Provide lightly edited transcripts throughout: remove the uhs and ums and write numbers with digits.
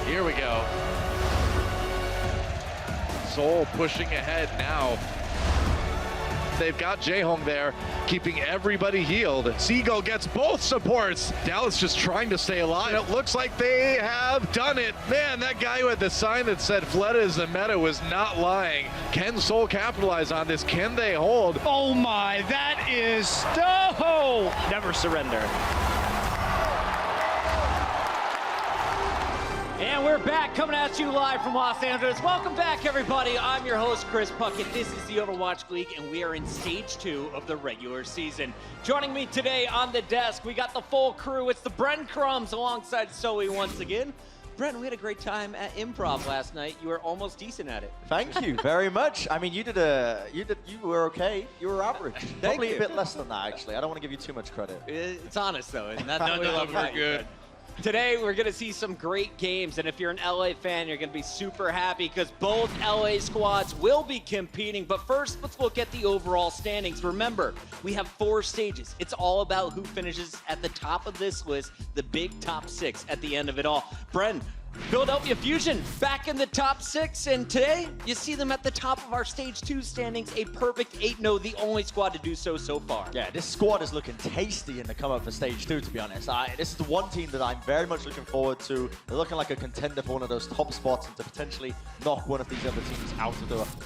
Here we go. Seoul pushing ahead now. They've got Jaehong there, keeping everybody healed. Seagull gets both supports. Dallas just trying to stay alive. And it looks like they have done it. Man, that guy who had the sign that said Fleta is the meta was not lying. Can Seoul capitalize on this? Can they hold? Oh my, that is Stowe! Never surrender. And we're back, coming at you live from Los Angeles. Welcome back, everybody. I'm your host, Chris Puckett. This is the Overwatch League, and we are in Stage 2 of the regular season. Joining me today on the desk, we got the full crew. It's the Breadcrumbs alongside Zoe once again. Brent, we had a great time at improv last night. You were almost decent at it. Thank you very much. I mean, you were okay. You were average. Probably a bit less than that, actually. I don't want to give you too much credit. It's honest, though. And that's No, we're good. Today, we're going to see some great games, and if you're an LA fan, you're going to be super happy because both LA squads will be competing. But first, let's look at the overall standings. Remember, we have 4 stages. It's all about who finishes at the top of this list, the big top 6 at the end of it all. Bren, Philadelphia Fusion back in the top 6, and today you see them at the top of our Stage 2 standings, a perfect 8-0, the only squad to do so far. Yeah, this squad is looking tasty in the come-up for Stage 2, to be honest. This is the one team that I'm very much looking forward to. They're looking like a contender for one of those top spots and to potentially knock one of these other teams out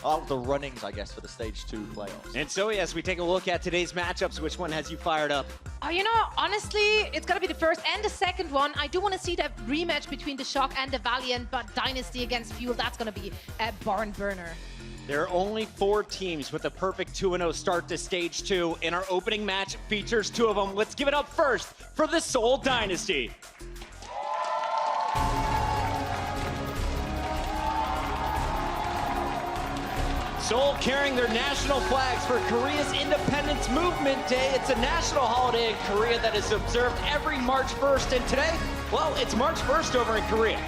of the runnings, I guess, for the Stage 2 playoffs. And so, as we take a look at today's matchups, which one has you fired up? You know, honestly, it's going to be the first and the second one. I do want to see that rematch between the Shock and the Valiant, but Dynasty against Fuel, that's going to be a barn burner. There are only 4 teams with a perfect 2-0 start to Stage 2, and our opening match features 2 of them. Let's give it up first for the Seoul Dynasty. Seoul carrying their national flags for Korea's Independence Movement Day. It's a national holiday in Korea that is observed every March 1st, and today, well, it's March 1st over in Korea.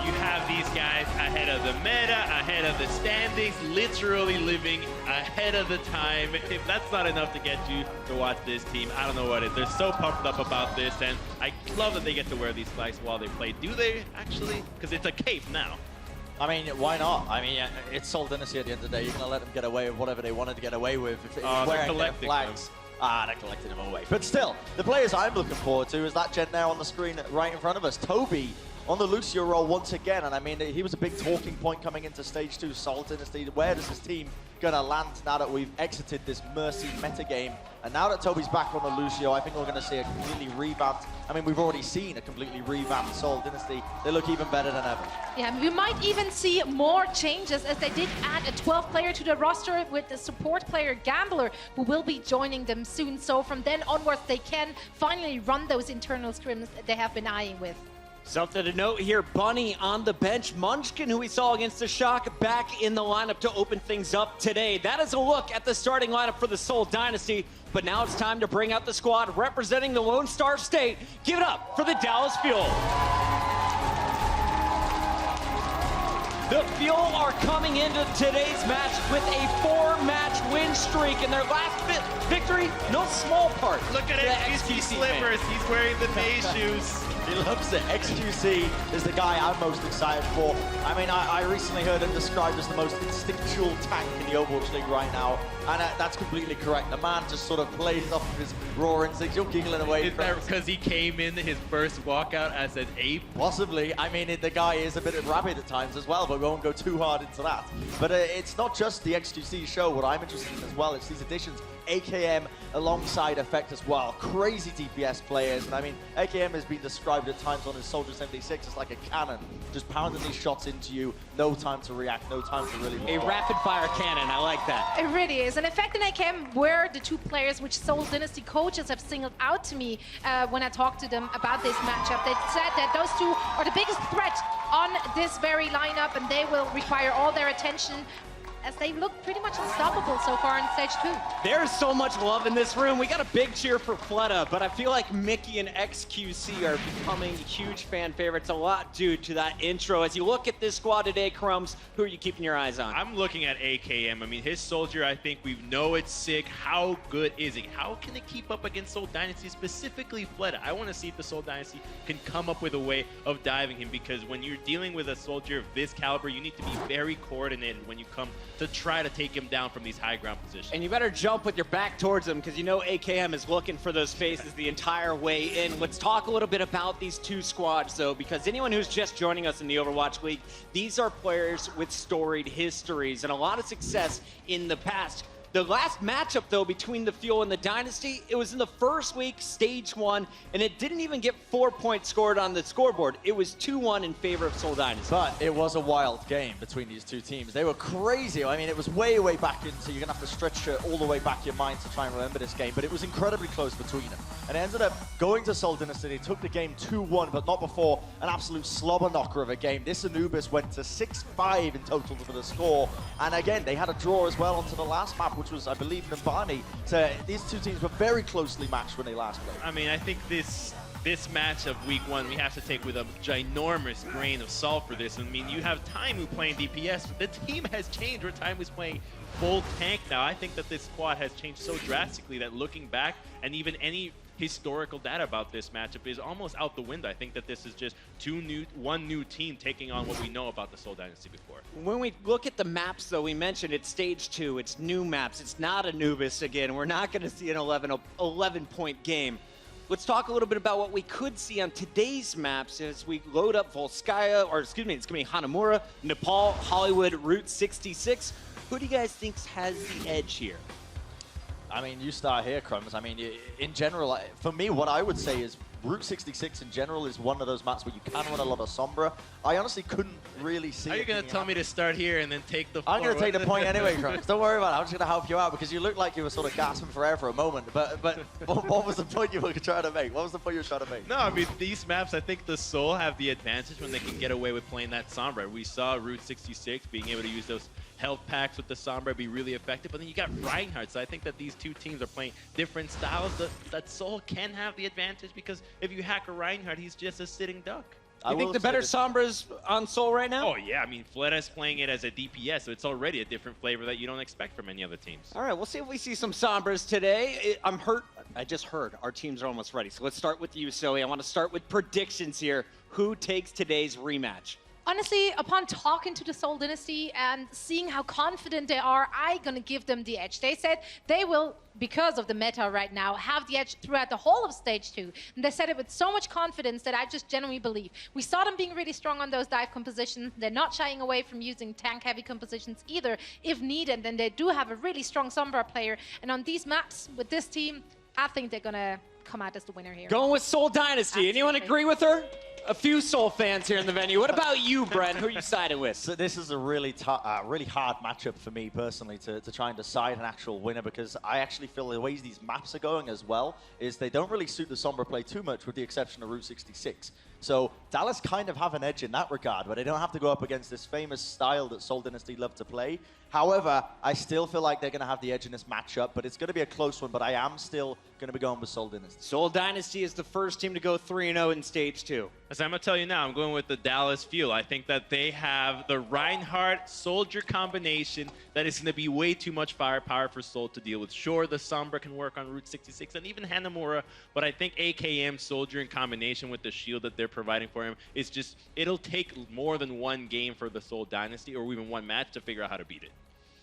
You have these guys ahead of the meta, ahead of the standings, literally living ahead of the time. If that's not enough to get you to watch this team, I don't know what is. They're so pumped up about this, and I love that they get to wear these flags while they play. Do they actually? Because it's a cape now. I mean, why not? I mean, it's Seoul Dynasty at the end of the day. You're going to let them get away with whatever they wanted to get away with. If it's wearing their flags. They're collecting them away. But still, the players I'm looking forward to is that gen there on the screen right in front of us. Toby on the Lucio role once again, and I mean, he was a big talking point coming into Stage 2 Seoul Dynasty. Where does this team gonna land now that we've exited this Mercy metagame? And now that Toby's back on the Lucio, I think we're gonna see a completely revamped, I mean, we've already seen a completely revamped Seoul Dynasty. They look even better than ever. Yeah, we might even see more changes as they did add a 12th player to the roster with the support player Gambler, who will be joining them soon. So from then onwards, they can finally run those internal scrims that they have been eyeing with. Something to note here, Bunny on the bench. Munchkin, who we saw against the Shock, back in the lineup to open things up today. That is a look at the starting lineup for the Seoul Dynasty, but now it's time to bring out the squad representing the Lone Star State. Give it up for the Dallas Fuel. The Fuel are coming into today's match with a 4-match win streak, and their last victory, no small part. Look at XQC slippers. He's wearing the day shoes. He loves it. XQC is the guy I'm most excited for. I mean, I recently heard him described as the most instinctual tank in the Overwatch League right now, and that's completely correct. The man just sort of plays off of his raw instincts. You're giggling away. Is that because he came in his first walkout as an ape? Possibly. I mean, the guy is a bit rabid at times as well, but we won't go too hard into that. But it's not just the XQC show. What I'm interested in as well is these additions. AKM alongside Effect as well. Crazy DPS players. And I mean, AKM has been described at times on his Soldier 76 as like a cannon, just pounding these shots into you. No time to react, no time to really... A rapid-fire cannon, I like that. It really is. And Effect and AKM were the 2 players which Seoul Dynasty coaches have singled out to me when I talked to them about this matchup. They said that those 2 are the biggest threat on this very lineup, and they will require all their attention as they look pretty much unstoppable so far in stage 2. There's so much love in this room. We got a big cheer for Fleta, but I feel like Mickey and XQC are becoming huge fan favorites, a lot due to that intro. As you look at this squad today, Crumbs, who are you keeping your eyes on? I'm looking at AKM. I mean, his Soldier, I think we know it's sick. How good is it? How can it keep up against Seoul Dynasty, specifically Fleta? I want to see if the Seoul Dynasty can come up with a way of diving him, because when you're dealing with a Soldier of this caliber, you need to be very coordinated when you come to try to take him down from these high ground positions. And you better jump with your back towards him, because you know AKM is looking for those faces the entire way in. Let's talk a little bit about these two squads, though, because anyone who's just joining us in the Overwatch League, these are players with storied histories and a lot of success in the past. The last matchup, though, between the Fuel and the Dynasty, it was in the first week, stage 1, and it didn't even get 4 points scored on the scoreboard. It was 2-1 in favor of Seoul Dynasty. But it was a wild game between these two teams. They were crazy. I mean, it was way, way back in, so you're going to have to stretch all the way back your mind to try and remember this game, but it was incredibly close between them. And it ended up going to Seoul Dynasty. They took the game 2-1, but not before an absolute slobber knocker of a game. This Anubis went to 6-5 in total for the score. And again, they had a draw as well onto the last map, which was, I believe, Nambani. So these two teams were very closely matched when they last played. I mean, I think this match of week 1, we have to take with a ginormous grain of salt for this. I mean, you have Taimu playing DPS. The team has changed where Taimu's playing full tank now. I think that this squad has changed so drastically that looking back, and even any historical data about this matchup is almost out the window. I think that this is just one new team taking on what we know about the Seoul Dynasty before. When we look at the maps, though, we mentioned it's stage 2, it's new maps, it's not Anubis again. We're not going to see an 11-point game. Let's talk a little bit about what we could see on today's maps as we load up Volskaya, or excuse me, it's going to be Hanamura, Nepal, Hollywood, Route 66. Who do you guys think has the edge here? I mean, you start here, Crumbs. I mean, in general, for me, what I would say is Route 66 in general is one of those maps where you can run a lot of Sombra. I honestly couldn't really see. Are you going to tell me to start here and then take the I'm going to take the point anyway, Crumbs. Don't worry about it. I'm just going to help you out because you looked like you were sort of gasping for air for a moment. But what was the point you were trying to make? What was the point you were trying to make? No, I mean, these maps, I think the Seoul have the advantage when they can get away with playing that Sombra. We saw Route 66 being able to use those health packs with the Sombra be really effective, but then you got Reinhardt, so I think that these two teams are playing different styles. That Seoul can have the advantage because if you hack a Reinhardt, he's just a sitting duck. You think the better Sombra's on Seoul right now? Oh, yeah. I mean, Fleta's playing it as a DPS, so it's already a different flavor that you don't expect from any other teams. All right, we'll see if we see some Sombras today. I'm hurt. I just heard our teams are almost ready. So let's start with you, Zoe. I want to start with predictions here. Who takes today's rematch? Honestly, upon talking to the Seoul Dynasty and seeing how confident they are, I'm going to give them the edge. They said they will, because of the meta right now, have the edge throughout the whole of stage 2. And they said it with so much confidence that I just genuinely believe. We saw them being really strong on those dive compositions. They're not shying away from using tank-heavy compositions either, if needed. And they do have a really strong Sombra player. And on these maps, with this team, I think they're going to come out as the winner here. Going with Seoul Dynasty. Absolutely. Anyone agree with her? A few Seoul fans here in the venue. What about you, Brent? Who are you siding with? So this is a really hard matchup for me personally to try and decide an actual winner, because I actually feel the ways these maps are going as well is they don't really suit the Sombra play too much, with the exception of Route 66. So Dallas kind of have an edge in that regard, but they don't have to go up against this famous style that Seoul Dynasty love to play. However, I still feel like they're going to have the edge in this matchup, but it's going to be a close one, but I am still going to be going with Seoul Dynasty. Seoul Dynasty is the first team to go 3-0 in stage 2. As I'm going to tell you now, I'm going with the Dallas Fuel. I think that they have the Reinhardt-Soldier combination that is going to be way too much firepower for Seoul to deal with. Sure, the Sombra can work on Route 66 and even Hanamura, but I think AKM Soldier in combination with the shield that they're providing for him is just, it'll take more than one game for the Seoul Dynasty or even one match to figure out how to beat it.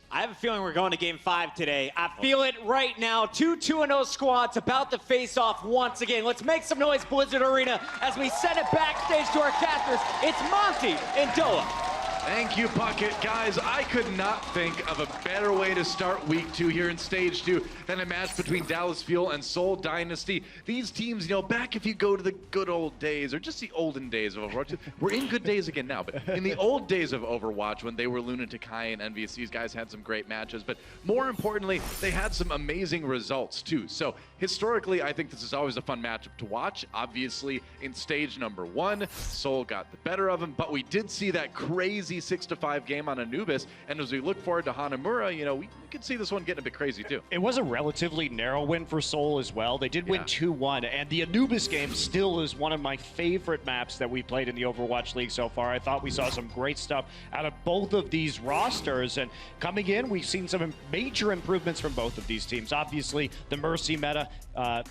I have a feeling we're going to Game 5 today. I feel it right now. Two 2-0 squads about to face off once again. Let's make some noise, Blizzard Arena, as we send it backstage to our casters. It's Monty and Doa. Thank you, Puckett. Guys, I could not think of a better way to start week 2 here in stage 2 than a match between Dallas Fuel and Seoul Dynasty. These teams, you know, back if you go to the good old days, or just the olden days of Overwatch, we're in good days again now, but in the old days of Overwatch, when they were Lunatic High and Envious, these guys had some great matches, but more importantly, they had some amazing results too. So historically, I think this is always a fun matchup to watch. Obviously, in stage number 1, Seoul got the better of them, but we did see that crazy easy 6-5 game on Anubis. And as we look forward to Hanamura, you know, we could see this one getting a bit crazy too. It was a relatively narrow win for Seoul as well. They did win 2-1, and the Anubis game still is one of my favorite maps that we played in the Overwatch League so far. I thought we saw some great stuff out of both of these rosters, and coming in, we've seen some major improvements from both of these teams. Obviously, the Mercy meta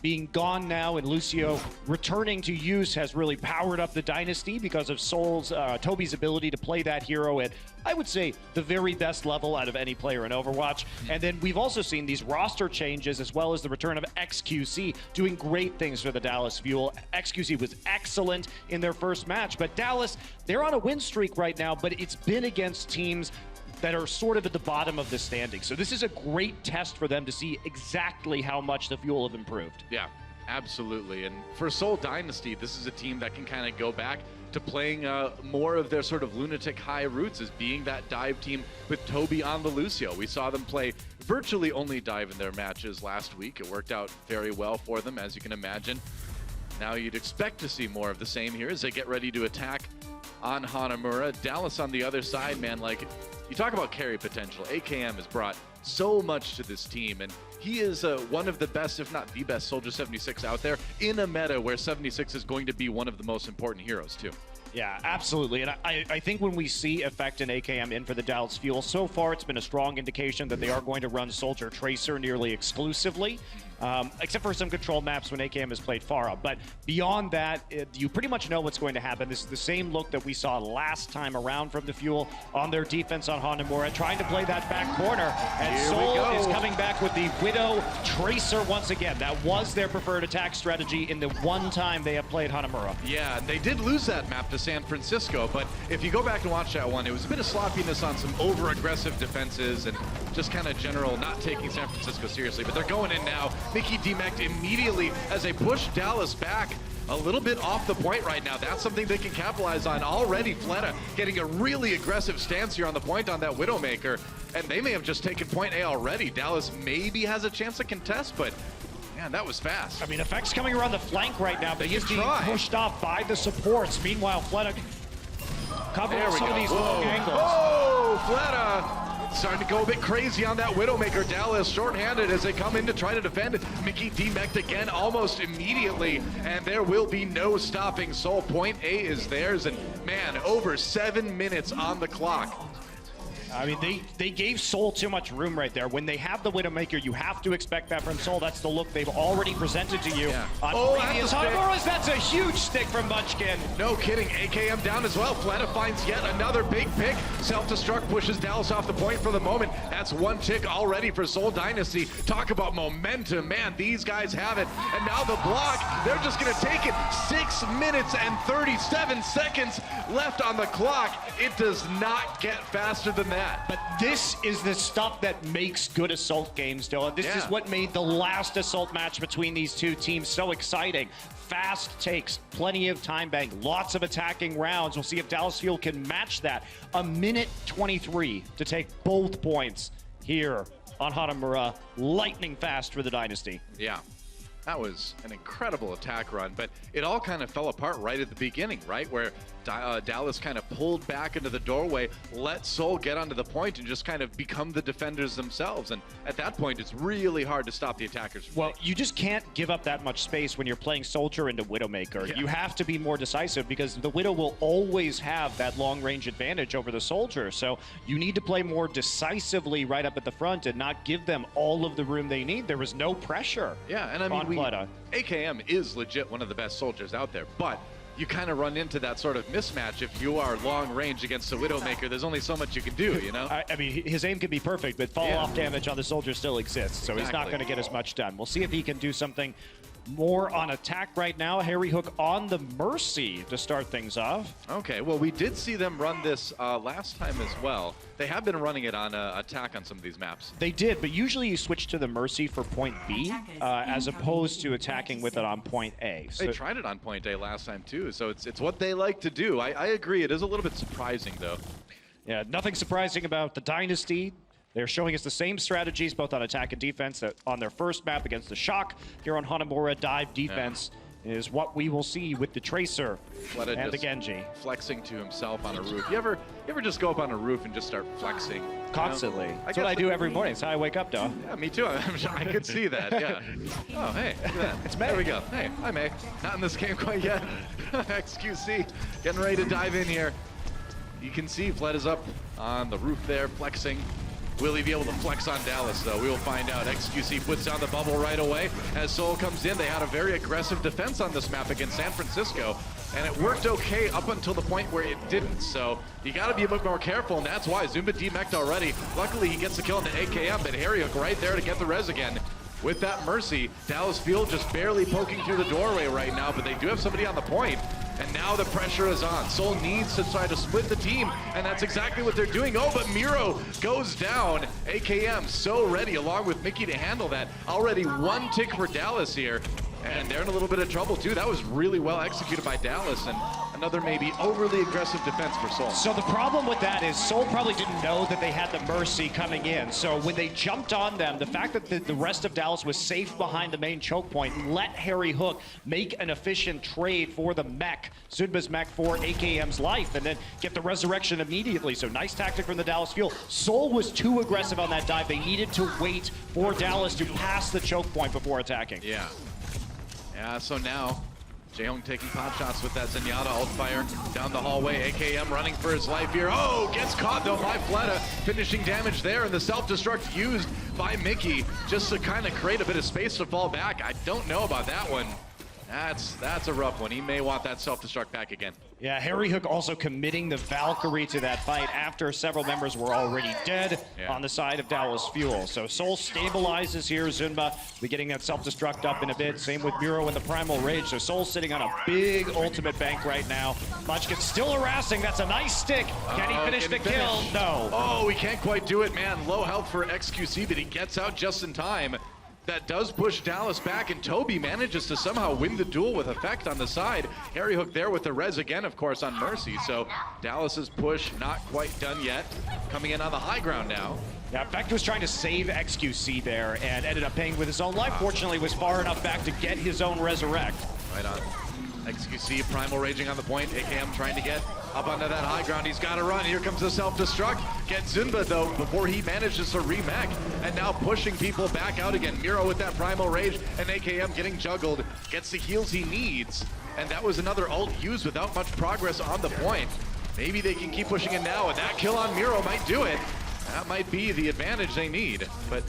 being gone now and Lucio returning to use has really powered up the Dynasty because of Seoul's, Toby's ability to play that hero at, I would say, the very best level out of any player in Overwatch. And then we've also seen these roster changes as well as the return of XQC doing great things for the Dallas Fuel. XQC was excellent in their first match, but Dallas, they're on a win streak right now, but it's been against teams that are sort of at the bottom of the standing. So this is a great test for them to see exactly how much the Fuel have improved. Yeah, absolutely. And for Seoul Dynasty, this is a team that can kind of go back to playing more of their sort of lunatic high roots as being that dive team with Toby on the Lucio. We saw them play virtually only dive in their matches last week. It worked out very well for them, as you can imagine. Now you'd expect to see more of the same here as they get ready to attack on Hanamura. Dallas on the other side, man, like, you talk about carry potential. AKM has brought so much to this team, and he is one of the best, if not the best, Soldier 76 out there in a meta where 76 is going to be one of the most important heroes too. Yeah, absolutely. And I think when we see Effect and AKM in for the Dallas Fuel, so far it's been a strong indication that they are going to run Soldier Tracer nearly exclusively. Except for some control maps when AKM has played Pharah. But beyond that, you pretty much know what's going to happen. This is the same look that we saw last time around from the Fuel on their defense on Hanamura, trying to play that back corner. And Seoul is coming back with the Widow Tracer once again. That was their preferred attack strategy in the one time they have played Hanamura. Yeah, they did lose that map to San Francisco, but if you go back and watch that one, it was a bit of sloppiness on some over-aggressive defenses and just kind of general not taking San Francisco seriously. But they're going in now. Mickey demeched immediately as they push Dallas back a little bit off the point right now. That's something they can capitalize on. Already Fleta getting a really aggressive stance here on the point on that Widowmaker, and they may have just taken point A already. Dallas maybe has a chance to contest, but man, that was fast. I mean, Effect's coming around the flank right now, but he's being pushed off by the supports. Meanwhile, Fleta covering some of these long angles. Oh, Fleta starting to go a bit crazy on that Widowmaker. Dallas shorthanded as they come in to try to defend. Mickey demeched again almost immediately, and there will be no stopping Seoul. Point A is theirs, and man, over 7 minutes on the clock. I mean, they gave Seoul too much room right there. When they have the Widowmaker, you have to expect that from Seoul. That's the look they've already presented to you on previous Hanamuras. That's a huge stick from Munchkin. No kidding. AKM down as well. Fleta finds yet another big pick. Self-destruct pushes Dallas off the point for the moment. That's one tick already for Seoul Dynasty. Talk about momentum. Man, these guys have it. And now the block, they're just going to take it. 6 minutes and 37 seconds left on the clock. It does not get faster than that. But this is the stuff that makes good Assault games, Dylan. This is what made the last Assault match between these two teams so exciting. Fast takes, plenty of time bank, lots of attacking rounds. We'll see if Dallas Fuel can match that. A minute 23 to take both points here on Hanamura. Lightning fast for the Dynasty. Yeah. That was an incredible attack run, but it all kind of fell apart right at the beginning, right? Where Dallas kind of pulled back into the doorway, let Seoul get onto the point and just kind of become the defenders themselves. And at that point, it's really hard to stop the attackers. Well, you just can't give up that much space when you're playing Soldier into Widowmaker. You have to be more decisive because the Widow will always have that long-range advantage over the Soldier. So you need to play more decisively right up at the front and not give them all of the room they need. There was no pressure. Yeah, and I mean, AKM is legit one of the best soldiers out there, but you kind of run into that sort of mismatch if you are long range against a Widowmaker. There's only so much you can do, you know? I mean, his aim can be perfect, but fall-off damage on the Soldier still exists, so he's not going to get as much done. We'll see if he can do something more on attack right now. Harry Hook on the Mercy to start things off. Okay, well, we did see them run this last time as well. They have been running it on attack on some of these maps. They did, but usually you switch to the Mercy for point B as opposed to attacking with it on point A. So they tried it on point A last time too, so it's what they like to do. I agree. It is a little bit surprising though. Yeah, nothing surprising about the Dynasty. They're showing us the same strategies, both on attack and defense, that on their first map against the Shock. Here on Hanamura, dive defense is what we will see with the Tracer Fleta and the just Genji. flexing to himself on a roof. You ever just go up on a roof and just start flexing? Constantly. You know? That's what I do every morning. That's how I wake up, dog. Yeah, me too. I could see that. Yeah. Oh, hey, look at that. It's May. There we go. Hey, hi May. Not in this game quite yet. XQC getting ready to dive in here. You can see Fleta's up on the roof there, flexing. Will he be able to flex on Dallas, though? We will find out. XQC puts down the bubble right away. As Seoul comes in, they had a very aggressive defense on this map against San Francisco, and it worked okay up until the point where it didn't. So you got to be a bit more careful, and that's why Zumba demeched already. Luckily, he gets the kill into AKM, but Harry Hook right there to get the res again. With that Mercy, Dallas Field just barely poking through the doorway right now, but they do have somebody on the point. And now the pressure is on. Seoul needs to try to split the team, and that's exactly what they're doing. Oh, but Miro goes down. AKM so ready, along with Mickey, to handle that. Already one tick for Dallas here, and they're in a little bit of trouble too. That was really well executed by Dallas, and another maybe overly aggressive defense for Seoul. So the problem with that is Seoul probably didn't know that they had the Mercy coming in. So when they jumped on them, the fact that the rest of Dallas was safe behind the main choke point let Harry Hook make an efficient trade for the mech, Zunba's mech, for AKM's life, and then get the resurrection immediately. So nice tactic from the Dallas Fuel. Seoul was too aggressive on that dive. They needed to wait for Dallas to pass the choke point before attacking. Yeah. Yeah, so now Jaehong taking pot shots with that Zenyatta ult fire down the hallway. AKM running for his life here. Oh, gets caught though by Fleta. Finishing damage there, and the self-destruct used by Mickey just to kind of create a bit of space to fall back. I don't know about that one. That's a rough one. He may want that self-destruct back again. Yeah, Harry Hook also committing the Valkyrie to that fight after several members were already dead on the side of Dallas Fuel. So Seoul stabilizes here. Zunba be getting that self-destruct up in a bit. Same with Muro and the Primal Rage. So Seoul sitting on a big ultimate bank right now. Munchkin's still harassing. That's a nice stick. Can he finish the kill? No. Oh, he can't quite do it, man. Low health for XQC, but he gets out just in time. That does push Dallas back, and Toby manages to somehow win the duel with effect on the side. Harry Hook there with the res again, of course, on Mercy. So Dallas's push not quite done yet. Coming in on the high ground now. Yeah, Effect was trying to save XQC there and ended up paying with his own life. Fortunately, was far enough back to get his own resurrect. Right on. XQC, Primal raging on the point. AKM trying to get up onto that high ground. He's got to run. Here comes the self-destruct. Gets Zunba, though, before he manages to remech. And now pushing people back out again. Miro with that Primal Rage, and AKM getting juggled. Gets the heals he needs. And that was another ult used without much progress on the point. Maybe they can keep pushing it now, and that kill on Miro might do it. That might be the advantage they need. But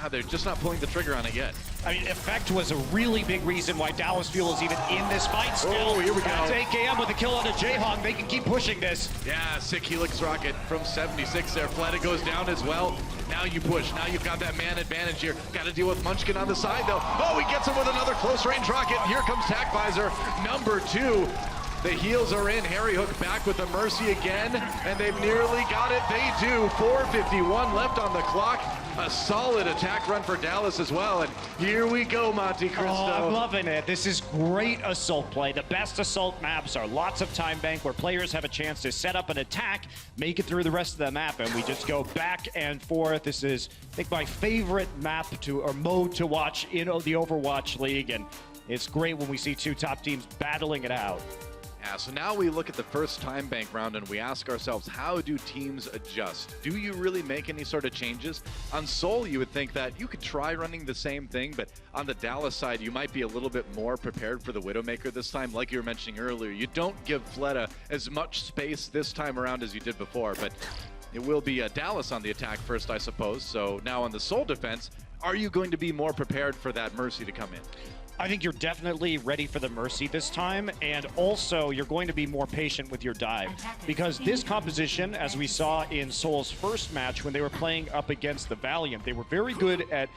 they're just not pulling the trigger on it yet. I mean, Effect was a really big reason why Dallas Fuel is even in this fight still. Oh, here we go. That's AKM with a kill onto Jaehong. They can keep pushing this. Yeah, sick Helix rocket from 76 there. Fleta goes down as well. Now you push. Now you've got that man advantage here. Got to deal with Munchkin on the side, though. Oh, he gets him with another close-range rocket. Here comes Tac Visor, number 2. The heals are in. Harry Hook back with the Mercy again, and they've nearly got it. They do. 4:51 left on the clock. A solid attack run for Dallas as well, and here we go, Monte Cristo. Oh, I'm loving it. This is great assault play. The best assault maps are lots of time bank where players have a chance to set up an attack, make it through the rest of the map, and we just go back and forth. This is, I think, my favorite map or mode to watch in the Overwatch League, and it's great when we see two top teams battling it out. Yeah, so now we look at the first time bank round and we ask ourselves, how do teams adjust? Do you really make any sort of changes? On Seoul, you would think that you could try running the same thing, but on the Dallas side, you might be a little bit more prepared for the Widowmaker this time. Like you were mentioning earlier, you don't give Fleta as much space this time around as you did before, but it will be Dallas on the attack first, I suppose. So now on the Seoul defense, are you going to be more prepared for that Mercy to come in? I think you're definitely ready for the Mercy this time, and also you're going to be more patient with your dive, because this composition, as we saw in Seoul's first match when they were playing up against the Valiant, they were very good at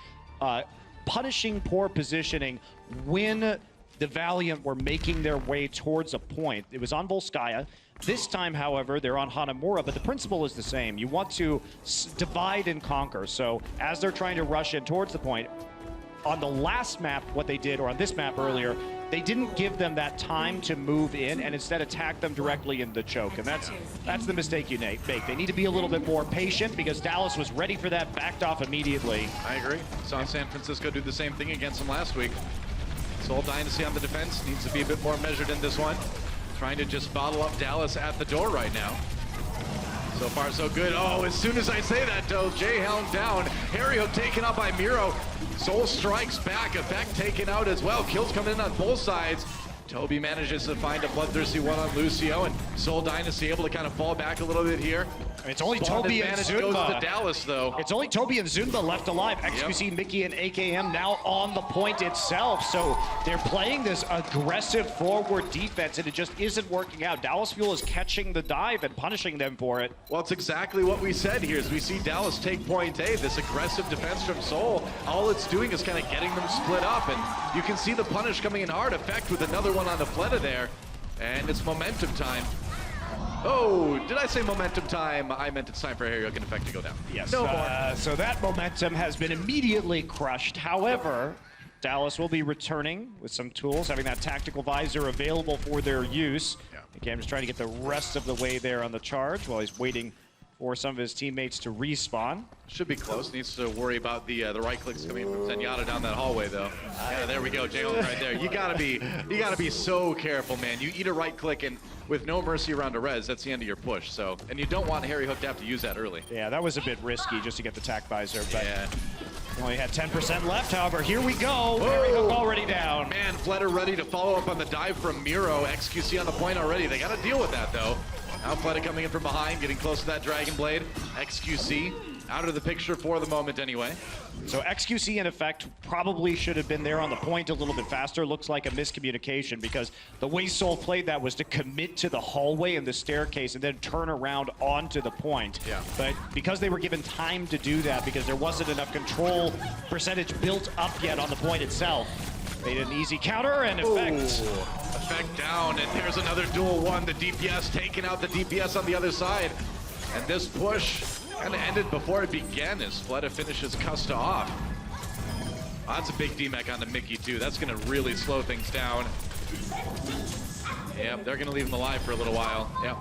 punishing poor positioning when the Valiant were making their way towards a point. It was on Volskaya. This time, however, they're on Hanamura, but the principle is the same. You want to divide and conquer, so as they're trying to rush in towards the point, on the last map, what they did, or on this map earlier, they didn't give them that time to move in and instead attack them directly in the choke. And that's the mistake you make. They need to be a little bit more patient because Dallas was ready for that, backed off immediately. I agree. Saw San Francisco do the same thing against them last week. Seoul Dynasty on the defense needs to be a bit more measured in this one. Trying to just bottle up Dallas at the door right now. So far, so good. Oh, as soon as I say that, though, Jaehoong down. Harryhook taken out by Miro. Seoul strikes back. Effect taken out as well. Kills coming in on both sides. Toby manages to find a bloodthirsty one on Lucio, and Seoul Dynasty able to kind of fall back a little bit here. It's only Spawn Toby and advantage goes Zunba. to Dallas, though. It's only Toby and Zunba left alive. XQC, Mickey, and AKM now on the point itself. So they're playing this aggressive forward defense, and it just isn't working out. Dallas Fuel is catching the dive and punishing them for it. Well, it's exactly what we said here. As we see Dallas take point A, this aggressive defense from Seoul, all it's doing is kind of getting them split up, and you can see the punish coming in hard. Effect with another one on the Fleta there, and it's momentum time. Oh, did I say momentum time? I meant it's time for Harryhook and Effect to go down. Yes. No more. So that momentum has been immediately crushed. However, Dallas will be returning with some tools, having that tactical visor available for their use. Yeah. Again, just trying to get the rest of the way there on the charge while he's waiting for some of his teammates to respawn. Should be close. Needs to worry about the right clicks coming from Zenyatta down that hallway, though. Yeah, there we go. Jaehoong right there. You gotta be so careful, man. You eat a right click, and with no mercy around a res, that's the end of your push. So, and you don't want Harryhook to have to use that early. Yeah, that was a bit risky just to get the tac visor, but Yeah. only had 10% left. However, here we go. Harryhook already down. Man, Fleta ready to follow up on the dive from Miro. XQC on the point already. They got to deal with that, though. Now Fleta coming in from behind, getting close to that Dragon Blade. XQC out of the picture for the moment anyway. So XQC in effect probably should have been there on the point a little bit faster. Looks like a miscommunication because the way Seoul played that was to commit to the hallway and the staircase and then turn around onto the point. Yeah. But because they were given time to do that, because there wasn't enough control percentage built up yet on the point itself, made an easy counter and Effect. Effect down, and there's another dual one. The DPS taking out the DPS on the other side. And this push kind of ended before it began as Fleta finishes Custa off. Oh, that's a big DMAC onto Mickey, too. That's going to really slow things down. Yep, they're going to leave him alive for a little while. Yep.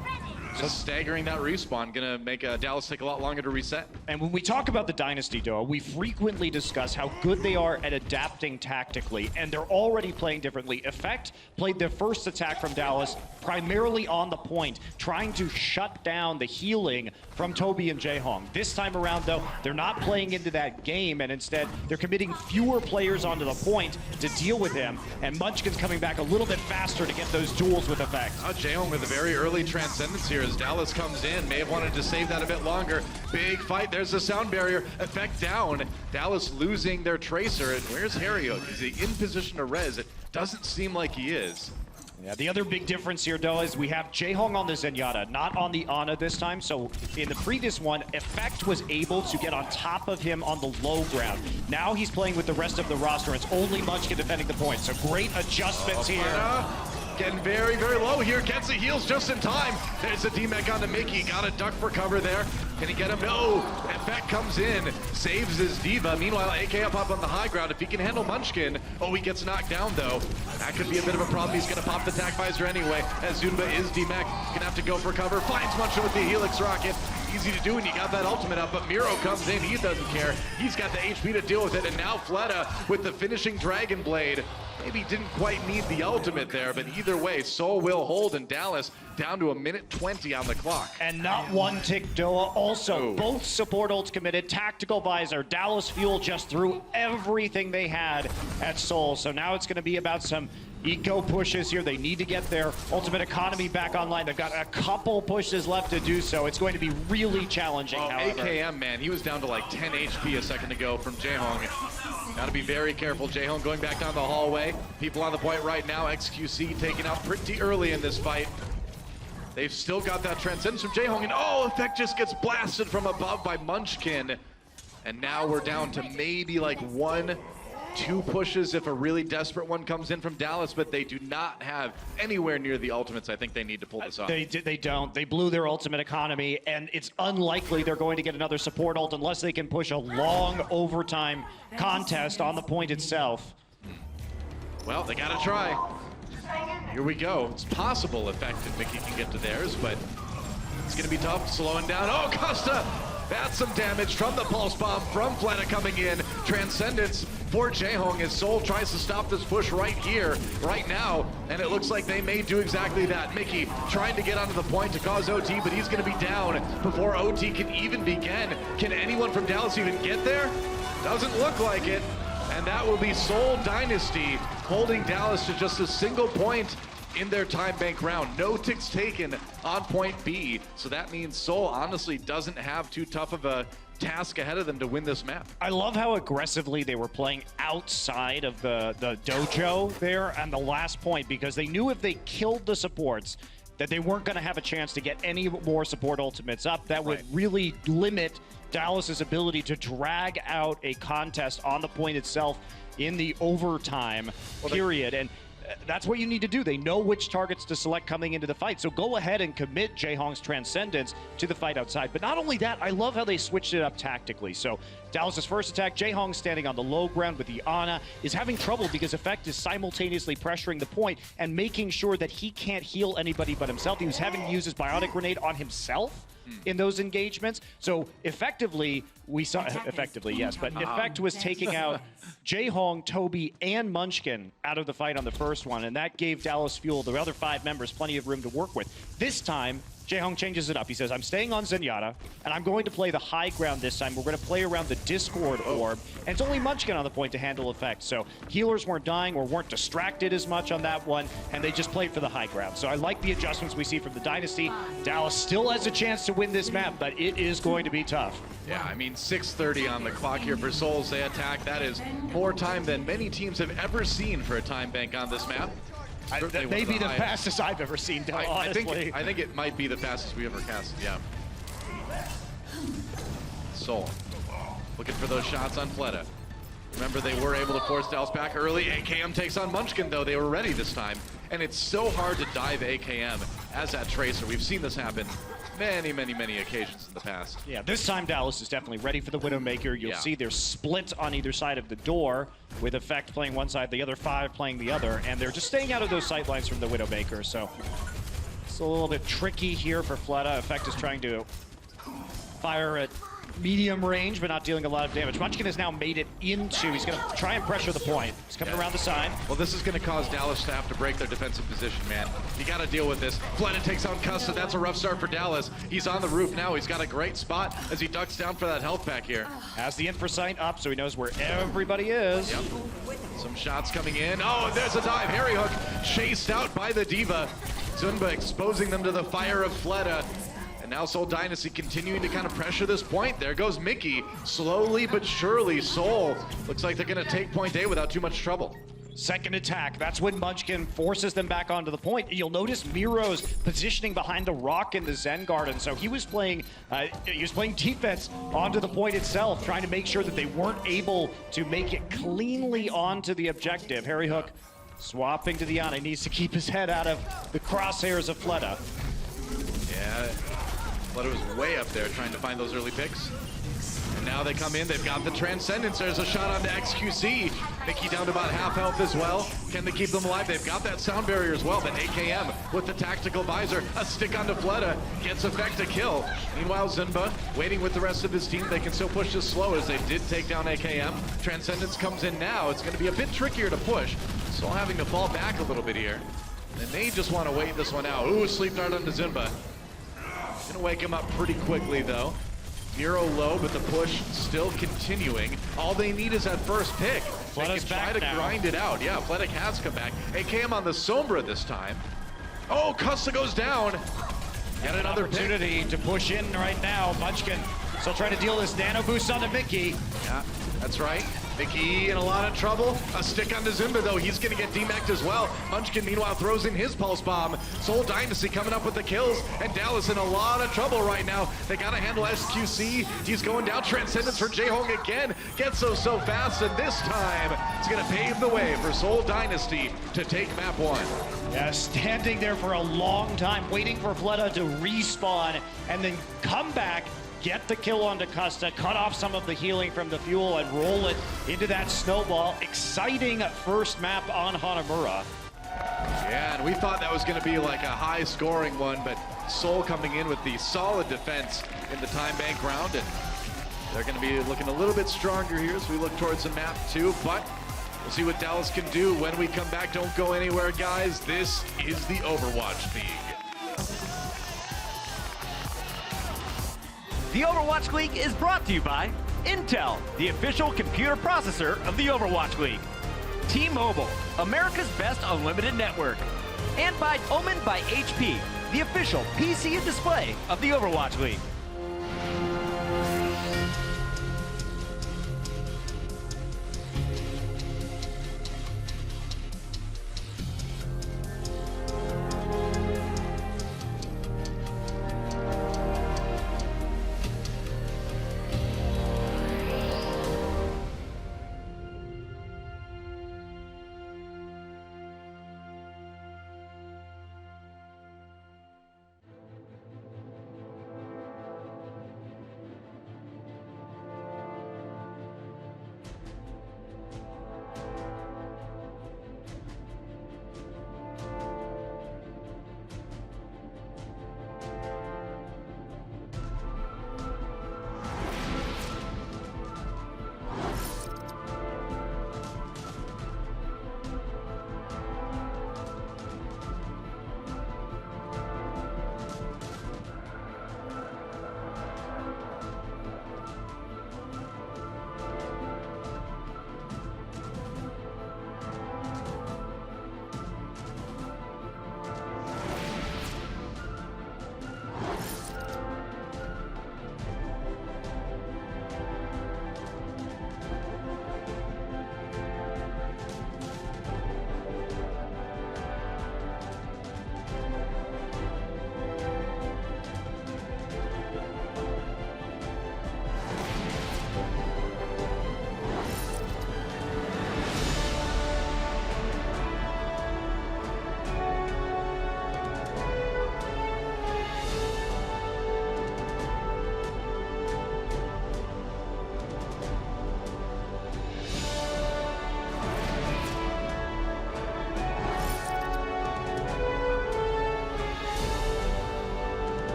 Just staggering that respawn, gonna make Dallas take a lot longer to reset. And when we talk about the Dynasty duo, we frequently discuss how good they are at adapting tactically, and they're already playing differently. Effect played their first attack from Dallas primarily on the point, trying to shut down the healing from Toby and Jaehoong. This time around, though, they're not playing into that game, and instead they're committing fewer players onto the point to deal with him, and Munchkin's coming back a little bit faster to get those duels with Effect. Jaehoong with a very early transcendence here as Dallas comes in. May have wanted to save that a bit longer. Big fight. There's the sound barrier. Effect down. Dallas losing their tracer. And where's Harryhook? Is he in position to res? It doesn't seem like he is. Yeah, the other big difference here, though, is we have Jaehoong on the Zenyatta, not on the Ana this time. So in the previous one, Effect was able to get on top of him on the low ground. Now he's playing with the rest of the roster. It's only Munchkin defending the point. So great adjustments here. Getting very, very low here. Gets the heals just in time. There's a DMAC onto Mickey. Got a duck for cover there. Can he get him? No. Effect comes in. Saves his diva. Meanwhile, AK up on the high ground. If he can handle Munchkin. Oh, he gets knocked down, though. That could be a bit of a problem. He's going to pop the tac visor anyway. As Zunba is DMAC. Gonna have to go for cover. Finds Munchkin with the Helix Rocket. Easy to do when you got that ultimate up, but Miro comes in. He doesn't care. He's got the HP to deal with it, and now Fleta with the finishing Dragon Blade. Maybe didn't quite need the ultimate there, but either way, Seoul will hold, and Dallas down to 1:20 on the clock. And not one tick Doa. Also, both support ults committed. Tactical visor. Dallas Fuel just threw everything they had at Seoul. So now it's going to be about some eco pushes here. They need to get their ultimate economy back online. They've got a couple pushes left to do so. It's going to be really challenging, however. AKM, man, he was down to like 10 HP a second ago from Jaehoong. Got to be very careful. Jaehoong going back down the hallway. People on the point right now. XQC taken out pretty early in this fight. They've still got that transcendence from Jaehoong, and oh, Effect just gets blasted from above by Munchkin. And now we're down to maybe like 1-2 pushes if a really desperate one comes in from Dallas, but they do not have anywhere near the ultimates I think they need to pull this off. They don't. They blew their ultimate economy, and it's unlikely they're going to get another support ult unless they can push a long overtime contest on the point itself. Well, they gotta try. Here we go. It's possible Effect and Mickey can get to theirs, but it's gonna be tough slowing down. Oh, Costa That's some damage from the pulse bomb from Fleta coming in. Transcendence for Jaehong as Seoul tries to stop this push right here, right now, and it looks like they may do exactly that. Mickey trying to get onto the point to cause OT, but he's going to be down before OT can even begin. Can anyone from Dallas even get there? Doesn't look like it. And that will be Seoul Dynasty holding Dallas to just a single point in their time bank round. No ticks taken on point B. So that means Seoul honestly doesn't have too tough of a task ahead of them to win this map. I love how aggressively they were playing outside of the dojo there on the last point, because they knew if they killed the supports that they weren't going to have a chance to get any more support ultimates up. That would really limit Dallas's ability to drag out a contest on the point itself in the overtime period. And that's what you need to do. They know which targets to select coming into the fight. So go ahead and commit Jaehong's Transcendence to the fight outside. But not only that, I love how they switched it up tactically. So Dallas's first attack, Jaehong standing on the low ground with the Ana, is having trouble because Effect is simultaneously pressuring the point and making sure that he can't heal anybody but himself. He was having to use his Bionic Grenade on himself in those engagements. So effectively, we saw, yes, but Effect was taking out Jaehong, Toby, and Munchkin out of the fight on the first one, and that gave Dallas Fuel, the other 5 members, plenty of room to work with. This time, Jaehong changes it up. He says, I'm staying on Zenyatta, and I'm going to play the high ground this time. We're going to play around the Discord orb, and it's only Munchkin on the point to handle Effect. So healers weren't dying or weren't distracted as much on that one, and they just played for the high ground. So I like the adjustments we see from the Dynasty. Dallas still has a chance to win this map, but it is going to be tough. Yeah, I mean, 6:30 on the clock here for Seoul. They attack. That is more time than many teams have ever seen for a time bank on this map. That may be the fastest I've ever seen, honestly. I think it might be the fastest we ever cast, yeah. Seoul looking for those shots on Fleta. Remember, they were able to force Dallas back early. AKM takes on Munchkin, though. They were ready this time. And it's so hard to dive AKM as that Tracer. We've seen this happen many, many, many occasions in the past. Yeah, this time Dallas is definitely ready for the Widowmaker. You'll see they're split on either side of the door, with Effect playing one side, the other 5 playing the other, and they're just staying out of those sight lines from the Widowmaker. So it's a little bit tricky here for Fleta. Effect is trying to fire at medium range, but not dealing a lot of damage. Munchkin has now made it into, he's going to try and pressure the point. He's coming around the side. Well, this is going to cause Dallas to have to break their defensive position, man. You got to deal with this. Fleta takes on Custa. That's a rough start for Dallas. He's on the roof now. He's got a great spot as he ducks down for that health pack here. Has the infra sight up, so he knows where everybody is. Yep. Some shots coming in. Oh, and there's a dive. Harry Hook chased out by the Diva. Zunba exposing them to the fire of Fleta. Now Seoul Dynasty continuing to kind of pressure this point. There goes Mickey. Slowly but surely, Seoul looks like they're going to take point A without too much trouble. Second attack, that's when Munchkin forces them back onto the point. You'll notice Miro's positioning behind the rock in the Zen Garden, so he was playing defense onto the point itself, trying to make sure that they weren't able to make it cleanly onto the objective. Harry Hook swapping to the Ana. He needs to keep his head out of the crosshairs of Fleta. Yeah. Fleta was way up there trying to find those early picks. And now they come in, they've got the Transcendence. There's a shot onto XQC. Mickey down to about half health as well. Can they keep them alive? They've got that sound barrier as well, but AKM with the tactical visor, a stick onto Fleta, gets Effect to kill. Meanwhile, Zunba waiting with the rest of his team. They can still push this slow as they did take down AKM. Transcendence comes in now. It's going to be a bit trickier to push. Still having to fall back a little bit here. They may just want to wait this one out. Ooh, sleep dart onto Zunba. Gonna wake him up pretty quickly though. Miro low, but the push still continuing. All they need is that first pick. Fleta's back try to grind it out. Yeah, Fleta has come back. AKM on the Sombra this time. Oh, Custa goes down. Got another opportunity to push in right now. Munchkin still trying to deal this nano boost onto Mickey. Yeah, that's right. Mickey in a lot of trouble. A stick onto Zunba, though. He's going to get demacked as well. Munchkin, meanwhile, throws in his pulse bomb. Seoul Dynasty coming up with the kills, and Dallas in a lot of trouble right now. They got to handle SQC. He's going down. Transcendence for Jaehong again. Gets so fast, and this time it's going to pave the way for Seoul Dynasty to take map 1. Yeah, standing there for a long time, waiting for Fleta to respawn, and then come back, get the kill onto Custa, cut off some of the healing from the fuel, and roll it into that snowball. Exciting first map on Hanamura. Yeah, and we thought that was going to be like a high-scoring one, but Seoul coming in with the solid defense in the time bank round, and they're going to be looking a little bit stronger here as we look towards the map too, but we'll see what Dallas can do when we come back. Don't go anywhere, guys. This is the Overwatch League. The Overwatch League is brought to you by Intel, the official computer processor of the Overwatch League. T-Mobile, America's best unlimited network. And by Omen by HP, the official PC and display of the Overwatch League.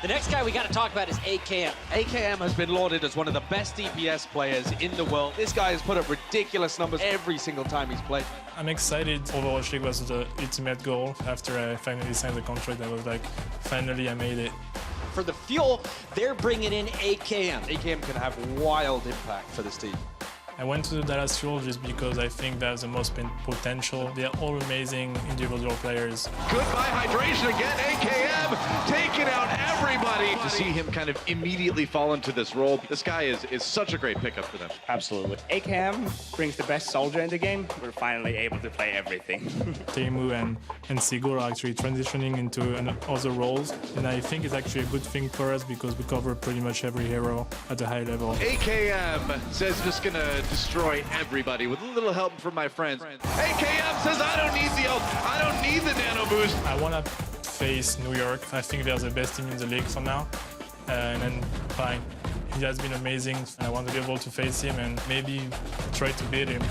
The next guy we got to talk about is AKM. AKM has been lauded as one of the best DPS players in the world. This guy has put up ridiculous numbers every single time he's played. I'm excited. Overwatch League was the ultimate goal. After I finally signed the contract, I was like, finally I made it. For the fuel, they're bringing in AKM. AKM can have wild impact for this team. I went to the Dallas Fuel just because I think that's the most potential. They're all amazing individual players. Goodbye hydration again, AKM taking out everybody. To see him kind of immediately fall into this role, this guy is such a great pickup for them. Absolutely. AKM brings the best soldier in the game. We're finally able to play everything. Teimu and Sigurd are actually transitioning into other roles, and I think it's actually a good thing for us because we cover pretty much every hero at a high level. AKM says just gonna destroy everybody with a little help from my friends. AKM says I don't need the help, I don't need the nano boost. I want to face New York. I think they're the best team in the league for now, and then fine. He has been amazing. I want to be able to face him and maybe try to beat him.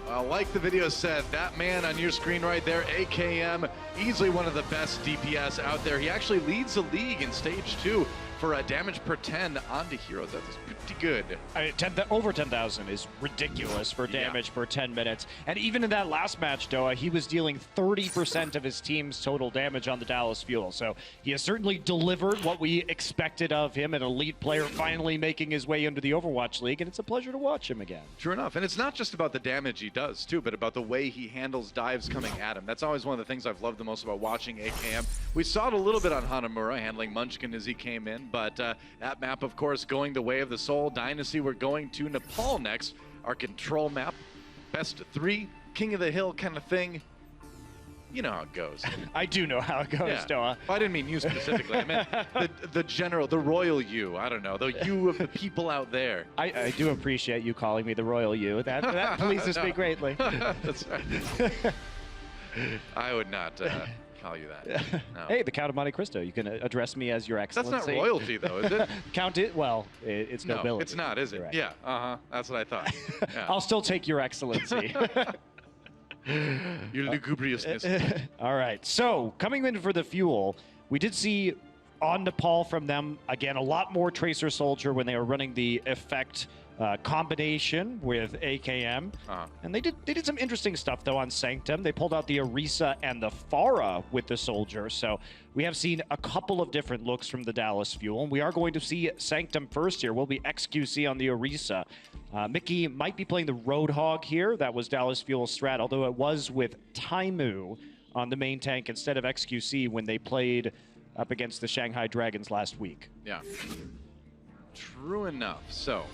Well, like the video said, that man on your screen right there, AKM, easily one of the best DPS out there. He actually leads the league in stage 2 for a damage per 10 onto heroes. That's pretty good. I mean, over 10,000 is ridiculous for damage per 10 minutes. And even in that last match, Doa, he was dealing 30% of his team's total damage on the Dallas Fuel. So he has certainly delivered what we expected of him, an elite player finally making his way into the Overwatch League, and it's a pleasure to watch him again. True enough. And it's not just about the damage he does, too, but about the way he handles dives coming at him. That's always one of the things I've loved the most about watching AKM. We saw it a little bit on Hanamura, handling Munchkin as he came in, but that map, of course, going the way of the Seoul Dynasty. We're going to Nepal next, our control map. Best of 3, King of the Hill kind of thing. You know how it goes. I do know how it goes, Doa. I didn't mean you specifically. I meant the general, the royal you. I don't know, the you of the people out there. I do appreciate you calling me the royal you. That pleases me greatly. That's right. I would not call you that. No. Hey, the Count of Monte Cristo. You can address me as your excellency. That's not royalty, though, is it? Count it? Well, it's no, nobility. it's not, is it? Right. Yeah, that's what I thought. Yeah. I'll still take your excellency. Your lugubriousness. All right, so coming in for the fuel, we did see on Nepal from them, again, a lot more Tracer Soldier when they were running the effect combination with AKM. And they did some interesting stuff, though, on Sanctum. They pulled out the Orisa and the Pharah with the Soldier. So we have seen a couple of different looks from the Dallas Fuel. And we are going to see Sanctum first here. We'll be XQC on the Orisa. Mickey might be playing the Roadhog here. That was Dallas Fuel's strat, although it was with Taimu on the main tank instead of XQC when they played up against the Shanghai Dragons last week. Yeah. True enough. So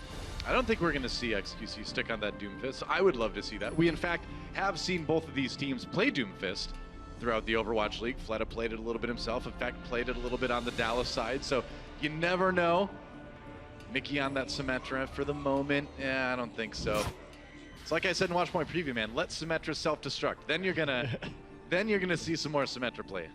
I don't think we're going to see XQC stick on that Doomfist. I would love to see that. We, in fact, have seen both of these teams play Doomfist throughout the Overwatch League. Fleta played it a little bit himself. In fact, played it a little bit on the Dallas side. So you never know. Mickey on that Symmetra for the moment. Yeah, I don't think so. It's like I said in Watchpoint Preview, man. Let Symmetra self-destruct. Then you're gonna see some more Symmetra play.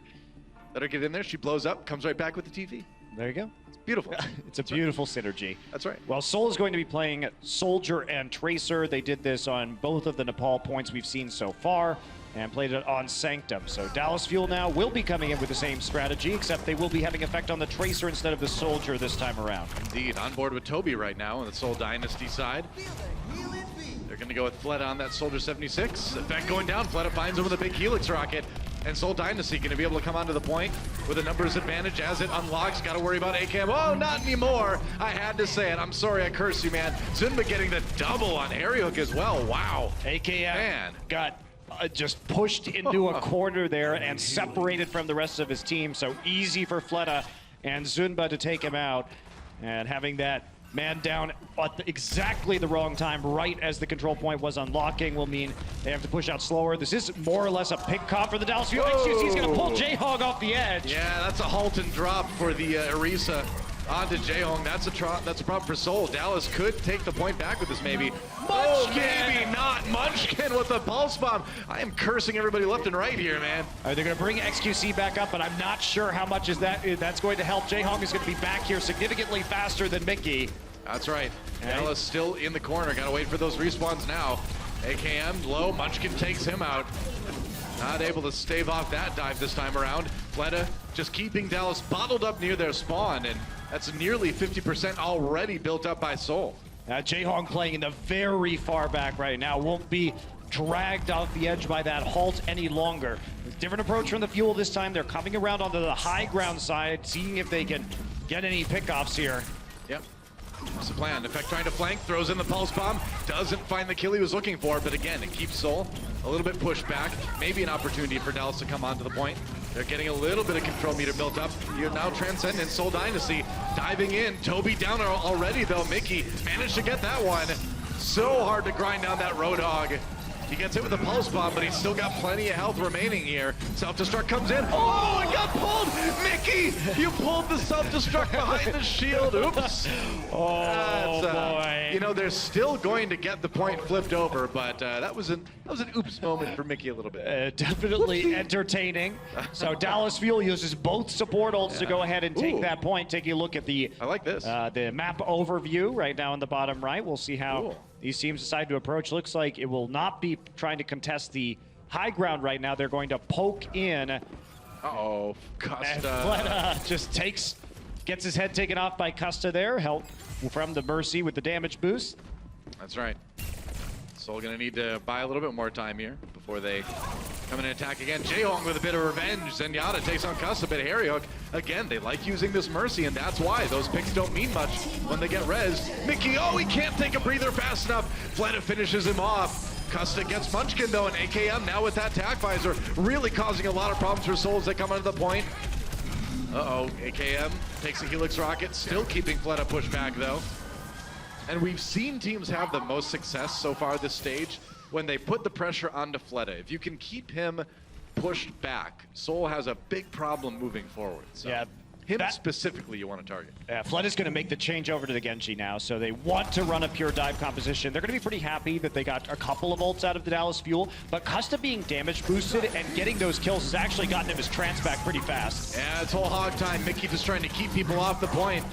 Let her get in there. She blows up, comes right back with the TV. There you go. It's beautiful. It's a beautiful synergy. That's right. Well, Seoul is going to be playing Soldier and Tracer. They did this on both of the Nepal points we've seen so far and played it on Sanctum. So Dallas Fuel now will be coming in with the same strategy, except they will be having effect on the Tracer instead of the Soldier this time around. Indeed. On board with Toby right now on the Seoul Dynasty side. They're going to go with Fleta on that Soldier 76. Effect going down. Fleta finds him with a big Helix rocket. And Seoul Dynasty going to be able to come onto the point with a numbers advantage as it unlocks. Got to worry about AKM. Oh, not anymore. I had to say it. I'm sorry I cursed you, man. Zunba getting the double on aerial hook as well. Wow. AKM got just pushed into a corner there and separated from the rest of his team. So easy for Fleta and Zunba to take him out. And having that man down at exactly the wrong time, right as the control point was unlocking, will mean they have to push out slower. This is more or less a pick cop for the Dallas Fuel. XQC is going to pull J-Hog off the edge. Yeah, that's a halt and drop for the Orisa onto J-Hong. That's a problem for Seoul. Dallas could take the point back with this, maybe. Oh, maybe not. Munchkin with the pulse bomb. I am cursing everybody left and right here, man. They're going to bring XQC back up, but I'm not sure how much that's going to help. J-Hong is going to be back here significantly faster than Mickey. That's right. Dallas still in the corner. Got to wait for those respawns now. AKM low. Munchkin takes him out. Not able to stave off that dive this time around. Fleta just keeping Dallas bottled up near their spawn, and that's nearly 50% already built up by Seoul. J-Hong playing in the very far back right now. Won't be dragged off the edge by that halt any longer. Different approach from the Fuel this time. They're coming around onto the high ground side, seeing if they can get any pickoffs here. Yep. What's the plan? Effect trying to flank, throws in the pulse bomb, doesn't find the kill he was looking for, but again, it keeps Seoul a little bit pushed back. Maybe an opportunity for Dallas to come onto the point. They're getting a little bit of control meter built up. You're now Transcendent, Seoul Dynasty diving in. Toby down already, though. Mickey managed to get that one. So hard to grind down that Roadhog. He gets hit with a pulse bomb, but he's still got plenty of health remaining here. Self-destruct comes in. Oh, it got pulled! Mickey, you pulled the self-destruct behind the shield. Oops. Oh, boy. You know, they're still going to get the point flipped over, but that was an oops moment for Mickey a little bit. Definitely entertaining. So Dallas Fuel uses both support ults to go ahead and take that point. Taking a look at the I like this. The map overview right now in the bottom right. We'll see how these teams decide to approach. Looks like it will not be trying to contest the high ground right now. They're going to poke in. Uh-oh, Costa. Fleta just takes Gets his head taken off by Custa there. Help from the Mercy with the damage boost. That's right. Seoul gonna need to buy a little bit more time here before they come in and attack again. Jaehong with a bit of revenge. Zenyatta takes on Custa, but Harry Hook, again, they like using this Mercy, and that's why those picks don't mean much when they get res. Mickey, oh, he can't take a breather fast enough. Fleta finishes him off. Custa gets Munchkin though, and AKM now with that tack visor, really causing a lot of problems for Seoul as they come under the point. Uh-oh, AKM takes a Helix Rocket, still keeping Fleta pushed back though. And we've seen teams have the most success so far this stage when they put the pressure onto Fleta. If you can keep him pushed back, Seoul has a big problem moving forward. So Yeah, him specifically you want to target. Yeah, Fleta's going to make the change over to the Genji now, so they want to run a pure dive composition. They're going to be pretty happy that they got a couple of ults out of the Dallas Fuel, but Custa being damage boosted and getting those kills has actually gotten him his trance back pretty fast. Yeah, it's whole hog time. Mickey just trying to keep people off the point.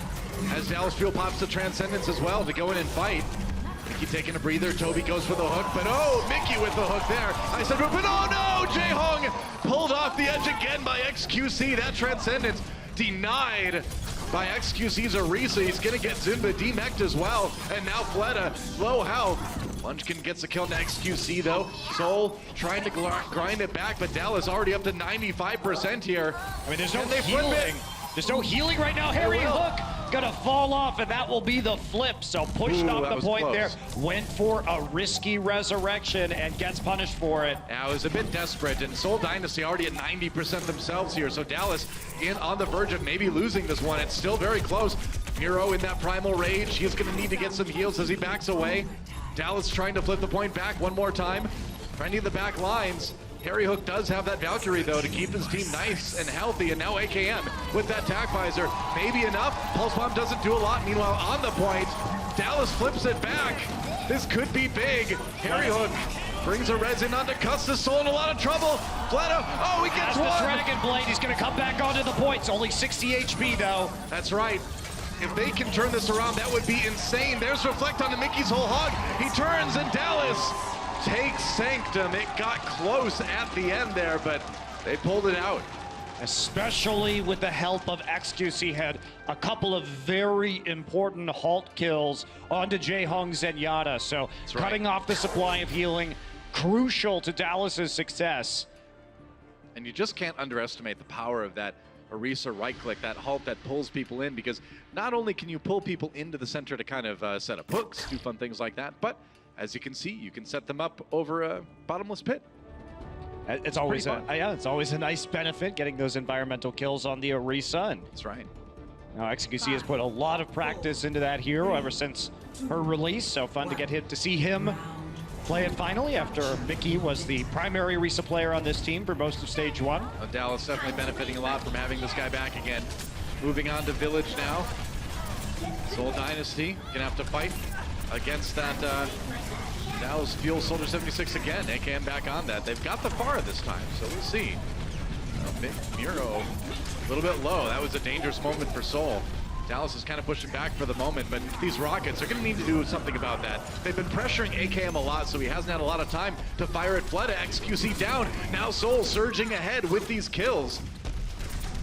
As Dallas Fuel pops the Transcendence as well to go in and fight. Mickey taking a breather, Toby goes for the hook, but oh, Mickey with the hook there. I said, but oh no, Jaehong pulled off the edge again by XQC. That Transcendence denied by XQC's Orisa. He's gonna get Zunba demeched as well. And now Fleta, low health. Munchkin gets a kill to XQC though. Seoul trying to grind it back, but Dallas already up to 95% here. I mean, there's no healing. There's no healing right now. Harry Hook gonna fall off, and that will be the flip. So pushed off the point close. There, went for a risky resurrection and gets punished for it. Yeah, it was a bit desperate, and Seoul Dynasty already at 90% themselves here. So Dallas on the verge of maybe losing this one. It's still very close. Miro in that primal rage. He's gonna need to get some heals as he backs away. Dallas trying to flip the point back one more time. Trying to get the back lines. Harry Hook does have that Valkyrie though to keep his team nice and healthy, and now AKM with that tack visor, maybe enough. Pulse Bomb doesn't do a lot. Meanwhile, on the point, Dallas flips it back. This could be big. Harry Hook brings a res in onto Custa. Seoul in a lot of trouble. Fleta, oh, he gets one. The Dragon Blade, he's gonna come back onto the points. Only 60 HP though. That's right. If they can turn this around, that would be insane. There's Reflect on the Mickey's whole hog. He turns, and Dallas takes Sanctum. It got close at the end there, but they pulled it out. Especially with the help of XQC, had a couple of very important halt kills onto Jaehong Zenyatta. So cutting off the supply of healing, crucial to Dallas's success. And you just can't underestimate the power of that Orisa right click, that halt that pulls people in, because not only can you pull people into the center to kind of set up hooks, do fun things like that, but as you can see, you can set them up over a bottomless pit. It's always it's always a nice benefit getting those environmental kills on the Orisa. And that's right. Now XQC has put a lot of practice into that hero ever since her release. So fun to get to see him play it finally after Mickey was the primary Orisa player on this team for most of stage one. Dallas definitely benefiting a lot from having this guy back again. Moving on to Village now. Seoul Dynasty gonna have to fight against that Dallas Fuel Soldier 76 again. AKM back on that. They've got the Pharah this time, so we'll see. Big Miro, a little bit low. That was a dangerous moment for Seoul. Dallas is kind of pushing back for the moment, but these Rockets are going to need to do something about that. They've been pressuring AKM a lot, so he hasn't had a lot of time to fire at Fleta. XQC down. Now Seoul surging ahead with these kills.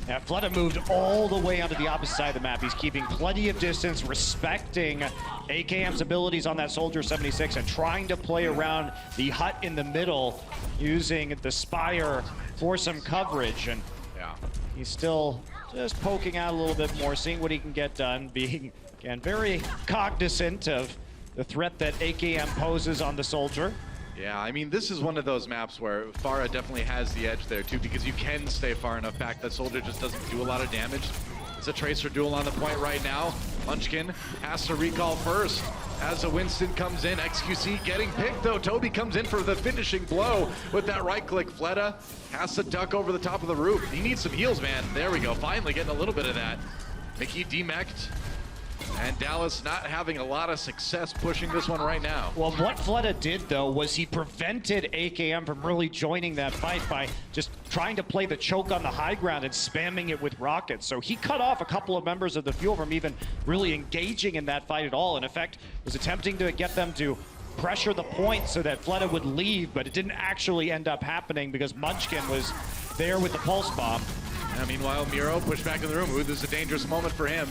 Yeah, Fleta moved all the way onto the opposite side of the map. He's keeping plenty of distance, respecting AKM's abilities on that Soldier 76 and trying to play around the hut in the middle, using the Spire for some coverage. And he's still just poking out a little bit more, seeing what he can get done, being, again, very cognizant of the threat that AKM poses on the Soldier. Yeah, I mean, this is one of those maps where Pharah definitely has the edge there, too, because you can stay far enough back that Soldier just doesn't do a lot of damage. It's a Tracer duel on the point right now. Munchkin has to recall first as a Winston comes in. XQC getting picked, though. Toby comes in for the finishing blow with that right-click. Fleta has to duck over the top of the roof. He needs some heals, man. There we go. Finally getting a little bit of that. Mickey demeched. And Dallas not having a lot of success pushing this one right now. Well, what Fleta did, though, was he prevented AKM from really joining that fight by just trying to play the choke on the high ground and spamming it with rockets. So he cut off a couple of members of the Fuel from even really engaging in that fight at all. In effect, was attempting to get them to pressure the point so that Fleta would leave, but it didn't actually end up happening because Munchkin was there with the Pulse Bomb. Meanwhile, Miro pushed back in the room. Ooh, this is a dangerous moment for him.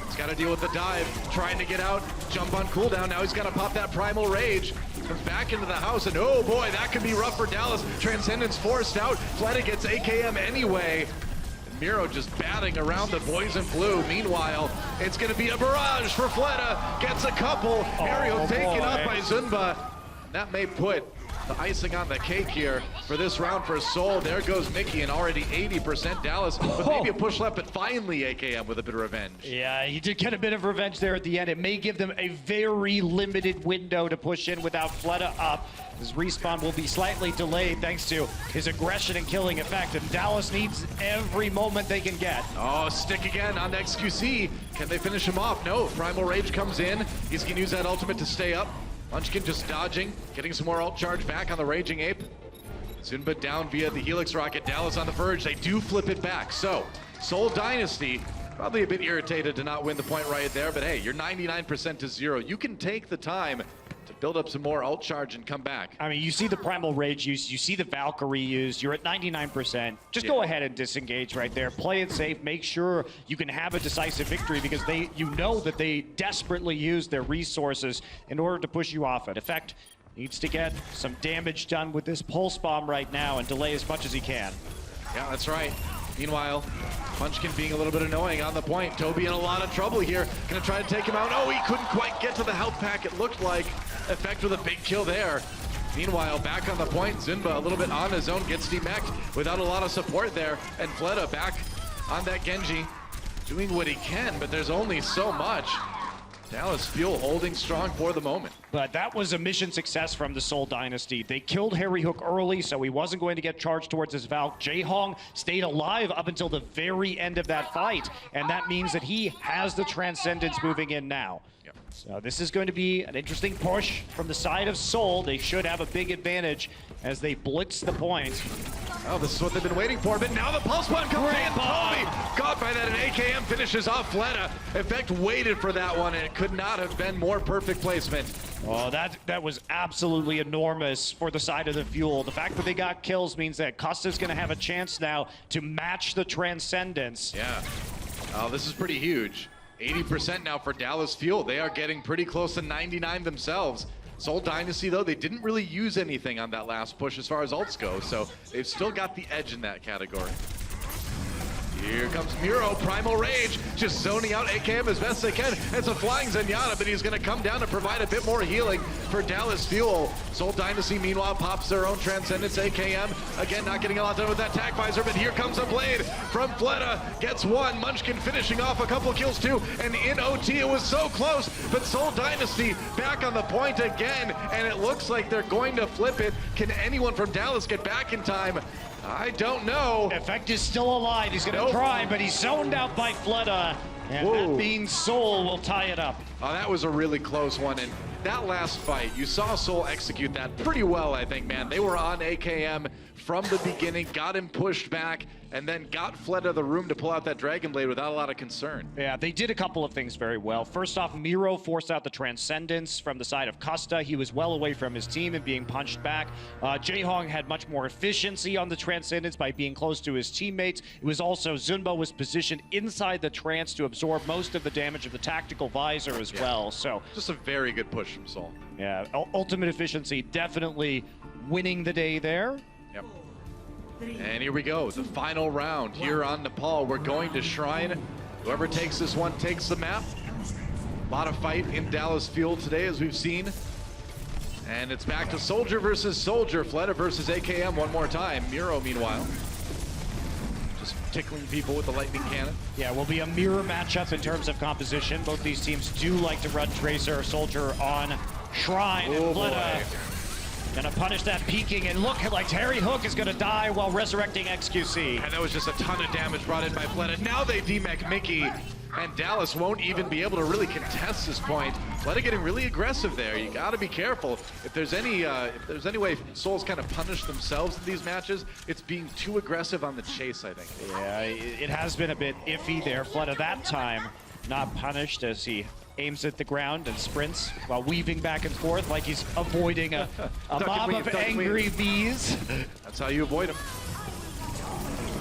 He's got to deal with the dive, trying to get out, jump on cooldown. Now he's got to pop that Primal Rage. Comes back into the house, and oh boy, that could be rough for Dallas. Transcendence forced out. Fleta gets AKM anyway. And Miro just batting around the boys in blue. Meanwhile, it's going to be a barrage for Fleta. Gets a couple. Mario taken up by Zunba. That may put the icing on the cake here for this round for Seoul. There goes Mickey, and already 80% Dallas, with maybe a push left, but finally AKM with a bit of revenge. Yeah, he did get a bit of revenge there at the end. It may give them a very limited window to push in without Fleta up. His respawn will be slightly delayed thanks to his aggression and killing effect, and Dallas needs every moment they can get. Oh, stick again on the XQC. Can they finish him off? No, Primal Rage comes in. He's gonna use that ultimate to stay up. Munchkin just dodging, getting some more ult charge back on the Raging Ape. Zunba down via the Helix Rocket. Dallas on the verge. They do flip it back. So, Seoul Dynasty, probably a bit irritated to not win the point right there, but hey, you're 99% to 0. You can take the time to build up some more ult charge and come back. I mean, you see the Primal Rage use, you see the Valkyrie use, you're at 99%. Just go ahead and disengage right there. Play it safe, make sure you can have a decisive victory because you know that they desperately use their resources in order to push you off it. Effect needs to get some damage done with this Pulse Bomb right now and delay as much as he can. Yeah, that's right. Meanwhile, Munchkin being a little bit annoying on the point. Toby in a lot of trouble here. Gonna try to take him out. Oh, he couldn't quite get to the health pack, it looked like. Effect with a big kill there. Meanwhile, back on the point, Zunba a little bit on his own, gets demeched without a lot of support there. And Fleta back on that Genji, doing what he can, but there's only so much. Dallas Fuel holding strong for the moment. But that was a mission success from the Seoul Dynasty. They killed Harry Hook early, so he wasn't going to get charged towards his Valk. Jae-Hong stayed alive up until the very end of that fight, and that means that he has the Transcendence moving in now. Yep. So this is going to be an interesting push from the side of Seoul. They should have a big advantage as they blitz the point. Oh, this is what they've been waiting for, but now the Pulse Bomb comes in. Toby caught by that, and AKM finishes off Fleta. Effect waited for that one, and it could not have been more perfect placement. Oh, that was absolutely enormous for the side of the Fuel. The fact that they got kills means that Costa's going to have a chance now to match the Transcendence. Yeah. Oh, this is pretty huge. 80% now for Dallas Fuel. They are getting pretty close to 99 themselves. Seoul Dynasty, though, they didn't really use anything on that last push as far as ults go, so they've still got the edge in that category. Here comes Miro, Primal Rage, just zoning out AKM as best they can. It's a flying Zenyatta, but he's going to come down to provide a bit more healing for Dallas Fuel. Seoul Dynasty, meanwhile, pops their own Transcendence. AKM, again, not getting a lot done with that Tag Visor, but here comes a blade from Fleta. Gets one, Munchkin finishing off a couple of kills too, and in OT it was so close, but Seoul Dynasty back on the point again, and it looks like they're going to flip it. Can anyone from Dallas get back in time? I don't know. Effect is still alive. He's going to try, but he's zoned out by Fleta. And that being Seoul will tie it up. Oh, that was a really close one. And that last fight, you saw Seoul execute that pretty well, I think, man. They were on AKM from the beginning, got him pushed back, and then got Fleta the room to pull out that Dragon Blade without a lot of concern. Yeah, they did a couple of things very well. First off, Miro forced out the Transcendence from the side of Costa. He was well away from his team and being punched back. Jae-Hong had much more efficiency on the Transcendence by being close to his teammates. It was also, Zunba was positioned inside the Trance to absorb most of the damage of the Tactical Visor as well. So just a very good push from Seoul. Yeah, ultimate efficiency definitely winning the day there. Yep. And here we go, the final round here on Nepal. We're going to Shrine. Whoever takes this one takes the map. A lot of fight in Dallas Fuel today, as we've seen. And it's back to Soldier versus Soldier. Fleta versus AKM one more time. Miro, meanwhile, just tickling people with the lightning cannon. Yeah, will be a mirror matchup in terms of composition. Both these teams do like to run Tracer or Soldier on Shrine. Oh, and Fleta gonna punish that peeking, and look like Harry Hook is gonna die while resurrecting XQC. And that was just a ton of damage brought in by Fleta. Now they demech Mickey, and Dallas won't even be able to really contest this point. Fleta getting really aggressive there. You gotta be careful. If there's any way Seoul's kind of punished themselves in these matches, it's being too aggressive on the chase, I think. Yeah, it has been a bit iffy there. Fleta that time not punished as he aims at the ground and sprints while weaving back and forth like he's avoiding a mob of angry bees. That's how you avoid them.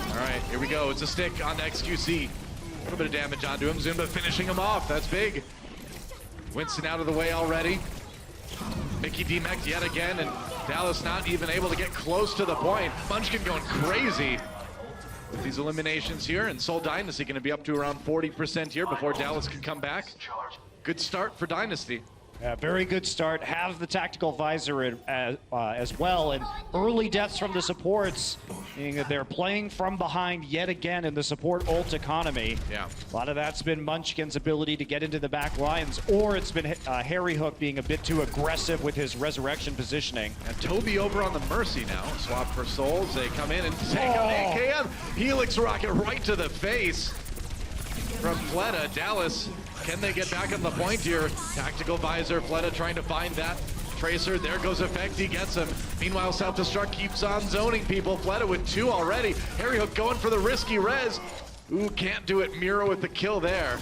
All right, here we go. It's a stick on XQC. A little bit of damage onto him. Zumba finishing him off. That's big. Winston out of the way already. Mickey demeched yet again, and Dallas not even able to get close to the point. Munchkin going crazy with these eliminations here, and Seoul Dynasty going to be up to around 40% here before Dallas can come back. Good start for Dynasty. Yeah, very good start. Have the tactical visor as well, and early deaths from the supports, meaning that they're playing from behind yet again in the support ult economy. Yeah. A lot of that's been Munchkin's ability to get into the back lines, or it's been Harry Hook being a bit too aggressive with his resurrection positioning. And Toby over on the Mercy now. Swap for Souls. They come in and take out AKM. Helix rocket right to the face from Fleta. Dallas, can they get back on the point here? Tactical visor, Fleta trying to find that Tracer. There goes Effect, he gets him. Meanwhile, Self-Destruct keeps on zoning people. Fleta with 2 already. Harry Hook going for the risky res. Ooh, can't do it. Miro with the kill there.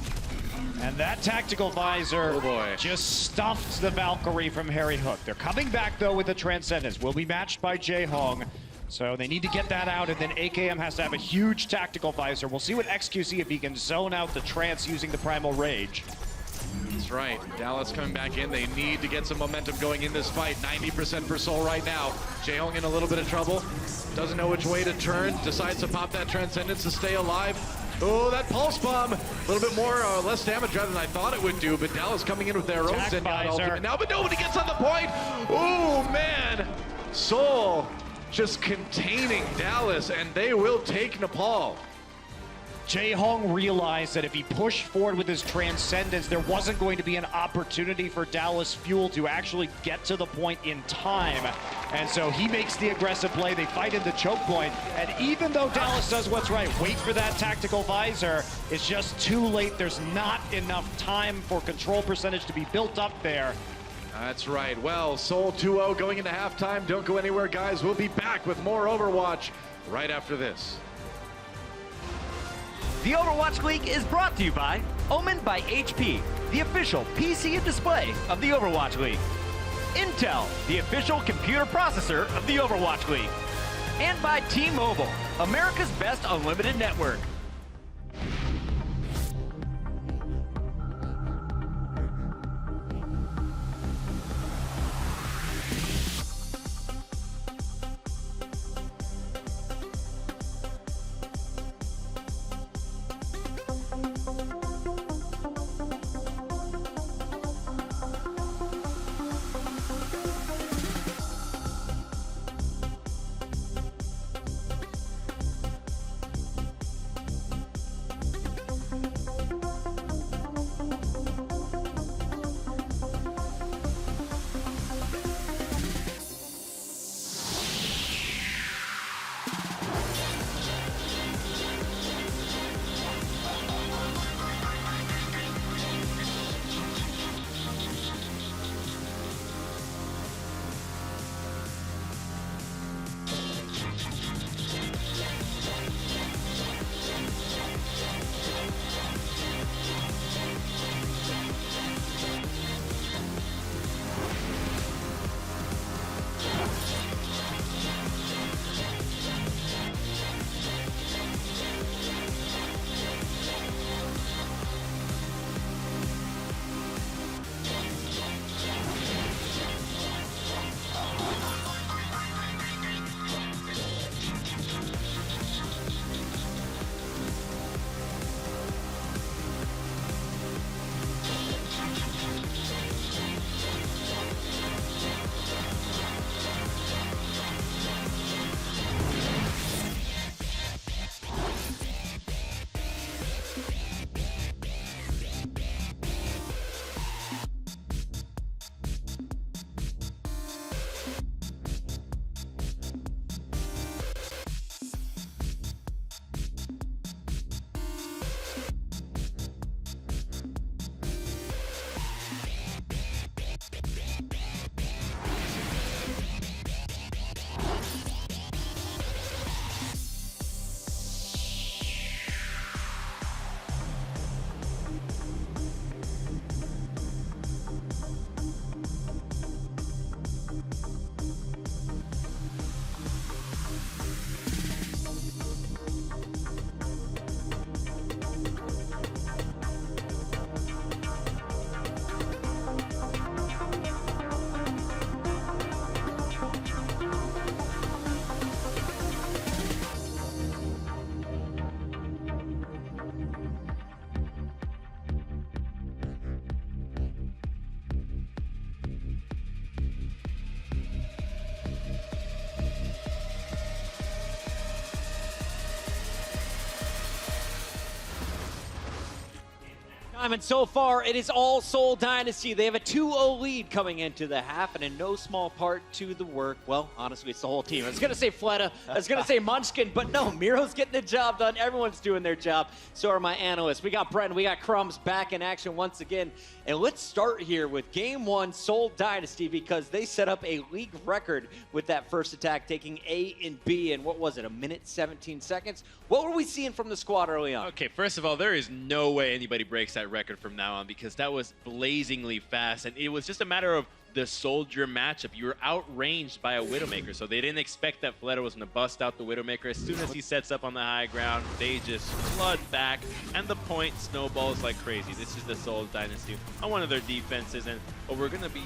And that tactical visor Oh boy. just stuffed the Valkyrie from Harry Hook. They're coming back though with the Transcendence. Will be matched by Jaehong. So they need to get that out, and then AKM has to have a huge tactical visor. We'll see what XQC if he can zone out the Trance using the Primal Rage. That's right. Dallas coming back in. They need to get some momentum going in this fight. 90% for Seoul right now. Jaehong in a little bit of trouble. Doesn't know which way to turn. Decides to pop that Transcendence to stay alive. Oh, that Pulse Bomb. A little bit more, less damage rather than I thought it would do, but Dallas coming in with their own Zenyatta ultimate now, but nobody gets on the point. Oh, man. Seoul just containing Dallas, and they will take Nepal. Jaehong realized that if he pushed forward with his Transcendence, there wasn't going to be an opportunity for Dallas Fuel to actually get to the point in time. And so he makes the aggressive play. They fight in the choke point. And even though Dallas does what's right, wait for that tactical visor, it's just too late. There's not enough time for control percentage to be built up there. That's right. Well, Seoul 2-0 going into halftime. Don't go anywhere, guys. We'll be back with more Overwatch right after this. The Overwatch League is brought to you by Omen by HP, the official PC and display of the Overwatch League. Intel, the official computer processor of the Overwatch League. And by T-Mobile, America's best unlimited network. And so far, it is all Seoul Dynasty. They have a 2-0 lead coming into the half, and in no small part to the work. Well, honestly, it's the whole team. I was going to say Fleta, I was going to say Munchkin, but no, Miro's getting the job done. Everyone's doing their job. So are my analysts. We got Brent, we got Crumbs back in action once again. And let's start here with Game 1 Seoul Dynasty, because they set up a league record with that first attack, taking A and B in, what was it, 1 minute, 17 seconds? What were we seeing from the squad early on? Okay, first of all, there is no way anybody breaks that record from now on, because that was blazingly fast, and it was just a matter of the soldier matchup. You were outranged by a Widowmaker, so they didn't expect that Fleta was going to bust out the Widowmaker. As soon as he sets up on the high ground, they just flood back, and the point snowballs like crazy. This is the Seoul Dynasty on one of their defenses, and we're going to be...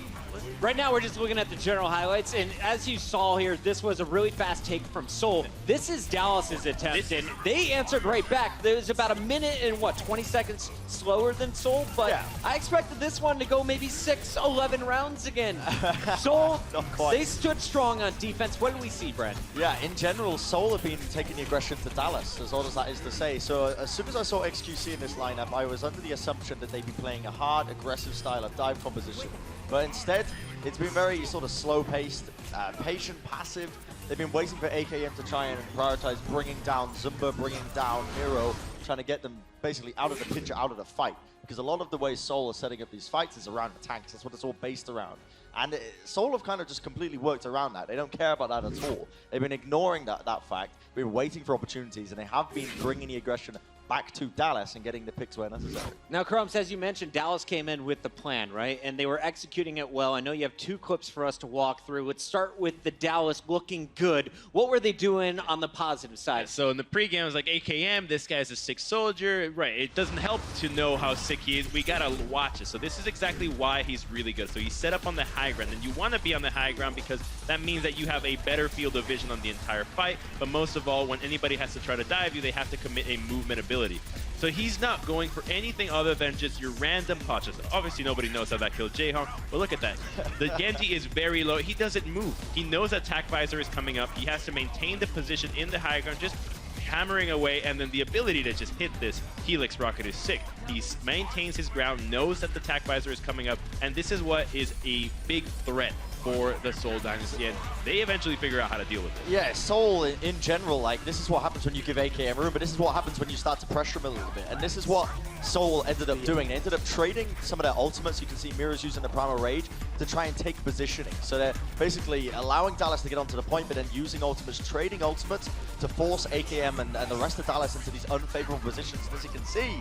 Right now, we're just looking at the general highlights, and as you saw here, this was a really fast take from Seoul. This is Dallas's attempt, and they answered right back. There was about 1 minute and, 20 seconds slower than Seoul, but yeah. I expected this one to go maybe 6-11 rounds again. Seoul, they stood strong on defense. What did we see, Brent? Yeah, in general, Seoul have been taking the aggression to Dallas, as odd as that is to say. So as soon as I saw XQC in this lineup, I was under the assumption that they'd be playing a hard, aggressive style of dive composition. But instead, it's been very sort of slow-paced, patient, passive. They've been waiting for AKM to try and prioritize bringing down Zumba, bringing down Miro, trying to get them basically out of the picture, out of the fight. Because a lot of the way Seoul are setting up these fights is around the tanks. That's what it's all based around. And Seoul have kind of just completely worked around that. They don't care about that at all. They've been ignoring that fact. They've been waiting for opportunities, and they have been bringing the aggression back to Dallas and getting the picks where necessary. Now, Crumbs, as you mentioned, Dallas came in with the plan, right? And they were executing it well. I know you have 2 clips for us to walk through. Let's start with the Dallas looking good. What were they doing on the positive side? So in the pregame, I was like, AKM, this guy's a sick soldier. Right, it doesn't help to know how sick he is. We got to watch it. So this is exactly why he's really good. So he's set up on the high ground, and you want to be on the high ground because that means that you have a better field of vision on the entire fight. But most of all, when anybody has to try to dive you, they have to commit a movement ability. So he's not going for anything other than just your random punches. Obviously, nobody knows how that killed Jaehong, but look at that. The Genji is very low. He doesn't move. He knows that attack visor is coming up. He has to maintain the position in the high ground, just hammering away, and then the ability to just hit this Helix rocket is sick. He maintains his ground, knows that the attack visor is coming up, and this is what is a big threat for the Seoul Dynasty, and they eventually figure out how to deal with it. Yeah, Seoul in general, like, this is what happens when you give AKM room, but this is what happens when you start to pressure him a little bit. And this is what Seoul ended up doing. They ended up trading some of their ultimates. You can see Miro's using the Primal Rage to try and take positioning. So they're basically allowing Dallas to get onto the point, but then using ultimates, trading ultimates to force AKM and the rest of Dallas into these unfavorable positions. And as you can see,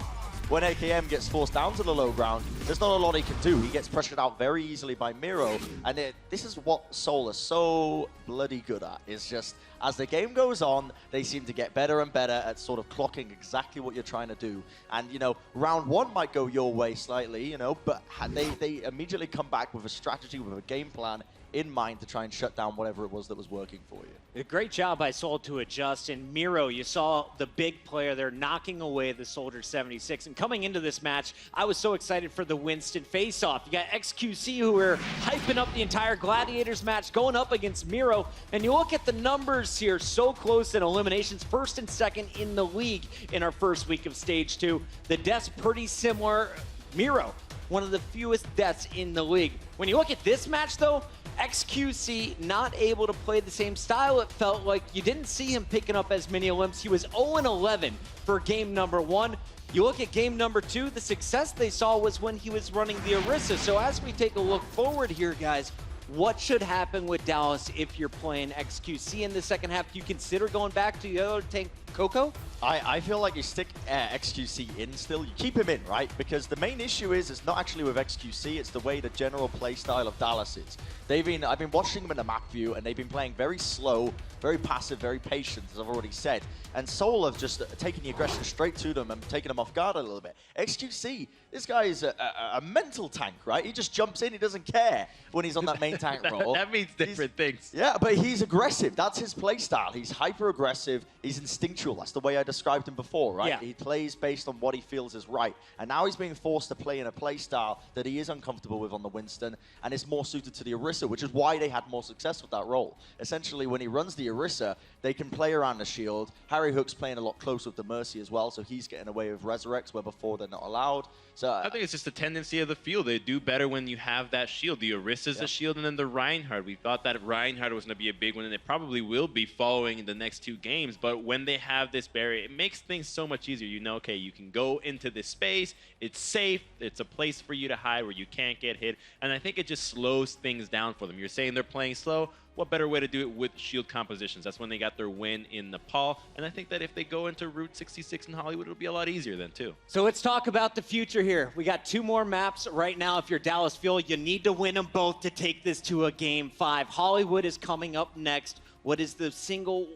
when AKM gets forced down to the low ground, there's not a lot he can do. He gets pressured out very easily by Miro, and this is what Seoul is so bloody good at. It's just, as the game goes on, they seem to get better and better at sort of clocking exactly what you're trying to do. And, you know, round 1 might go your way slightly, you know, but they immediately come back with a strategy, with a game plan in mind to try and shut down whatever it was that was working for you. A great job by Seoul to adjust. And Miro, you saw the big player there knocking away the Soldier 76. And coming into this match, I was so excited for the Winston face-off. You got XQC, who were hyping up the entire Gladiators match, going up against Miro. And you look at the numbers here, so close in eliminations, 1st and 2nd in the league in our first week of Stage 2. The deaths pretty similar. Miro, one of the fewest deaths in the league. When you look at this match, though, XQC not able to play the same style. It felt like you didn't see him picking up as many Olymps. He was 0-11 for game number 1. You look at game number 2, the success they saw was when he was running the Orisa. So as we take a look forward here, guys, what should happen with Dallas if you're playing XQC in the second half? Do you consider going back to the other tank, Coco? I feel like you stick XQC in still. You keep him in, right? Because the main issue is it's not actually with XQC, it's the way the general play style of Dallas is. I've been watching them in the map view, and they've been playing very slow, very passive, very patient, as I've already said. And Seoul have just taken the aggression straight to them and taken them off guard a little bit. XQC, this guy is a mental tank, right? He just jumps in, he doesn't care when he's on that main tank role. That means different things. Yeah, but he's aggressive. That's his play style. He's hyper-aggressive. He's instinctual. That's the way I described him before, right? Yeah. He plays based on what he feels is right. And now he's being forced to play in a play style that he is uncomfortable with on the Winston, and it's more suited to the Orisa, which is why they had more success with that role. Essentially, when he runs the Orisa, they can play around the shield. Harry Hook's playing a lot closer with the Mercy as well, so he's getting away with Resurrects where before they're not allowed. So I think it's just a tendency of the field. They do better when you have that shield. The Orisa's a shield, and then the Reinhardt. We thought that Reinhardt was going to be a big one, and it probably will be following the next 2 games. But when they have this barrier, it makes things so much easier. You know, okay, you can go into this space. It's safe. It's a place for you to hide where you can't get hit. And I think it just slows things down for them. You're saying they're playing slow. What better way to do it with shield compositions? That's when they got their win in Nepal. And I think that if they go into Route 66 in Hollywood, it'll be a lot easier then, too. So let's talk about the future here. We got 2 more maps right now. If you're Dallas Fuel, you need to win them both to take this to a Game 5. Hollywood is coming up next. What is the single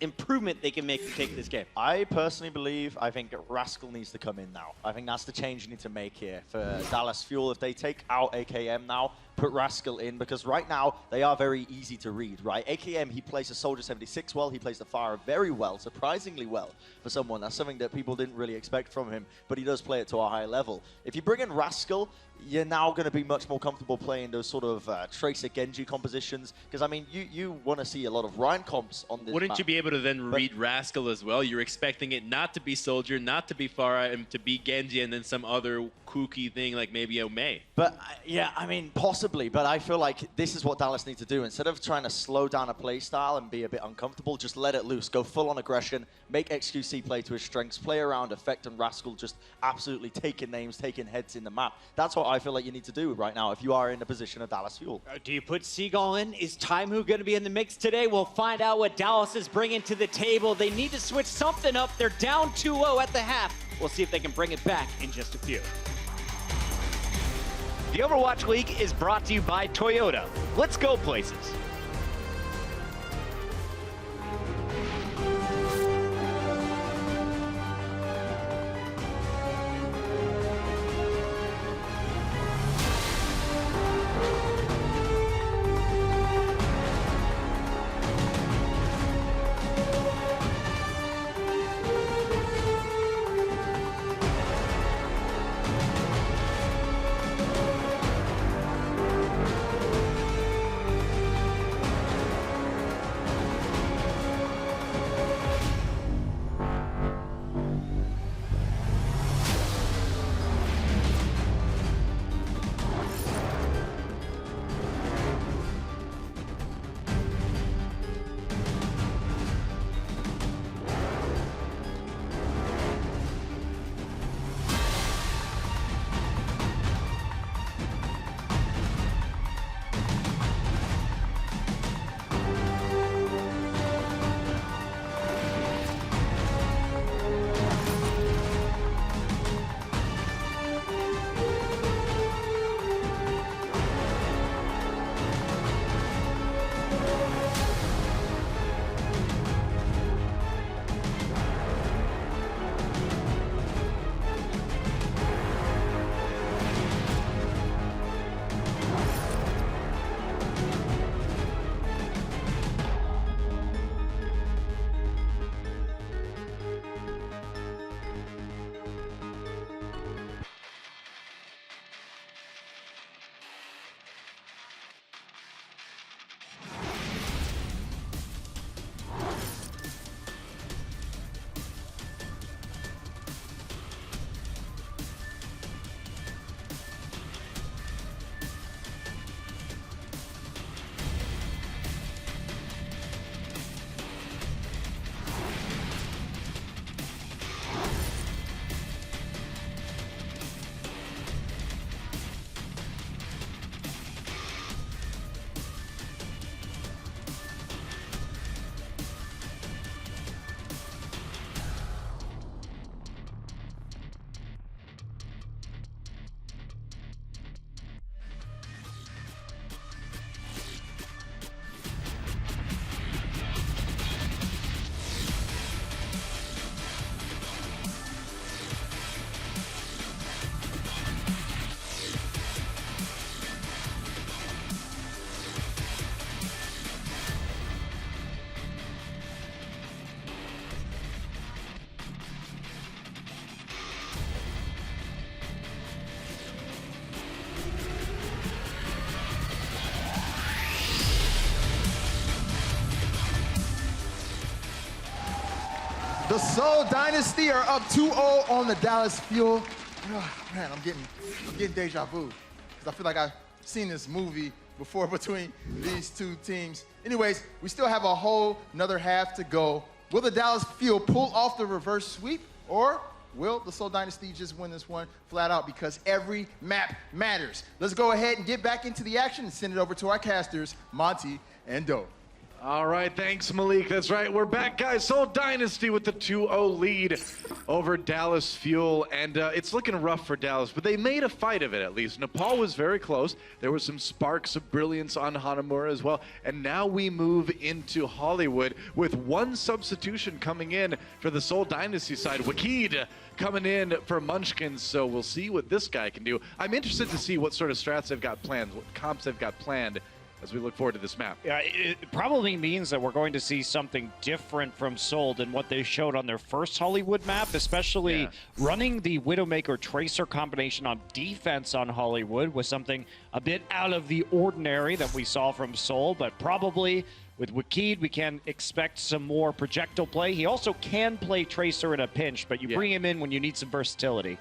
improvement they can make to take this game? I personally believe, I think Rascal needs to come in now. I think that's the change you need to make here for Dallas Fuel. If they take out AKM now, put Rascal in, because right now they are very easy to read, right? AKM, he plays the Soldier 76 well, he plays the Fire very well, surprisingly well for someone. That's something that people didn't really expect from him, but he does play it to a high level. If you bring in Rascal, you're now going to be much more comfortable playing those sort of Tracer Genji compositions, because I mean, you want to see a lot of Ryan comps on this Wouldn't map. you be able to then read Rascal as well? You're expecting it not to be Soldier, not to be Farah, and to be Genji, and then some other kooky thing like maybe a Mei. But yeah, I mean, possibly, but I feel like this is what Dallas needs to do. Instead of trying to slow down a play style and be a bit uncomfortable, just let it loose. Go full on aggression, make XQC play to his strengths, play around Effect and Rascal just absolutely taking names, taking heads in the map. That's what I feel like you need to do right now if you are in the position of Dallas Fuel. Do you put Seagull in? Is Taimu going to be in the mix today? We'll find out what Dallas is bringing to the table. They need to switch something up. They're down 2-0 at the half. We'll see if they can bring it back in just a few. The Overwatch League is brought to you by Toyota. Let's go places. The Seoul Dynasty are up 2-0 on the Dallas Fuel. Man, I'm getting deja vu because I feel like I've seen this movie before between these two teams. Anyways, we still have a whole another half to go. Will the Dallas Fuel pull off the reverse sweep, or will the Seoul Dynasty just win this one flat out? Because every map matters. Let's go ahead and get back into the action and send it over to our casters, Monty and Doe. All right, thanks, Malik. That's right, we're back, guys. Seoul Dynasty with the 2-0 lead over Dallas Fuel, and it's looking rough for Dallas, but they made a fight of it at least. Nepal was very close. There were some sparks of brilliance on Hanamura as well, and now we move into Hollywood with one substitution coming in for the Seoul Dynasty side. Wakid coming in for Munchkins, so we'll see what this guy can do. I'm interested to see what sort of strats they've got planned, what comps they've got planned as we look forward to this map. Yeah, it probably means that we're going to see something different from Seoul than what they showed on their first Hollywood map, especially running the Widowmaker Tracer combination on defense on Hollywood was something a bit out of the ordinary that we saw from Seoul, but probably with Wakid, we can expect some more projectile play. He also can play Tracer in a pinch, but you bring him in when you need some versatility.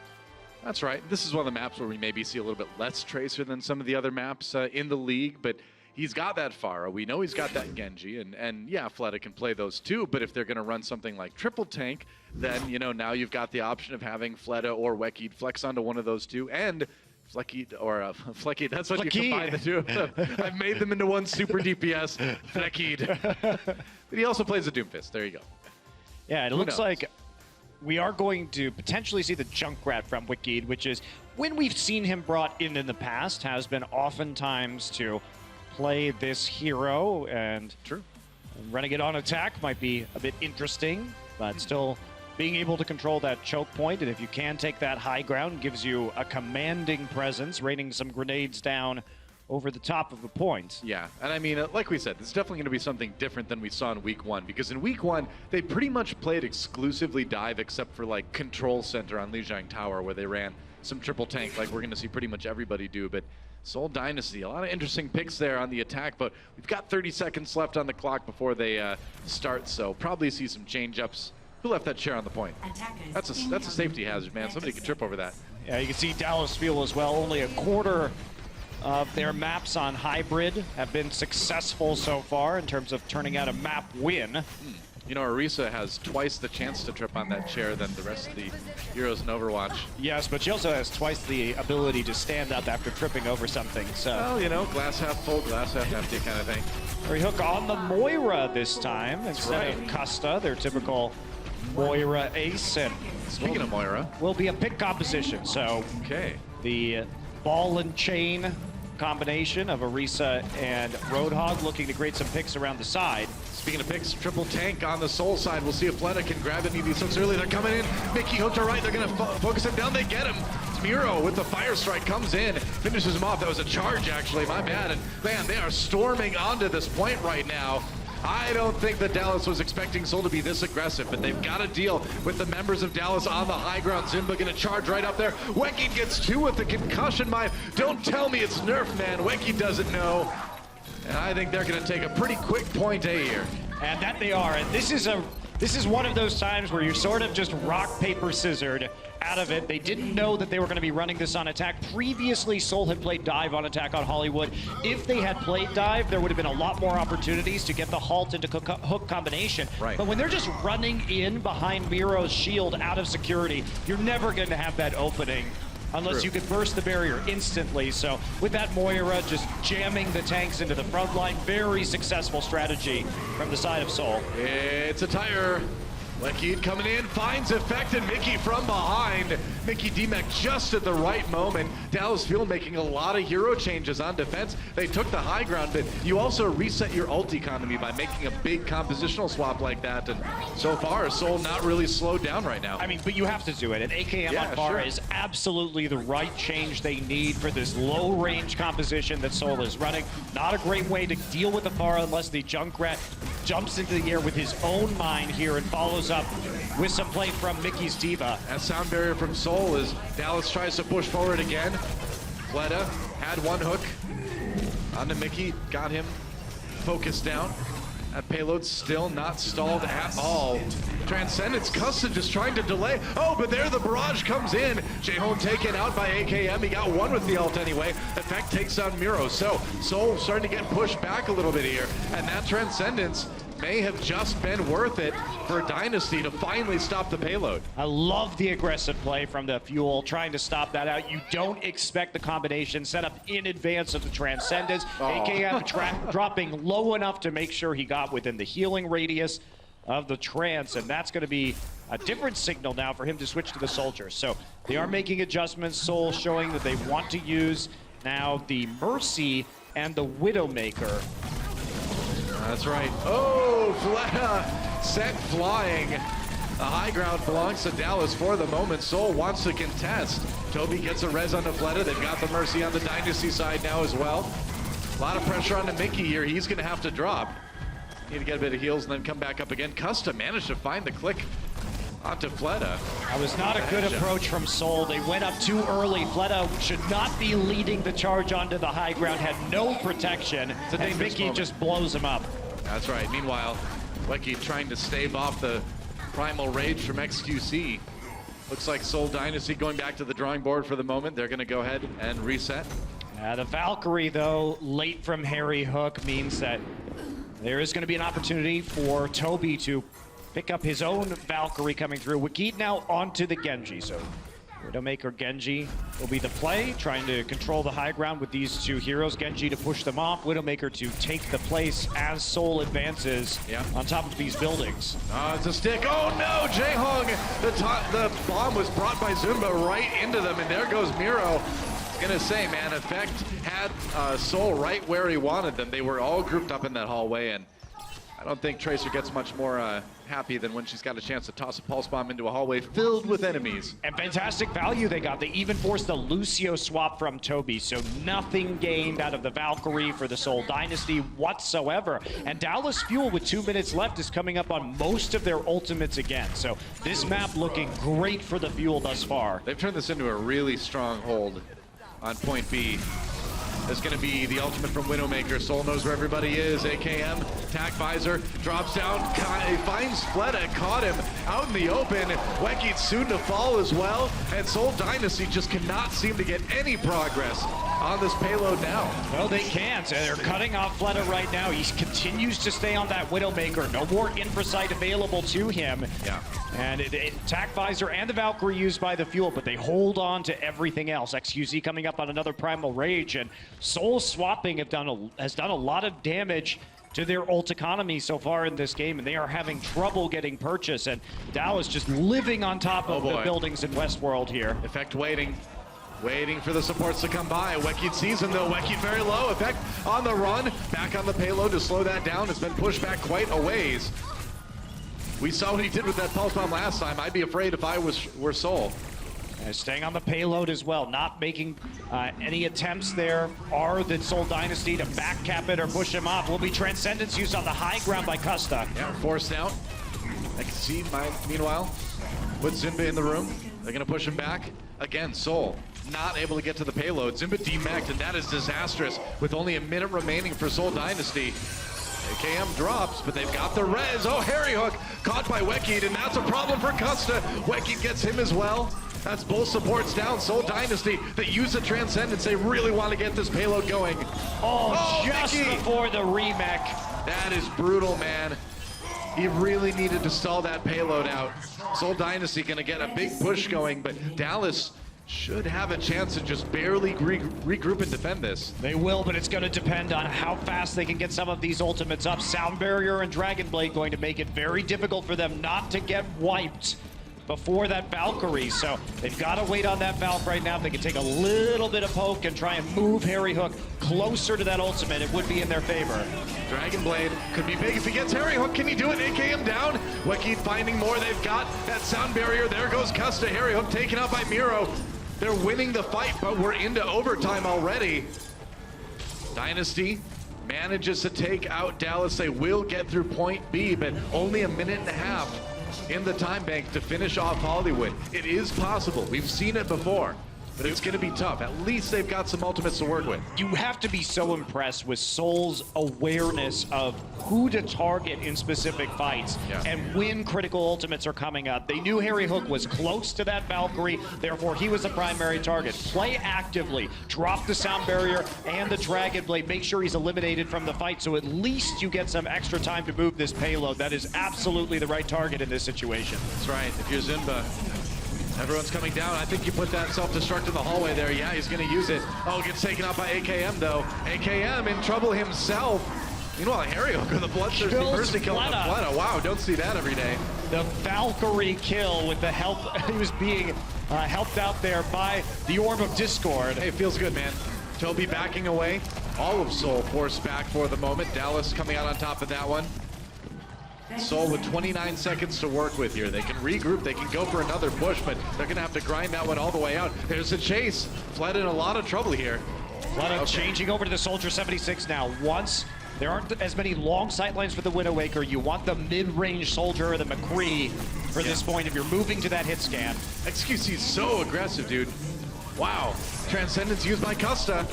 That's right. This is one of the maps where we maybe see a little bit less Tracer than some of the other maps in the league, but he's got that Pharah. We know he's got that Genji, and yeah, Fleta can play those too, but if they're going to run something like triple tank, then, you know, now you've got the option of having Fleta or Wakid flex onto one of those two, and Fleckid, or Fleckid, that's what you combine the two of them. I've made them into one super DPS, Fleckid. But he also plays a Doomfist. There you go. Yeah, it looks like we are going to potentially see the Junkrat from Wakid, which is, when we've seen him brought in the past, has been oftentimes to play this hero, and Renegade on attack might be a bit interesting, but still being able to control that choke point, and if you can take that high ground, gives you a commanding presence, raining some grenades down over the top of the point. Yeah, and I mean, like we said, it's definitely going to be something different than we saw in week one, because in week one, they pretty much played exclusively dive, except for like Control Center on Lijiang Tower, where they ran some triple tank, like we're going to see pretty much everybody do, but Seoul Dynasty, a lot of interesting picks there on the attack, but we've got 30 seconds left on the clock before they start, so probably see some change-ups. Who left that chair on the point? That's a safety hazard, man. Somebody could trip over that. Yeah, you can see Dallas Fuel as well. Only a quarter of their maps on Hybrid have been successful so far in terms of turning out a map win. You know, Orisa has twice the chance to trip on that chair than the rest of the heroes in Overwatch. Yes, but she also has twice the ability to stand up after tripping over something, so. Well, you know, glass half full, glass half empty kind of thing. Free hook on the Moira this time instead of Custa, their typical Moira ace. And speaking of Moira, will be a pick composition, so. Okay. The ball and chain combination of Orisa and Roadhog looking to create some picks around the side. Speaking of picks, triple tank on the Seoul side. We'll see if Fleta can grab any of these hooks early. They're coming in. Mickey hooked to right. They're going to focus him down. They get him. Miro with the fire strike comes in, finishes him off. That was a charge, actually. My bad. And man, they are storming onto this point right now. I don't think that Dallas was expecting Seoul to be this aggressive, but they've got to deal with the members of Dallas on the high ground. Zimba going to charge right up there. Weki gets two with the concussion mine. Don't tell me it's Nerf, man. Weki doesn't know. And I think they're going to take a pretty quick point A here. And that they are. And this is one of those times where you're sort of just rock, paper, scissored out of it. They didn't know that they were going to be running this on attack. Previously, Seoul had played dive on attack on Hollywood. If they had played dive, there would have been a lot more opportunities to get the halt into hook combination. Right. But when they're just running in behind Miro's shield out of security, you're never going to have that opening unless you can burst the barrier instantly. So with that Moira just jamming the tanks into the front line, very successful strategy from the side of Seoul. It's a tire. Lekid coming in, finds effect, and Mickey from behind. Mickey D-Mac just at the right moment. Dallas Fuel making a lot of hero changes on defense. They took the high ground, but you also reset your ult economy by making a big compositional swap like that. And so far, Seoul not really slowed down right now. I mean, but you have to do it. An AKM on Pharah is absolutely the right change they need for this low-range composition that Seoul is running. Not a great way to deal with the Pharah unless the Junkrat jumps into the air with his own mine here and follows up with some play from Mickey's Diva. That sound barrier from Seoul as Dallas tries to push forward again. Fleta had one hook onto Mickey, got him focused down. That payload still not stalled at all. Transcendence, Custa just trying to delay. Oh, but there the barrage comes in. Jaehong taken out by AKM. He got one with the ult anyway. Effect takes down Miro. So Seoul starting to get pushed back a little bit here. And that Transcendence may have just been worth it for Dynasty to finally stop the payload. I love the aggressive play from the Fuel, trying to stop that out. You don't expect the combination set up in advance of the Transcendence. AKM dropping low enough to make sure he got within the healing radius of the Trance, and that's going to be a different signal now for him to switch to the Soldier. So they are making adjustments. Seoul showing that they want to use now the Mercy and the Widowmaker. That's right. Oh, Fleta set flying. The high ground belongs to Dallas for the moment. Seoul wants to contest. Toby gets a res on the Fleta. They've got the Mercy on the Dynasty side now as well. A lot of pressure on the Mickey here. He's going to have to drop. Need to get a bit of heals and then come back up again. Custa managed to find the click onto Fleta. That was not a good approach from Seoul. They went up too early. Fleta should not be leading the charge onto the high ground, had no protection, and Mickey just blows him up. That's right. Meanwhile, Weki trying to stave off the Primal Rage from XQC. Looks like Seoul Dynasty going back to the drawing board for the moment. They're going to go ahead and reset. The Valkyrie, though, late from Harry Hook means that there is going to be an opportunity for Toby to pick up his own Valkyrie coming through. Wikid now onto the Genji, so Widowmaker Genji will be the play, trying to control the high ground with these two heroes. Genji to push them off, Widowmaker to take the place as Seoul advances on top of these buildings. It's a stick. Oh no, Jaehong! The bomb was brought by Zumba right into them, and there goes Miro. Gonna say, man, Effect had Seoul right where he wanted them. They were all grouped up in that hallway, and I don't think Tracer gets much more happy than when she's got a chance to toss a pulse bomb into a hallway filled with enemies. And fantastic value they got. They even forced the Lucio swap from Toby, so nothing gained out of the Valkyrie for the Seoul Dynasty whatsoever. And Dallas Fuel, with 2 minutes left, is coming up on most of their ultimates again. So this map looking great for the Fuel thus far. They've turned this into a really strong hold on point B. There's going to be the ultimate from Widowmaker. Seoul knows where everybody is. AKM, attack visor, drops down, he finds Fleta, caught him out in the open. Weki's soon to fall as well, and Seoul Dynasty just cannot seem to get any progress on this payload now. Well, they can't. They're cutting off Fleta right now. He continues to stay on that Widowmaker. No more infrasight available to him. Yeah. And attack visor and the Valkyrie used by the Fuel, but they hold on to everything else. XQZ coming up on another Primal Rage, and Seoul swapping has done a lot of damage to their ult economy so far in this game, and they are having trouble getting purchase, and Dallas just living on top of the buildings in Westworld here. Effect waiting for the supports to come by. Wekid sees him though. Wekid very low. Effect on the run, back on the payload to slow that down. It's been pushed back quite a ways. We saw what he did with that pulse bomb last time. I'd be afraid if I were Seoul. Staying on the payload as well, not making any attempts there are the Seoul Dynasty to back cap it or push him off. Will be Transcendence used on the high ground by Custa. Yeah, forced out. I can see, meanwhile, with Zimba in the room. They're going to push him back. Again, Seoul not able to get to the payload. Zimba demeched, and that is disastrous with only a minute remaining for Seoul Dynasty. AKM drops, but they've got the res. Oh, Harry Hook caught by Wekid, and that's a problem for Custa. Wekid gets him as well. That's both supports down. Seoul Dynasty, they use the Transcendence. They really want to get this payload going. Oh, just Mickey before the remake. That is brutal, man. He really needed to stall that payload out. Seoul Dynasty going to get a big push going, but Dallas should have a chance to just barely regroup and defend this. They will, but it's going to depend on how fast they can get some of these ultimates up. Sound Barrier and Dragon Blade going to make it very difficult for them not to get wiped before that Valkyrie. So they've got to wait on that Valk right now. If they can take a little bit of poke and try and move Harry Hook closer to that ultimate, it would be in their favor. Dragon Blade could be big if he gets Harry Hook. Can he do it? AKM down. Wekid finding more. They've got that Sound Barrier. There goes Custa. Harry Hook taken out by Miro. They're winning the fight, but we're into overtime already. Dynasty manages to take out Dallas. They will get through point B, but only a minute and a half in the time bank to finish off Hollywood. It is possible. We've seen it before. but it's going to be tough. At least they've got some ultimates to work with. You have to be so impressed with Seoul's awareness of who to target in specific fights and when critical ultimates are coming up. They knew Harry Hook was close to that Valkyrie, therefore he was the primary target. Play actively, drop the sound barrier and the Dragon Blade, make sure he's eliminated from the fight so at least you get some extra time to move this payload. That is absolutely the right target in this situation. That's right. If you're Zunba, everyone's coming down. I think you put that self-destruct in the hallway there. Yeah, he's going to use it. Oh, gets taken out by AKM, though. AKM in trouble himself. Meanwhile, Harry Hook with a bloodthirsty mercy kill on Fleta. Wow, don't see that every day. The Valkyrie kill with the help. He was being helped out there by the Orb of Discord. Hey, it feels good, man. Toby backing away. All of Seoul forced back for the moment. Dallas coming out on top of that one. Seoul with 29 seconds to work with here. They can regroup, they can go for another push, but they're gonna have to grind that one all the way out. There's a chase. Fled in a lot of trouble here. Fleta changing over to the Soldier 76 now. Once there aren't as many long sight lines for the Widowmaker, you want the mid-range Soldier or the McCree for this point if you're moving to that hit scan. XQC's so aggressive, dude. Wow. Transcendence used by Custa.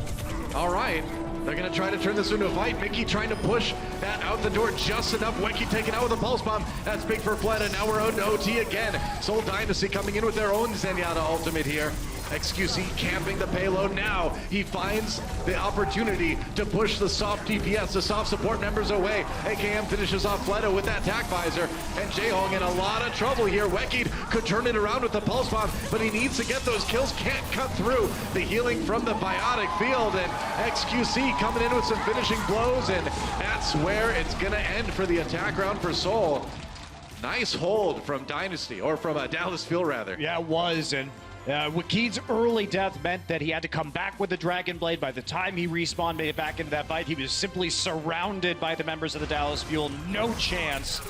All right. They're going to try to turn this into a fight. Mickey trying to push that out the door just enough. Weki taken out with a pulse bomb. That's big for Fleta. Now we're on to OT again. Seoul Dynasty coming in with their own Zenyatta ultimate here. XQC camping the payload now. He finds the opportunity to push the soft DPS, the soft support members away. AKM finishes off Fleta with that attack visor. And Jaehong in a lot of trouble here. Weki could turn it around with the pulse bomb, but he needs to get those kills. Can't cut through the healing from the biotic field. And XQC coming in with some finishing blows. And that's where it's going to end for the attack round for Seoul. Nice hold from Dynasty, or from Dallas Fuel, rather. Yeah, it was. And Wakid's early death meant that he had to come back with the Dragon Blade. By the time he respawned, made it back into that fight, he was simply surrounded by the members of the Dallas Fuel. No chance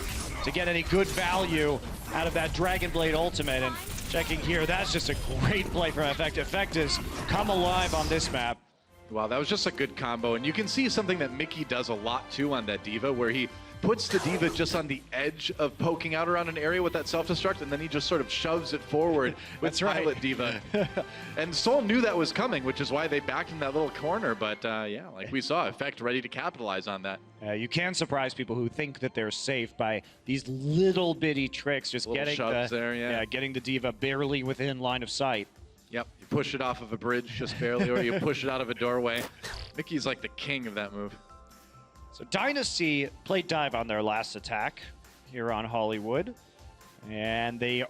to get any good value out of that Dragon Blade ultimate. And checking here, that's just a great play from Effect. Effect has come alive on this map. Wow, that was just a good combo. And you can see something that Mickey does a lot, too, on that Diva, where he puts the Diva just on the edge of poking out around an area with that self-destruct, and then he just sort of shoves it forward with Pilot Diva. And Seoul knew that was coming, which is why they backed in that little corner. But yeah, like we saw, Effect ready to capitalize on that. You can surprise people who think that they're safe by these little bitty tricks, just little getting shoves there, getting the Diva barely within line of sight. Yep, you push it off of a bridge just barely, or you push it out of a doorway. Mickey's like the king of that move. So Dynasty played dive on their last attack here on Hollywood, and they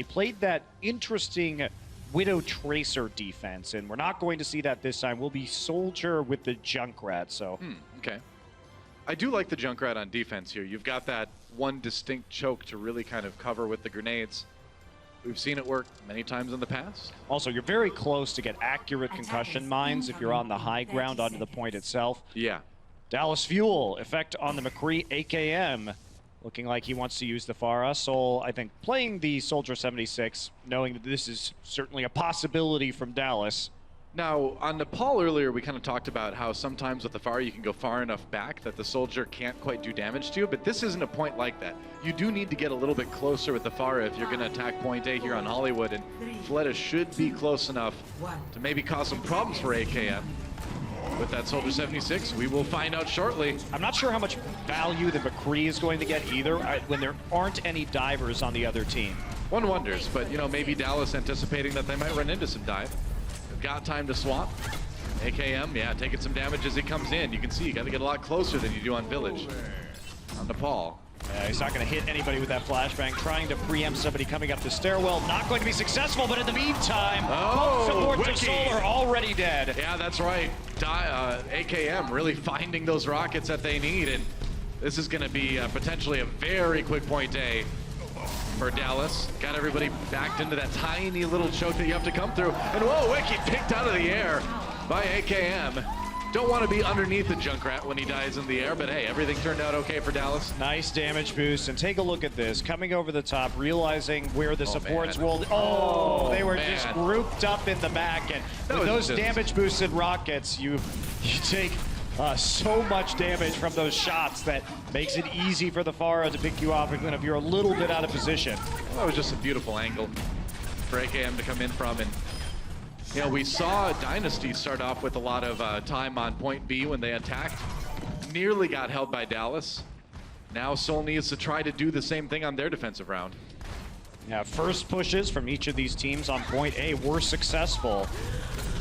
played that interesting Widow Tracer defense, and we're not going to see that this time. We'll be Soldier with the Junkrat. So okay, I do like the Junkrat on defense here. You've got that one distinct choke to really kind of cover with the grenades. We've seen it work many times in the past. Also, you're very close to get accurate concussion mines if you're on the high ground onto the point itself. Yeah. Dallas Fuel, Effect on the McCree. AKM looking like he wants to use the Pharah. Soul, I think, playing the Soldier 76, knowing that this is certainly a possibility from Dallas. Now, on Nepal earlier, we kind of talked about how sometimes with the Pharah you can go far enough back that the Soldier can't quite do damage to you, but this isn't a point like that. You do need to get a little bit closer with the Pharah if you're going to attack point A here on Hollywood, and Fleta should be close enough to maybe cause some problems for AKM. With that Soldier 76, we will find out shortly. I'm not sure how much value the McCree is going to get either when there aren't any divers on the other team. One wonders, but you know, maybe Dallas anticipating that they might run into some dive. They've got time to swap. AKM, yeah, taking some damage as he comes in. You can see you got to get a lot closer than you do on Village. On Nepal. He's not going to hit anybody with that flashbang, trying to preempt somebody coming up the stairwell. Not going to be successful, but in the meantime, both supports of Seoul are already dead. Yeah, that's right. AKM really finding those rockets that they need, and this is going to be potentially a very quick point A for Dallas. Got everybody backed into that tiny little choke that you have to come through. And whoa, Weki picked out of the air by AKM. Don't want to be underneath the Junkrat when he dies in the air, but hey, everything turned out okay for Dallas. Nice damage boost, and take a look at this. Coming over the top, realizing where the supports will... Oh, they were just grouped up in the back, and with those damage boosted rockets, you take so much damage from those shots that makes it easy for the Pharah to pick you off even if you're a little bit out of position. Well, that was just a beautiful angle for AKM to come in from, and You know, we saw Dynasty start off with a lot of time on point B when they attacked. Nearly got held by Dallas. Now Seoul needs to try to do the same thing on their defensive round. Yeah, first pushes from each of these teams on point A were successful.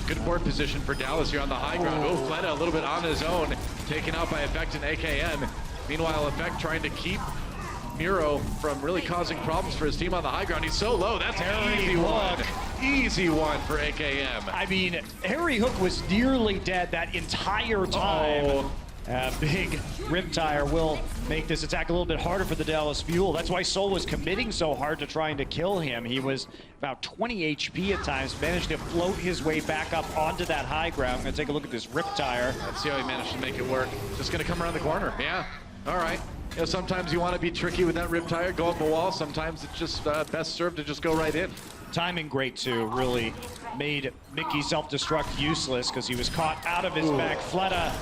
Good board position for Dallas here on the high ground. Oh, Fleta a little bit on his own, taken out by Effect and AKM. Meanwhile, Effect trying to keep Miro from really causing problems for his team on the high ground. He's so low, that's an easy one. Easy one for AKM. I mean, Harry Hook was nearly dead that entire time. Big Riptire will make this attack a little bit harder for the Dallas Fuel. That's why Seoul was committing so hard to trying to kill him. He was about 20 HP at times, managed to float his way back up onto that high ground. I'm gonna take a look at this Riptire. Let's see how he managed to make it work. Just gonna come around the corner. Yeah, all right. You know, sometimes you want to be tricky with that Riptire, go up the wall. Sometimes it's just best served to just go right in. Timing great too, really made Mickey self-destruct useless because he was caught out of his back. Fleta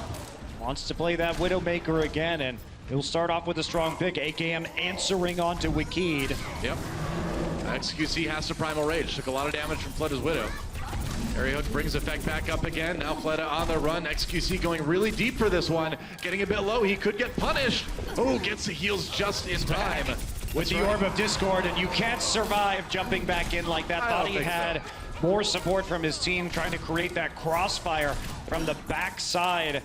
wants to play that Widowmaker again, and he'll start off with a strong pick. AKM answering onto Wikid. Yep. XQC has to Primal Rage. Took a lot of damage from Fleta's Widow. Harry Hook brings Effect back up again. Now Fleta on the run. XQC going really deep for this one. Getting a bit low. He could get punished. Oh, gets the heals just in time. With the Orb of Discord, and you can't survive jumping back in like that. Thought he had more support from his team, trying to create that crossfire from the backside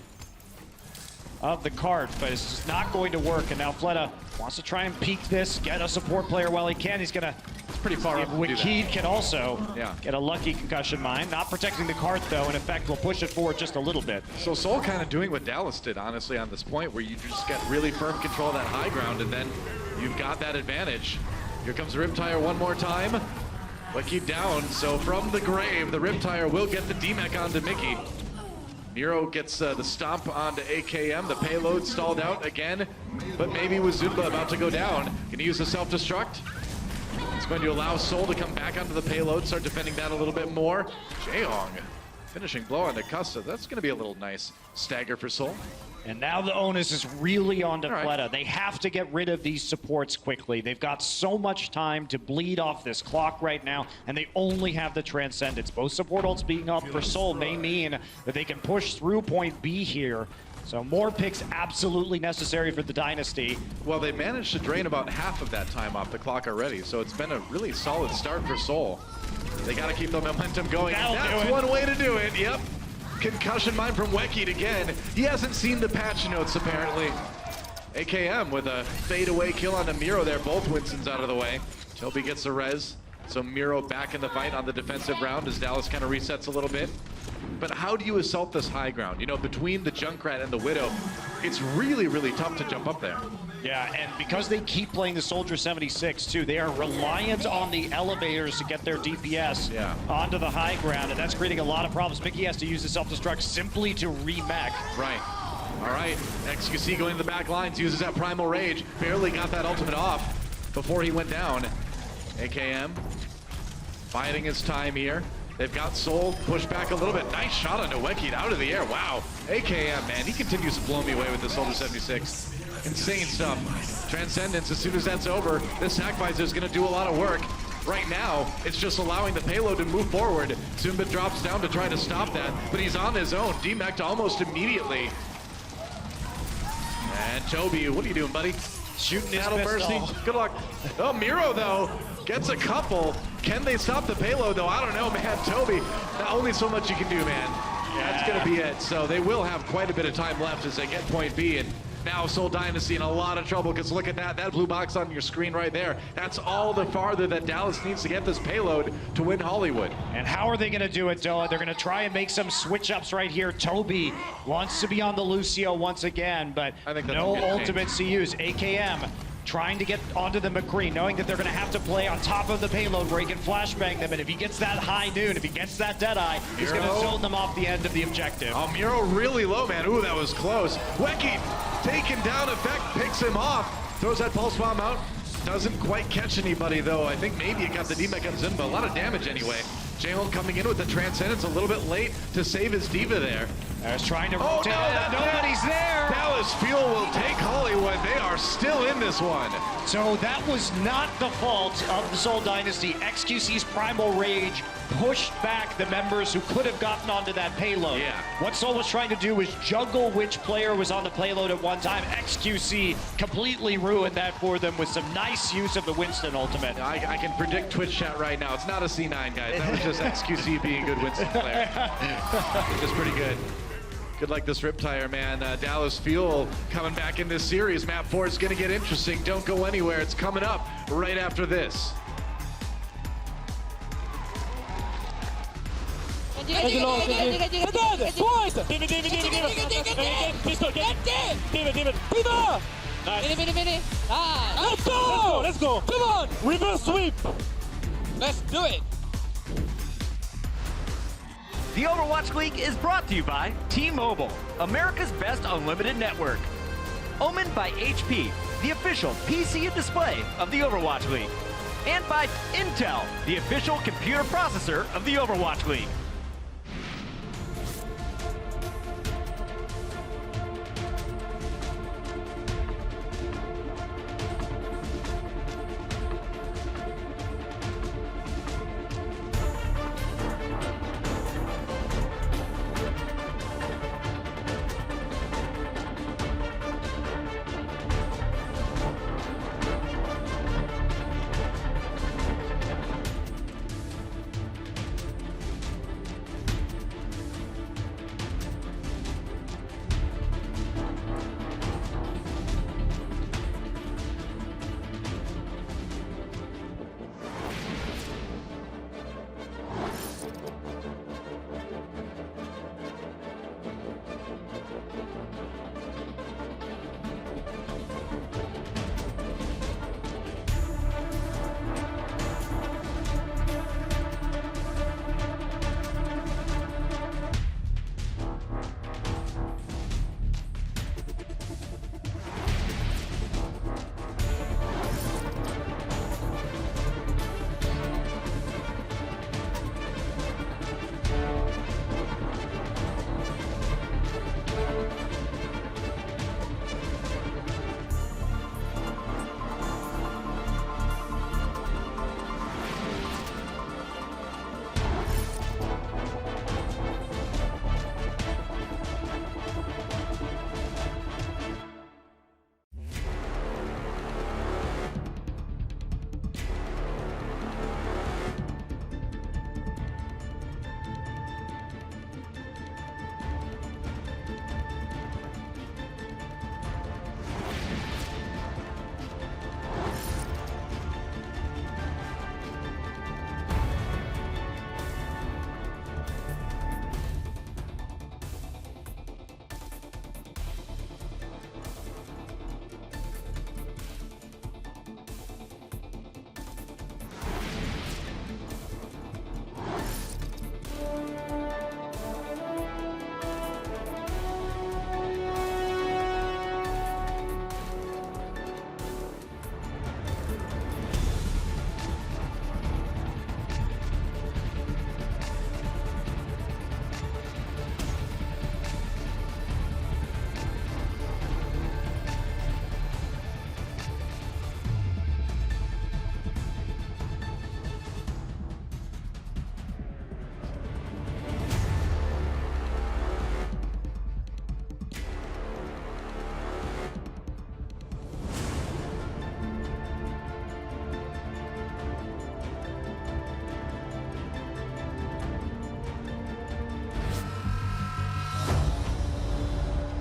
of the cart, but it's just not going to work. And now Fleta wants to try and peek this, get a support player while he can. He's gonna, it's pretty far up. Wikid can also get a lucky concussion mine. Not protecting the cart though, in effect will push it forward just a little bit. So Seoul kind of doing what Dallas did, honestly, on this point, where you just get really firm control of that high ground, and then you've got that advantage. Here comes the Riptire one more time. Wikid down, so from the grave, the Riptire will get the D-Mech onto Mickey. Miro gets the stomp onto AKM. The payload stalled out again, but maybe with Zumba about to go down. Can he use the self-destruct? It's going to allow Seoul to come back onto the payload, start defending that a little bit more. Jaehong finishing blow onto Custa. That's going to be a little nice stagger for Seoul. And now the onus is really on to Fleta. They have to get rid of these supports quickly. They've got so much time to bleed off this clock right now, and they only have the Transcendence. Both support ults being up for Seoul may mean that they can push through point B here. So more picks absolutely necessary for the Dynasty. Well, they managed to drain about half of that time off the clock already, so it's been a really solid start for Seoul. They got to keep the momentum going. That's one way to do it, yep. Concussion mine from Wekid again. He hasn't seen the patch notes, apparently. AKM with a fadeaway kill on the Miro there. Both Winston's out of the way. Toby gets the res. So Miro back in the fight on the defensive round as Dallas kind of resets a little bit. But how do you assault this high ground? You know, between the Junkrat and the Widow, it's really, really tough to jump up there. Yeah, and because they keep playing the Soldier 76 too, they are reliant on the elevators to get their DPS onto the high ground, and that's creating a lot of problems. Mickey has to use the self-destruct simply to remech. Right. All right, XQC going to the back lines, uses that Primal Rage. Barely got that ultimate off before he went down. AKM biding his time here. They've got Seoul pushed back a little bit. Nice shot onto Wekid out of the air. Wow. AKM, man, he continues to blow me away with the Soldier 76. Insane stuff. Transcendence, as soon as that's over, this Sacrificer is going to do a lot of work. Right now, it's just allowing the payload to move forward. Zumba drops down to try to stop that, but he's on his own. D-Mech almost immediately. And Toby, what are you doing, buddy? Shooting his Battle bursting. Good luck. Oh, Miro, though, gets a couple. Can they stop the payload, though? I don't know, man. Toby, only so much you can do, man. That's going to be it. So they will have quite a bit of time left as they get point B. And now Seoul Dynasty in a lot of trouble, because look at that blue box on your screen right there. That's all the farther that Dallas needs to get this payload to win Hollywood. And how are they going to do it, Doa? They're going to try and make some switch-ups right here. Toby wants to be on the Lucio once again, but no ultimates to use. AKM trying to get onto the McCree, knowing that they're going to have to play on top of the payload where he can flashbang them, and if he gets that high noon, if he gets that Deadeye, he's going to zone them off the end of the objective. Oh, Miro really low, man. Ooh, that was close. Wekid taken down, Effect picks him off, throws that pulse bomb out. Doesn't quite catch anybody, though. I think maybe it got the D-Mech on Zimba. A lot of damage anyway. Jaehong coming in with the Transcendence a little bit late to save his Diva there. Trying to rotate. Nobody's there. Dallas Fuel will take Hollywood. and they are still in this one. So that was not the fault of the Seoul Dynasty. XQC's Primal Rage pushed back the members who could have gotten onto that payload. Yeah. What Seoul was trying to do was juggle which player was on the payload at one time. XQC completely ruined that for them with some nice use of the Winston ultimate. I can predict Twitch chat right now. It's not a C9, guys. That was just XQC being a good Winston player. Which is pretty good. Good like this Riptire, man. Dallas Fuel coming back in this series. Map 4 is going to get interesting. Don't go anywhere. It's coming up right after this. Let's go! Come on! Reverse sweep! Let's do it! The Overwatch League is brought to you by T-Mobile, America's best unlimited network. Omen by HP, the official PC and display of the Overwatch League. And by Intel, the official computer processor of the Overwatch League.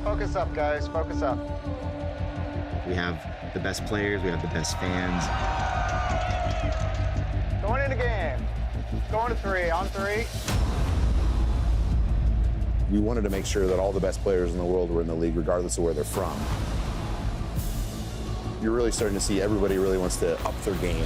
Focus up, guys. Focus up. We have the best players. We have the best fans. Going in the game. Going to 3. On 3. We wanted to make sure that all the best players in the world were in the league, regardless of where they're from. You're really starting to see everybody really wants to up their game.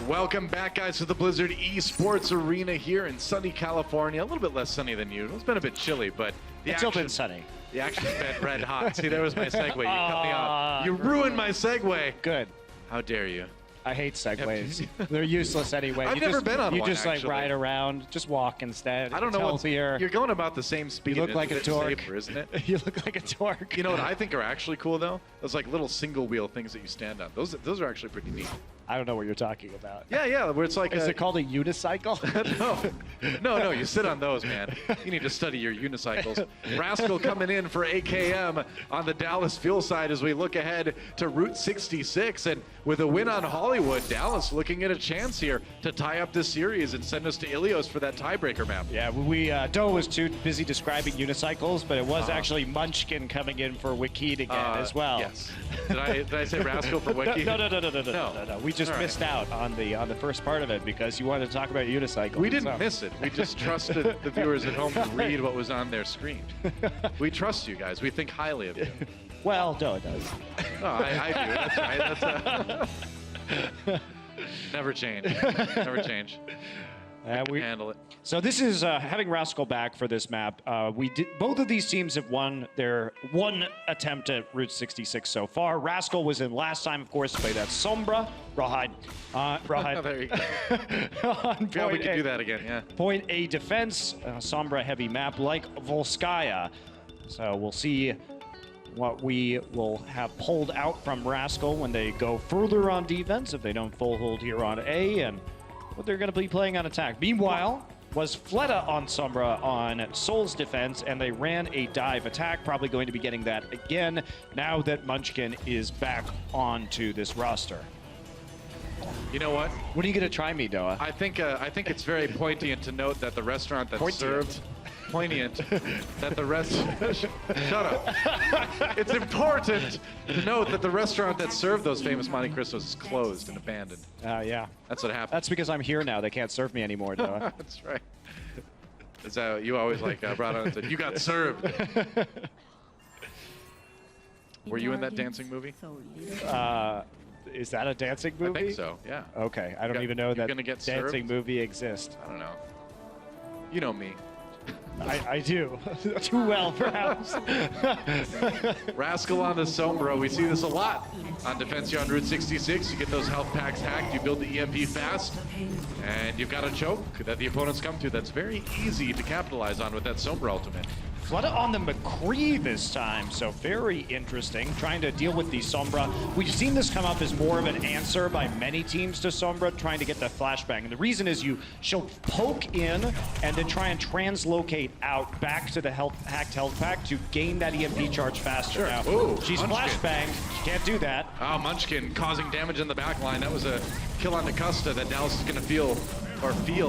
Welcome back, guys, to the Blizzard Esports Arena here in sunny California. A little bit less sunny than usual. It's been a bit chilly, but It's still been sunny. The action's been red hot. See, there was my segue. You cut me off. You ruined my segue. Good. How dare you? I hate segways. They're useless anyway. I've never been on you one, just like actually. ride around, just walk instead. I don't know what's healthier. You're going about the same speed. You look like a It's a bit dork. safer, isn't it? You look like a dork. You know what I think are actually cool though? Those like little single wheel things that you stand on. Those are actually pretty neat. I don't know what you're talking about. Yeah, where it's like Is it called a unicycle? No, you sit on those, man. You need to study your unicycles. Rascal coming in for AKM on the Dallas Fuel side as we look ahead to Route 66. And with a win on Hollywood, Dallas looking at a chance here to tie up this series and send us to Ilios for that tiebreaker map. Yeah, Doe was too busy describing unicycles, but it was actually Munchkin coming in for Wikid again as well. Yes. Did I say Rascal for Wiki? No. We just missed out on the first part of it because you wanted to talk about unicycles. We didn't miss it. We just trusted the viewers at home to read what was on their screen. We trust you guys. We think highly of you. Well, Doe does. Oh, I do. That's right. Never change. Never change. We handle it. So this is having Rascal back for this map. Both of these teams have won their one attempt at Route 66 so far. Rascal was in last time, of course, to play that Sombra. Rawhide. There you go. Yeah, we can do that again, yeah. Point A defense, Sombra heavy map like Volskaya. So we'll see what we will have pulled out from Rascal when they go further on defense, if they don't full hold here on A, and what they're going to be playing on attack. Meanwhile, was Fleta on Sombra on Seoul's defense, and they ran a dive attack, probably going to be getting that again now that Munchkin is back onto this roster. You know what? What are you going to try me, Doa? I think it's very poignant to note that the restaurant that served... Poignant that the rest. Shut up. It's important to note that the restaurant that served those famous Monte Cristos is closed and abandoned. Yeah. That's what happened. That's because I'm here now. They can't serve me anymore, Doa. That's right. Is that you always like brought on and said, you got served. Were you in that dancing movie? Is that a dancing movie? I think so, yeah. Okay, I don't even know that get dancing movie exists. I don't know. You know me. I do. Too well, perhaps. Rascal on the Sombra. We see this a lot on defense here on Route 66. You get those health packs hacked, you build the EMP fast, and you've got a choke that the opponents come to that's very easy to capitalize on with that Sombra ultimate. Fleta on the McCree this time, so very interesting. Trying to deal with the Sombra. We've seen this come up as more of an answer by many teams to Sombra, trying to get the flashbang. And the reason is she'll poke in and then try and translocate out back to the hacked health pack to gain that EMP charge faster. Sure. Now, Ooh, she's Munchkin. flashbanged. She can't do that. Oh, Munchkin causing damage in the back line. That was a kill on Nacusta that Dallas is going to feel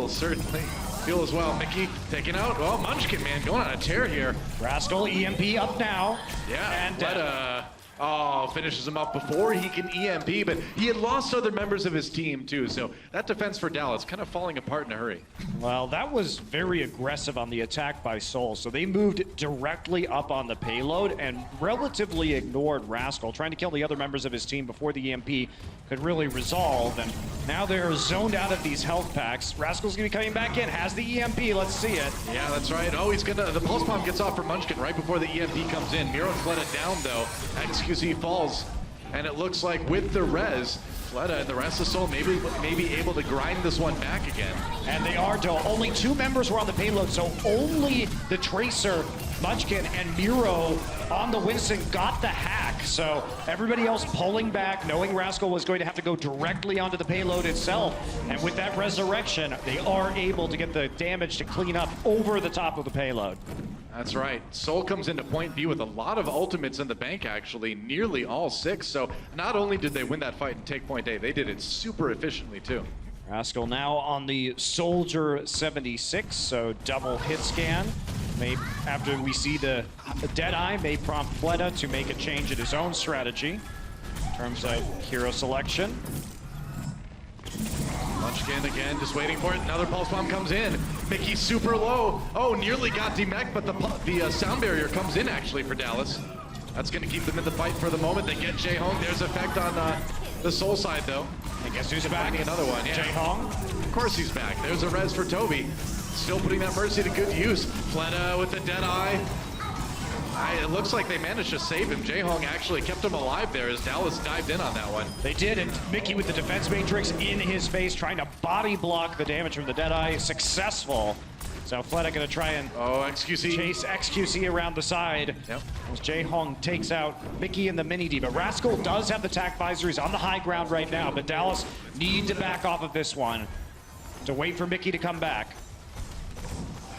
certainly. Feel as well. Mickey taking out. Oh, Munchkin, man, going on a tear here. Rascal EMP up now. Yeah, and finishes him up before he can EMP, but he had lost other members of his team too, so that defense for Dallas kind of falling apart in a hurry. Well, that was very aggressive on the attack by Seoul, so they moved directly up on the payload and relatively ignored Rascal, trying to kill the other members of his team before the EMP could really resolve, and now they're zoned out of these health packs. Rascal's gonna be coming back in, has the EMP, let's see it. Yeah, that's right. Oh, the pulse bomb gets off for Munchkin right before the EMP comes in. Miro and Fleta down though. XQC falls, and it looks like with the res, Fleta and the rest of Seoul maybe able to grind this one back again. And they are, Doe. Only 2 members were on the payload, so only the Tracer, Munchkin, and Miro on the Winston got the hack. So everybody else pulling back, knowing Rascal was going to have to go directly onto the payload itself. And with that resurrection, they are able to get the damage to clean up over the top of the payload. That's right. Seoul comes into point B with a lot of ultimates in the bank, actually, nearly all 6. So not only did they win that fight and take point A, they did it super efficiently too. Rascal now on the Soldier 76, so double hit scan. After we see the Deadeye, may prompt Fleta to make a change in his own strategy in terms of hero selection. Munchkin again, just waiting for it. Another pulse bomb comes in. Mickey super low. Oh, nearly got demech, but the sound barrier comes in actually for Dallas. That's going to keep them in the fight for the moment. They get Jae-Hong. There's effect on the Seoul side though. And guess who's back? Another one, yeah. Jae-Hong. Of course he's back. There's a res for Toby. Still putting that Mercy to good use. Fleta with the Deadeye. It looks like they managed to save him. Jaehong actually kept him alive there as Dallas dived in on that one. They did, and Mickey with the defense matrix in his face, trying to body block the damage from the Deadeye. Successful. So Fleta gonna try and XQC. Chase XQC around the side. Yep. As Jaehong takes out Mickey and the Mini D. But Rascal does have the tack visor. He's on the high ground right now, but Dallas need to back off of this one to wait for Mickey to come back.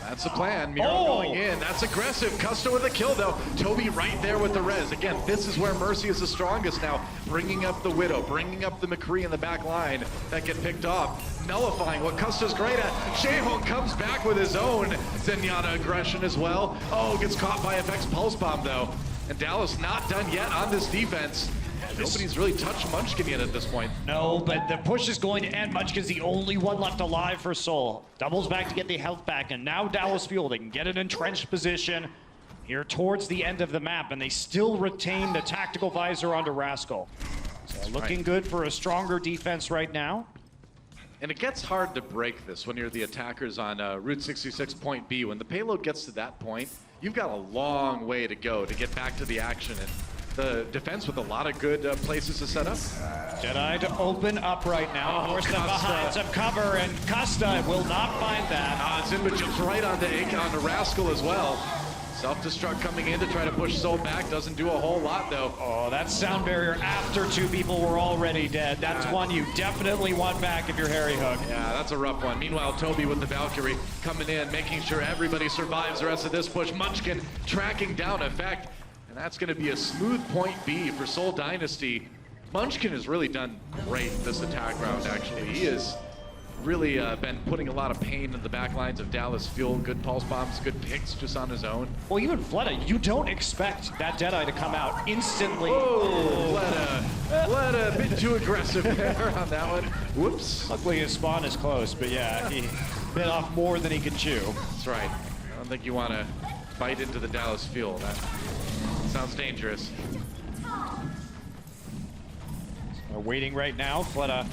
That's the plan. Miro going in. That's aggressive. Custo with a kill, though. Toby right there with the res. Again, this is where Mercy is the strongest now. Bringing up the Widow, bringing up the McCree in the back line that get picked off. Nullifying what Custo's great at. Jaehong comes back with his own Zenyatta aggression as well. Gets caught by FX Pulse Bomb, though. And Dallas not done yet on this defense. Nobody's really touched Munchkin yet at this point. No, but the push is going to end. Munchkin's the only one left alive for Seoul. Doubles back to get the health back, and now Dallas Fuel, they can get an entrenched position here towards the end of the map, and they still retain the tactical visor onto Rascal. So looking good for a stronger defense right now. And it gets hard to break this when you're the attackers on Route 66 point B. When the payload gets to that point, you've got a long way to go to get back to the action. And the defense with a lot of good places to set up. Jedi to open up right now. Force them behind some cover, and Costa will not find that. Zimba jumps right onto Rascal as well. Self-destruct coming in to try to push Seoul back. Doesn't do a whole lot, though. Oh, that sound barrier after two people were already dead. That's one you definitely want back if you're Harry Hook. Yeah, that's a rough one. Meanwhile, Toby with the Valkyrie coming in, making sure everybody survives the rest of this push. Munchkin tracking down Effect. And that's going to be a smooth point B for Seoul Dynasty. Munchkin has really done great this attack round, actually. He has really been putting a lot of pain in the back lines of Dallas Fuel. Good pulse bombs, good picks just on his own. Well, even Fleta, you don't expect that Deadeye to come out instantly. Fleta, a bit too aggressive there on that one. Whoops. Luckily his spawn is close, but yeah, he bit off more than he could chew. That's right. I don't think you want to bite into the Dallas Fuel. That sounds dangerous. We're waiting right now. Fleta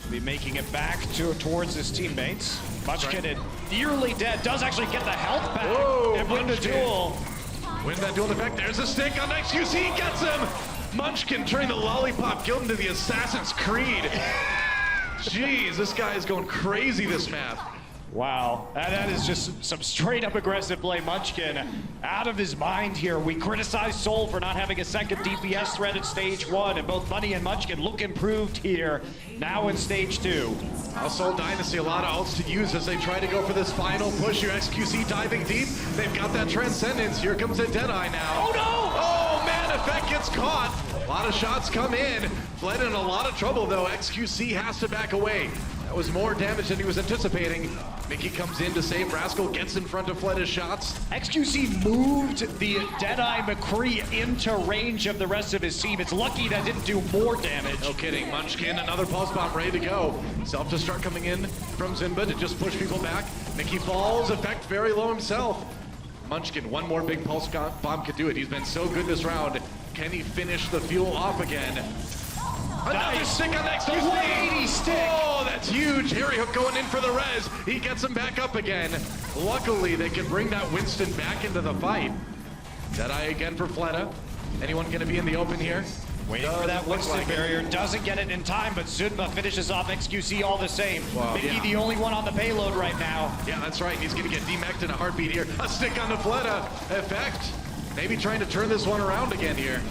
will be making it back towards his teammates. Munchkin is nearly dead. Does actually get the health back and win the duel. Win that duel. In fact, there's a stick on XQC. Gets him. Munchkin turning the lollipop guild into the Assassin's Creed. Jeez, this guy is going crazy this map. Wow, that is just some straight up aggressive play. Munchkin out of his mind here. We criticize Seoul for not having a second DPS threat at stage 1, and both Money and Munchkin look improved here, now in stage 2. Seoul Dynasty, a lot of ults to use as they try to go for this final push. Your XQC diving deep. They've got that Transcendence. Here comes a Deadeye now. Oh no! Oh man, Effect gets caught. A lot of shots come in. Fled in a lot of trouble though. XQC has to back away. That was more damage than he was anticipating. Mickey comes in to save. Rascal gets in front of Fleta's shots. XQC moved the Deadeye McCree into range of the rest of his team. It's lucky that didn't do more damage. No kidding. Munchkin, another pulse bomb ready to go. Self-destruct coming in from Zimba to just push people back. Mickey falls. Effect very low himself. Munchkin, one more big pulse bomb could do it. He's been so good this round. Can he finish the fuel off again? Another stick on XQC. 180 stick. Oh, that's huge. Harry Hook going in for the res. He gets him back up again. Luckily, they can bring that Winston back into the fight. Deadeye again for Fleta. Anyone going to be in the open here? Waiting for that Winston barrier. Doesn't get it in time, but Zunba finishes off XQC all the same. Wow, Mickey the only one on the payload right now. Yeah, that's right. He's going to get demeched in a heartbeat here. A stick on the Fleta. Effect. Maybe trying to turn this one around again here.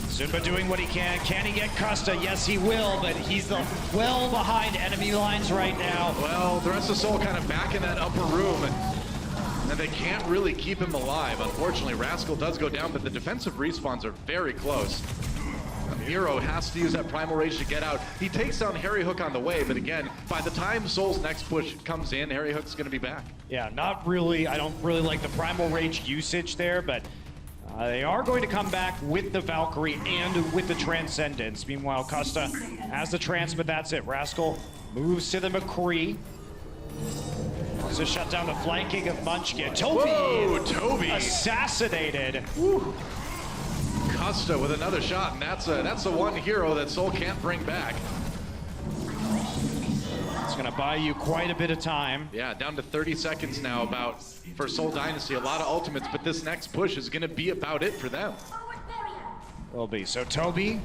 Zunba doing what he can. Can he get Costa? Yes, he will, but he's well behind enemy lines right now. Well, the rest of Seoul kind of back in that upper room, and they can't really keep him alive. Unfortunately, Rascal does go down, but the defensive respawns are very close. Miro has to use that Primal Rage to get out. He takes down Harry Hook on the way, but again, by the time Seoul's next push comes in, Harry Hook's going to be back. Yeah, not really. I don't really like the Primal Rage usage there, but they are going to come back with the Valkyrie and with the Transcendence. Meanwhile, Costa has the Trans, but that's it. Rascal moves to the McCree. Wants to shut down the flanking of Munchkin. Toby assassinated. Woo. Costa with another shot, and that's the one hero that Seoul can't bring back. It's gonna buy you quite a bit of time. Yeah, down to 30 seconds now about for Seoul Dynasty. A lot of ultimates, but this next push is gonna be about it for them. Will be. So Toby,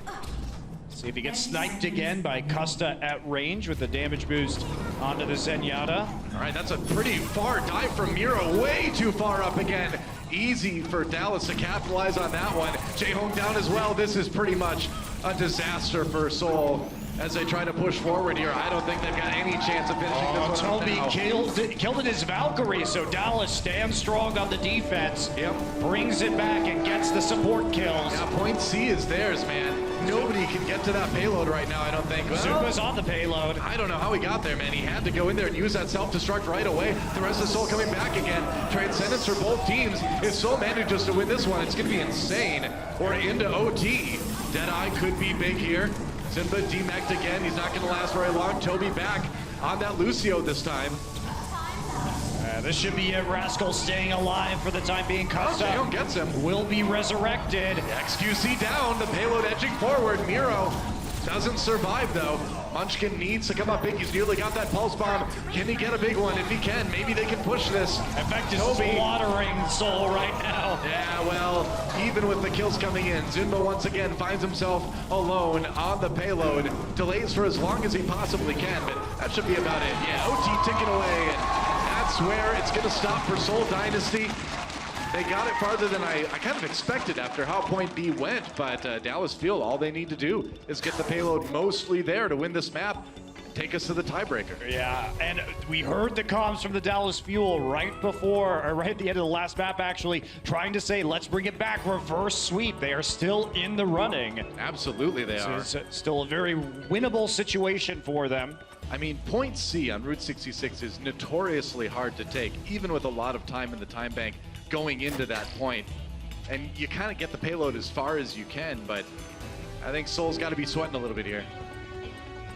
see if he gets sniped again by Custa at range with the damage boost onto the Zenyatta. All right, that's a pretty far dive from Miro, way too far up again. Easy for Dallas to capitalize on that one. Jaehong down as well. This is pretty much a disaster for Seoul as they try to push forward here. I don't think they've got any chance of finishing this one Toby now. killed in his Valkyrie, so Dallas stands strong on the defense. Yep. Brings it back and gets the support kills. Yeah, point C is theirs, man. Nobody can get to that payload right now, I don't think. Well, Zuba's on the payload. I don't know how he got there, man. He had to go in there and use that self-destruct right away. The rest of Seoul coming back again. Transcendence for both teams. If Seoul manages to win this one, it's going to be insane. Or into OT. Deadeye could be big here. Simba demeched again. He's not going to last very long. Toby back on that Lucio this time. This should be it. Rascal staying alive for the time being. Custa Jaehong gets him. will be resurrected. XQC down. The payload edging forward. Miro doesn't survive though. Munchkin needs to come up big. He's nearly got that pulse bomb. Can he get a big one? If he can, maybe they can push this. In fact, this is watering Seoul right now. Yeah, well, even with the kills coming in, Zunba once again finds himself alone on the payload. Delays for as long as he possibly can, but that should be about it. Yeah, OT ticking away, and that's where it's going to stop for Seoul Dynasty. They got it farther than I kind of expected after how point B went, but Dallas feel all they need to do is get the payload mostly there to win this map, take us to the tiebreaker. Yeah, and we heard the comms from the Dallas Fuel right before, or right at the end of the last map actually, trying to say, let's bring it back, reverse sweep. They are still in the running. Absolutely they are. It's still a very winnable situation for them. I mean, point C on Route 66 is notoriously hard to take, even with a lot of time in the time bank going into that point. And you kind of get the payload as far as you can, but I think Seoul's got to be sweating a little bit here.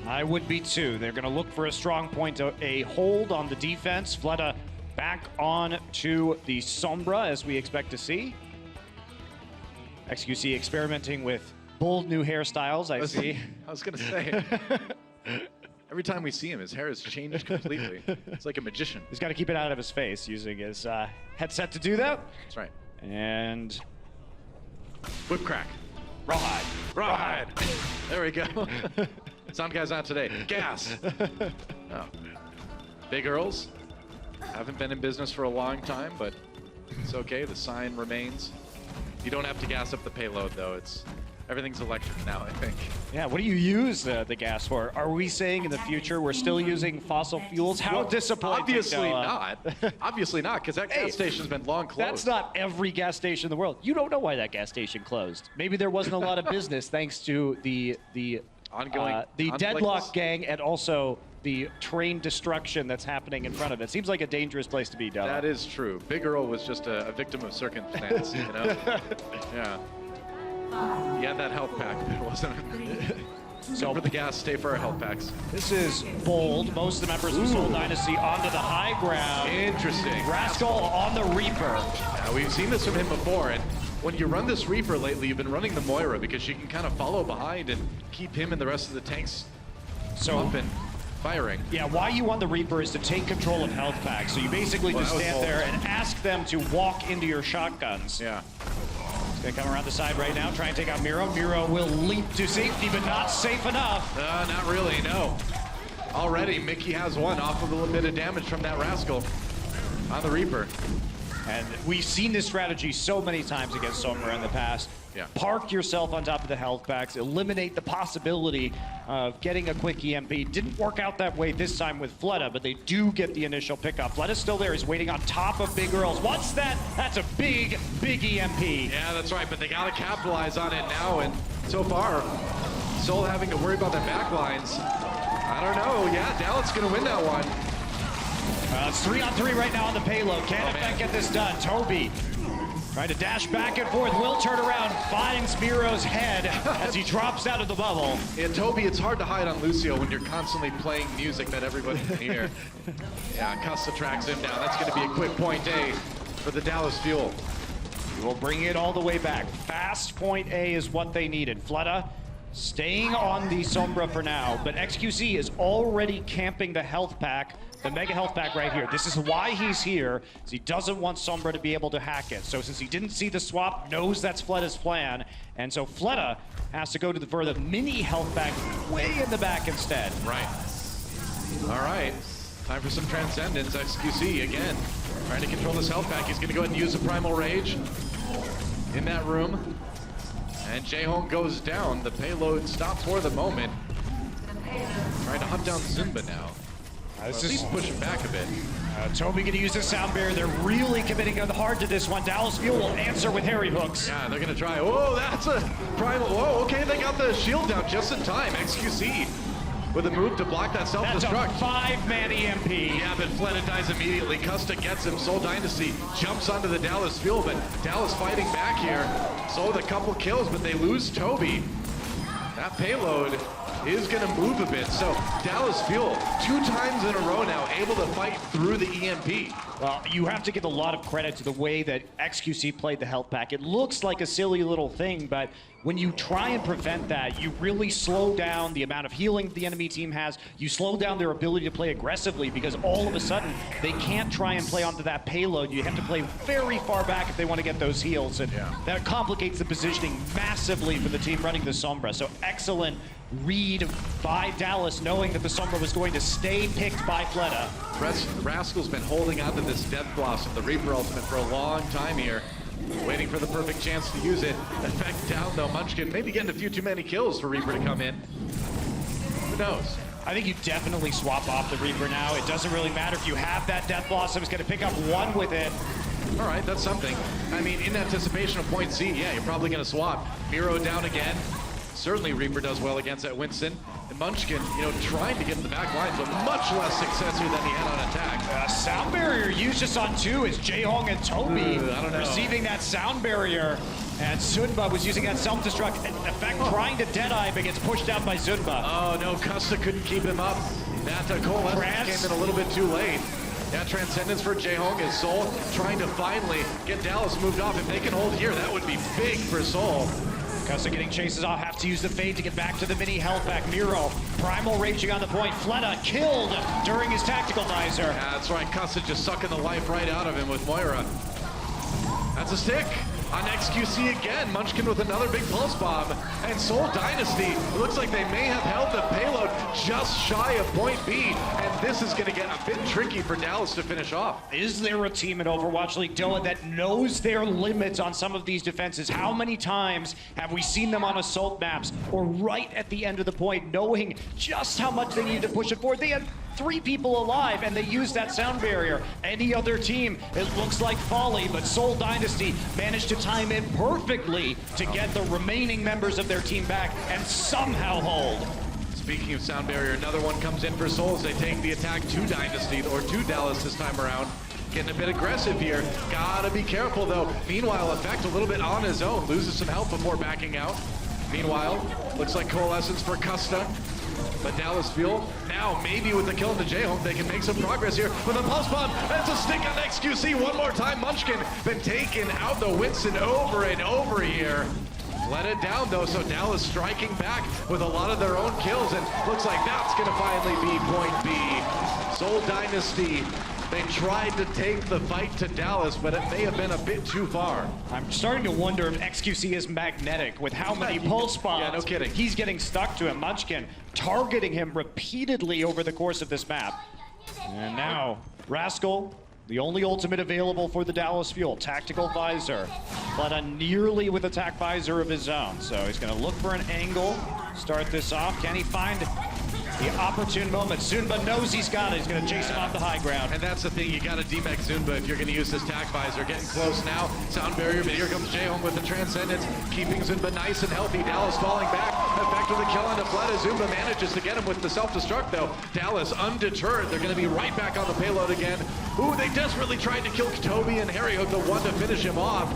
I would be too. They're going to look for a strong point, a hold on the defense. Fleta back on to the Sombra, as we expect to see. XQC experimenting with bold new hairstyles, I see. I was going to say. Every time we see him, his hair has changed completely. It's like a magician. He's got to keep it out of his face using his headset to do that. That's right. And whip crack. Rawhide. Rawhide. There we go. Some guy's not today. Gas. Oh. Big Earls haven't been in business for a long time, but it's okay. The sign remains. You don't have to gas up the payload, though. Everything's electric now, I think. Yeah, what do you use the gas for? Are we saying in the future we're still using fossil fuels? How disappointing. Obviously not. Obviously not, because that gas station's been long closed. That's not every gas station in the world. You don't know why that gas station closed. Maybe there wasn't a lot of business thanks to the ongoing the Deadlock gang and also the train destruction that's happening in front of it. Seems like a dangerous place to be, Della. That is true. Big Earl was just a victim of circumstance, you know? Yeah. He had that health pack, but it wasn't. So for the gas, stay for our health packs. This is bold. Most of the members of Seoul Dynasty onto the high ground. Interesting. Rascal on the Reaper. Yeah, we've seen this from him before, and when you run this Reaper lately, you've been running the Moira because she can kind of follow behind and keep him and the rest of the tanks up and firing. Yeah, why you want the Reaper is to take control of health packs. So you basically just stand there and ask them to walk into your shotguns. Yeah. He's gonna come around the side right now, try and take out Miro. Miro will leap to safety, but not safe enough. Not really, no. Already, Mickey has one off of a little bit of damage from that Rascal on the Reaper. And we've seen this strategy so many times against Sombra in the past. Yeah. Park yourself on top of the health packs, eliminate the possibility of getting a quick EMP. Didn't work out that way this time with Fleta, but they do get the initial pickup. Fleta's still there. He's waiting on top of Big Earls. What's that? That's a big, big EMP. Yeah, that's right, but they got to capitalize on it now, and so far, Seoul having to worry about their back lines. I don't know. Yeah, Dallas going to win that one. It's 3-on-3 right now on the payload. Can Effect get this done? Toby trying to dash back and forth, will turn around, finds Miro's head as he drops out of the bubble. Yeah, Toby, it's hard to hide on Lucio when you're constantly playing music that everybody can hear. Yeah, Custa tracks him down. That's going to be a quick point A for the Dallas Fuel. We will bring it all the way back. Fast point A is what they needed. Fleta Staying on the Sombra for now, but XQC is already camping the health pack, the mega health pack right here. This is why he's here, is he doesn't want Sombra to be able to hack it. So since he didn't see the swap, knows that's Fleda's plan, and so Fleda has to go for the mini health pack way in the back instead. Right. All right. Time for some Transcendence. XQC again, trying to control this health pack. He's going to go ahead and use the Primal Rage in that room. And Jaehong goes down. The payload stopped for the moment. Trying to hunt down Zunba now. At least pushing back a bit. Toby gonna use the sound barrier. They're really committing hard to this one. Dallas Fuel will answer with Harry hooks. Yeah, they're gonna try. Whoa, that's a primal. Whoa, okay, they got the shield down just in time. XQC with a move to block that self-destruct. That's a 5-man EMP. Yeah, but Fleda dies immediately. Custa gets him. Seoul Dynasty jumps onto the Dallas Fuel, but Dallas fighting back here. Seoul with a couple kills, but they lose Toby. That payload is going to move a bit. So Dallas Fuel, 2 times in a row now, able to fight through the EMP. Well, you have to give a lot of credit to the way that XQC played the health pack. It looks like a silly little thing, but when you try and prevent that, you really slow down the amount of healing the enemy team has. You slow down their ability to play aggressively because all of a sudden, they can't try and play onto that payload. You have to play very far back if they want to get those heals, and that complicates the positioning massively for the team running the Sombra. So excellent read by Dallas, knowing that the Sombra was going to stay picked by Fleda. Rascal's been holding on to this Death Blossom, the Reaper ultimate, for a long time here. Waiting for the perfect chance to use it. Effect down though, Munchkin maybe getting a few too many kills for Reaper to come in. Who knows? I think you definitely swap off the Reaper now. It doesn't really matter if you have that Death Blossom. It's going to pick up 1 with it. All right, that's something. I mean, in anticipation of point C, yeah, you're probably going to swap. Miro down again. Certainly Reaper does well against that Winston. And Munchkin, you know, trying to get in the back lines, but much less success here than he had on attack. Sound barrier used just on 2 is Jaehong and Toby I don't know. receiving that sound barrier. And Zunba was using that self-destruct effect, trying to Deadeye, but gets pushed out by Zunba. Oh no, Custa couldn't keep him up. That Coalescence came in a little bit too late. Yeah, Transcendence for Jaehong is Seoul trying to finally get Dallas moved off. If they can hold here, that would be big for Seoul. Custa getting chases off, have to use the fade to get back to the mini health back. Miro, Primal raging on the point. Fleda killed during his tactical visor. Yeah, that's right. Custa just sucking the life right out of him with Moira. That's a stick on XQC again. Munchkin with another big pulse bomb. And Seoul Dynasty, it looks like they may have held the payload just shy of point B. And this is going to get a bit tricky for Dallas to finish off. Is there a team in Overwatch League, Doa, that knows their limits on some of these defenses? How many times have we seen them on assault maps or right at the end of the point, knowing just how much they needed to push it forward? They had 3 people alive and they used that sound barrier. Any other team, it looks like folly, but Seoul Dynasty managed to time it perfectly to get the remaining members of their team back and somehow hold. Speaking of sound barrier, another one comes in for Seoul as they take the attack to Dynasty, or to Dallas this time around. Getting a bit aggressive here. Gotta be careful though. Meanwhile, Effect a little bit on his own. Loses some health before backing out. Meanwhile, looks like Coalescence for Custa. But Dallas Fuel, now maybe with the kill into Jaehong, they can make some progress here with a pulse bomb. That's a stick on XQC one more time. Munchkin been taking out the Winston over and over here. Let it down though, so Dallas striking back with a lot of their own kills, and looks like that's gonna finally be point B. Seoul Dynasty, they tried to take the fight to Dallas, but it may have been a bit too far. I'm starting to wonder if XQC is magnetic with how many pulse bombs. Yeah, no kidding. He's getting stuck to him. Munchkin targeting him repeatedly over the course of this map. And now, Rascal, the only ultimate available for the Dallas Fuel, Tactical Visor. But nearly with attack visor of his own. So he's gonna look for an angle, start this off. Can he find the opportune moment? Zunba knows he's got it. He's gonna chase him off the high ground. And that's the thing, you gotta demech Zunba if you're gonna use this tac visor. Getting close now, sound barrier, but here comes Jaehong with the Transcendence, keeping Zunba nice and healthy. Dallas falling back, Effect with a kill on Fleda. Zunba manages to get him with the self-destruct though. Dallas undeterred, they're gonna be right back on the payload again. Ooh, they desperately tried to kill Toby and Harry Hook, the one to finish him off.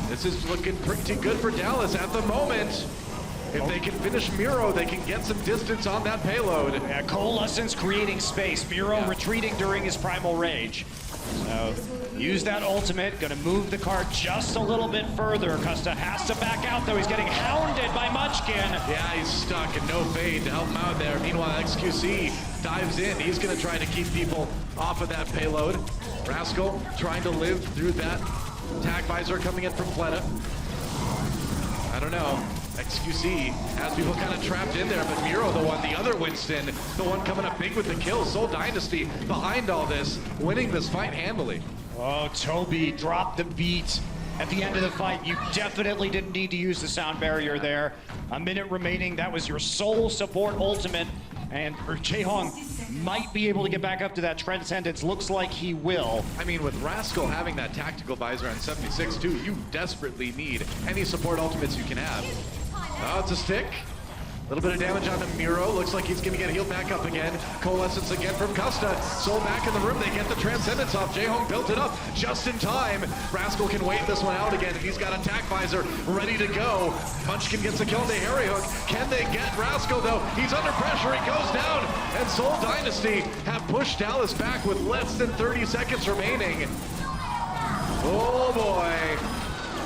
This is looking pretty good for Dallas at the moment. If they can finish Miro, they can get some distance on that payload. Yeah, Coalescence creating space. Miro retreating during his Primal Rage. So use that ultimate, gonna move the card just a little bit further. Custa has to back out though, he's getting hounded by Munchkin. Yeah, he's stuck and no fade to help him out there. Meanwhile, XQC dives in. He's gonna try to keep people off of that payload. Rascal trying to live through that. Tag visor coming in from Fleta. I don't know. XQC has people kind of trapped in there, but Miro, the other Winston, the one coming up big with the kill. Seoul Dynasty behind all this, winning this fight handily. Oh, Toby dropped the beat at the end of the fight. You definitely didn't need to use the sound barrier there. A minute remaining, that was your sole support ultimate, and Jaehong might be able to get back up to that Transcendence. Looks like he will. I mean, with Rascal having that tactical visor on 76 too, you desperately need any support ultimates you can have. Oh, it's a stick. A little bit of damage on Miro. Looks like he's gonna get healed back up again. Coalescence again from Custa. Soul back in the room. They get the Transcendence off. Jaehong built it up just in time. Rascal can wait this one out again. He's got attack visor ready to go. Munchkin gets a kill into Harry Hook. Can they get Rascal though? He's under pressure. He goes down. And Seoul Dynasty have pushed Dallas back with less than 30 seconds remaining. Oh boy.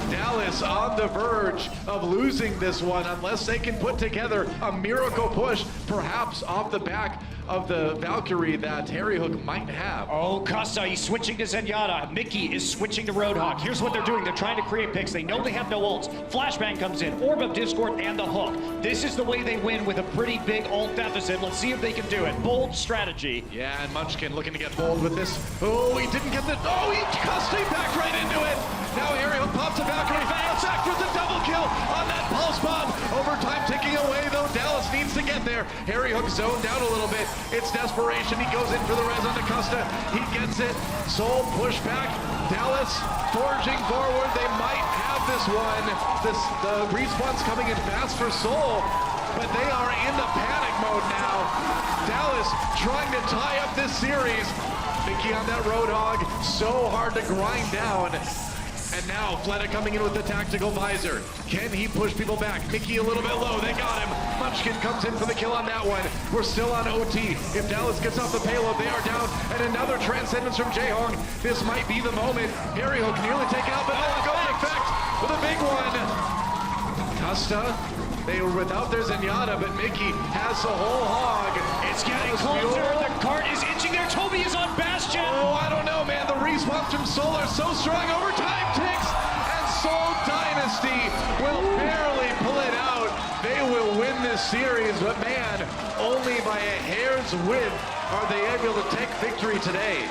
Dallas on the verge of losing this one unless they can put together a miracle push, perhaps off the back of the Valkyrie that Harry Hook might have. Oh, Custa, he's switching to Zenyatta. Mickey is switching to Roadhog. Here's what they're doing. They're trying to create picks. They know they have no ults. Flashbang comes in, Orb of Discord, and the Hook. This is the way they win with a pretty big ult deficit. Let's see if they can do it. Bold strategy. Yeah, and Munchkin looking to get bold with this. Oh, he didn't get the... Oh, Custa backed right into it. Now Harry Hook pops a Valkyrie. Back with the double kill on that pulse bomb. Overtime ticking away though. Dallas needs to get there. Harry Hook zoned down a little bit. It's desperation. He goes in for the res on Costa. He gets it. Soul push back. Dallas forging forward. They might have this one. The respawn's coming in fast for Soul, but they are in the panic mode now. Dallas trying to tie up this series. Mickey on that Roadhog. So hard to grind down. And now Fleta coming in with the tactical visor. Can he push people back? Mickey a little bit low. They got him. Munchkin comes in for the kill on that one. We're still on OT. If Dallas gets off the payload, they are down. And another Transcendence from Jaehong. This might be the moment. Harry Hook nearly taken out, but no goes effect with a big one. Custa. They were without their Zenyatta, but Mickey has the whole hog. It's getting closer. The cart is inching there. Toby is on Bastion. Oh, I don't know, man. The respawns from Soul are so strong. Overtime ticks, and Soul Dynasty will barely pull it out. They will win this series, but man, only by a hair's width are they able to take victory today.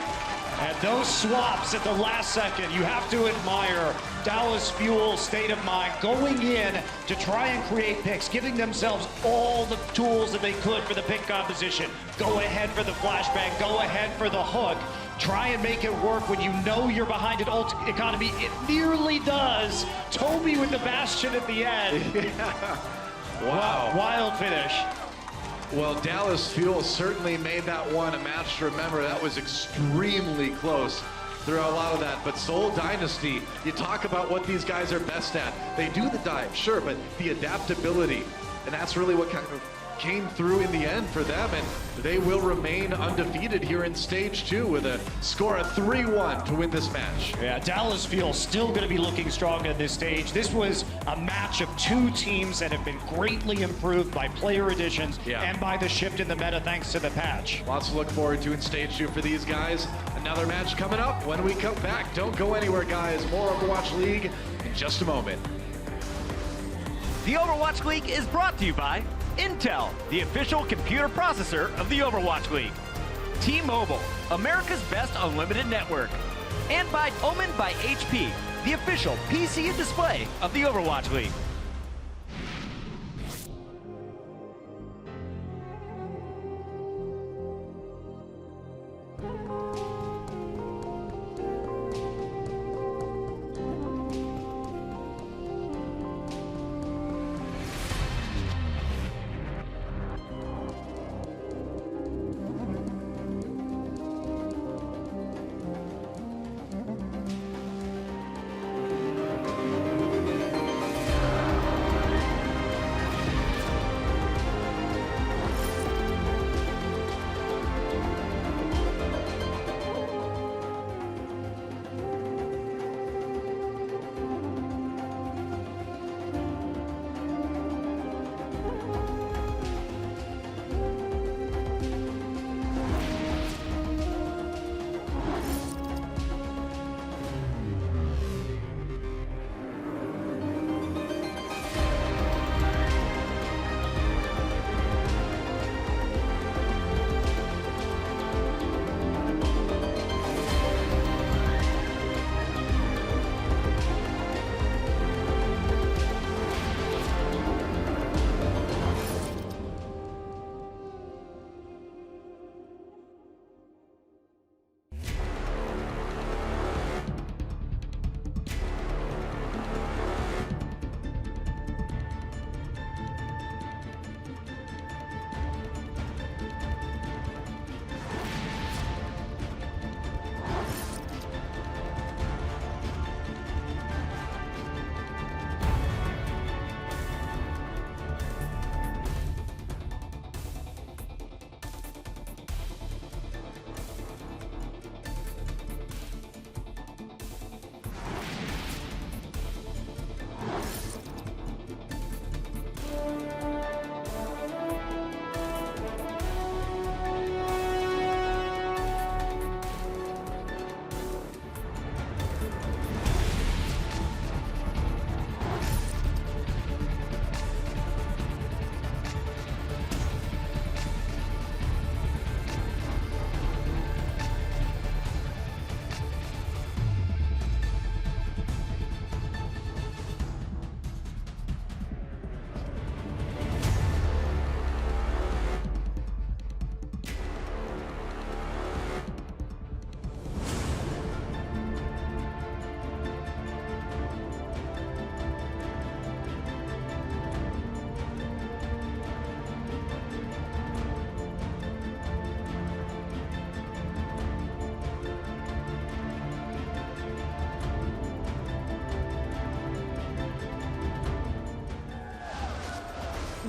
And those swaps at the last second, you have to admire Dallas Fuel's state of mind, going in to try and create picks, giving themselves all the tools that they could for the pick composition. Go ahead for the flashbang, go ahead for the hook. Try and make it work when you know you're behind an ult economy. It nearly does. Toby with the Bastion at the end. Yeah. Wow. Wild finish. Well, Dallas Fuel certainly made that one a match to remember. That was extremely close through a lot of that. But Seoul Dynasty, you talk about what these guys are best at. They do the dive, sure, but the adaptability, and that's really what kind of came through in the end for them, and they will remain undefeated here in stage 2 with a score of 3-1 to win this match. Yeah, Dallas Fuel still going to be looking strong at this stage. This was a match of two teams that have been greatly improved by player additions and by the shift in the meta thanks to the patch. Lots to look forward to in stage 2 for these guys. Another match coming up when we come back. Don't go anywhere, guys. More Overwatch League in just a moment. The Overwatch League is brought to you by Intel, the official computer processor of the Overwatch League. T-Mobile, America's best unlimited network. And by Omen by HP, the official PC and display of the Overwatch League.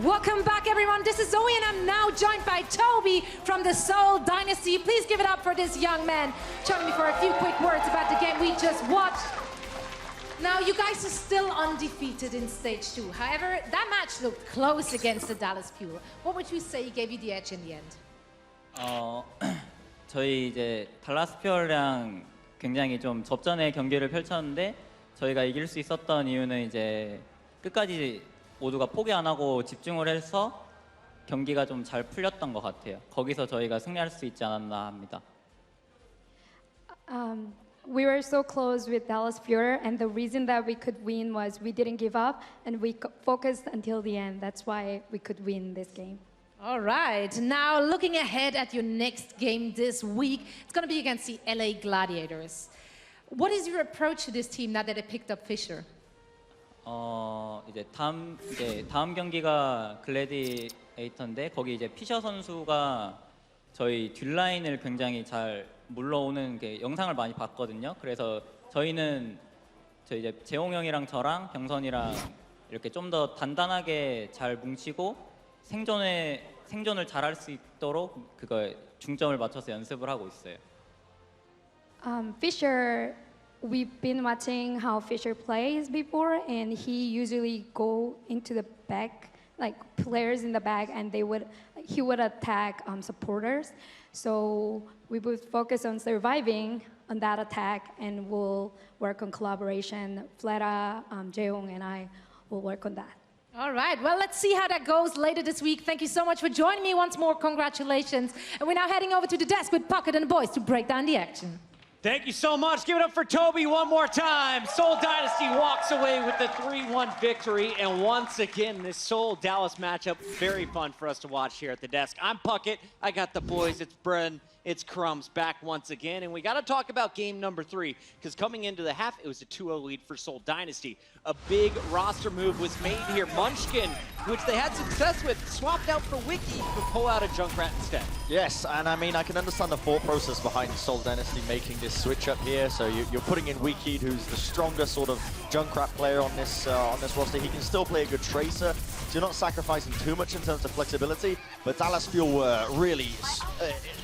Welcome back, everyone. This is Zoe, and I'm now joined by Toby from the Seoul Dynasty. Please give it up for this young man joining me for a few quick words about the game we just watched. Now, you guys are still undefeated in stage 2. However, that match looked close against the Dallas Fuel. What would you say gave you the edge in the end? 저희 이제 달라스 퓨어랑 굉장히 좀 접전의 경기를 펼쳤는데 저희가 이길 수 있었던 이유는 이제 끝까지 모두가 포기 안 하고 집중을 해서 경기가 좀 잘 풀렸던 것 같아요. 거기서 저희가 승리할 수 있지 않았나 합니다. We were so close with Dallas Fury, and the reason that we could win was we didn't give up and we focused until the end. That's why we could win this game. All right, now looking ahead at your next game this week, it's going to be against the LA Gladiators. What is your approach to this team now that they picked up Fisher? 이제 다음 경기가 글래디에이터인데 거기 이제 피셔 선수가 저희 뒷라인을 굉장히 잘 물러오는 게 영상을 많이 봤거든요. 그래서 저희는 이제 재홍 형이랑 저랑 병선이랑 이렇게 좀 더 단단하게 잘 뭉치고 생존을 잘할 수 있도록 그거에 중점을 맞춰서 연습을 하고 있어요. Fisher, we've been watching how Fisher plays before, and he usually go into the back, like players in the back, and he would attack supporters. So we would focus on surviving on that attack, and we'll work on collaboration. Fleta, Jaehoong, and I will work on that. All right, well, let's see how that goes later this week. Thank you so much for joining me once more. Congratulations. And we're now heading over to the desk with Pocket and the boys to break down the action. Thank you so much. Give it up for Toby one more time. Seoul Dynasty walks away with the 3-1 victory. And once again, this Seoul-Dallas matchup, very fun for us to watch here at the desk. I'm Puckett. I got the boys. It's Bren. It's Crumbs back once again. And we got to talk about game number 3, because coming into the half, it was a 2-0 lead for Seoul Dynasty. A big roster move was made here. Munchkin, which they had success with, swapped out for Wiki to pull out a Junkrat instead. Yes, and I mean, I can understand the thought process behind Seoul Dynasty making this switch up here. So you're putting in Wiki, who's the stronger sort of Junkrat player on this roster. He can still play a good Tracer, so you're not sacrificing too much in terms of flexibility. But Dallas Fuel were really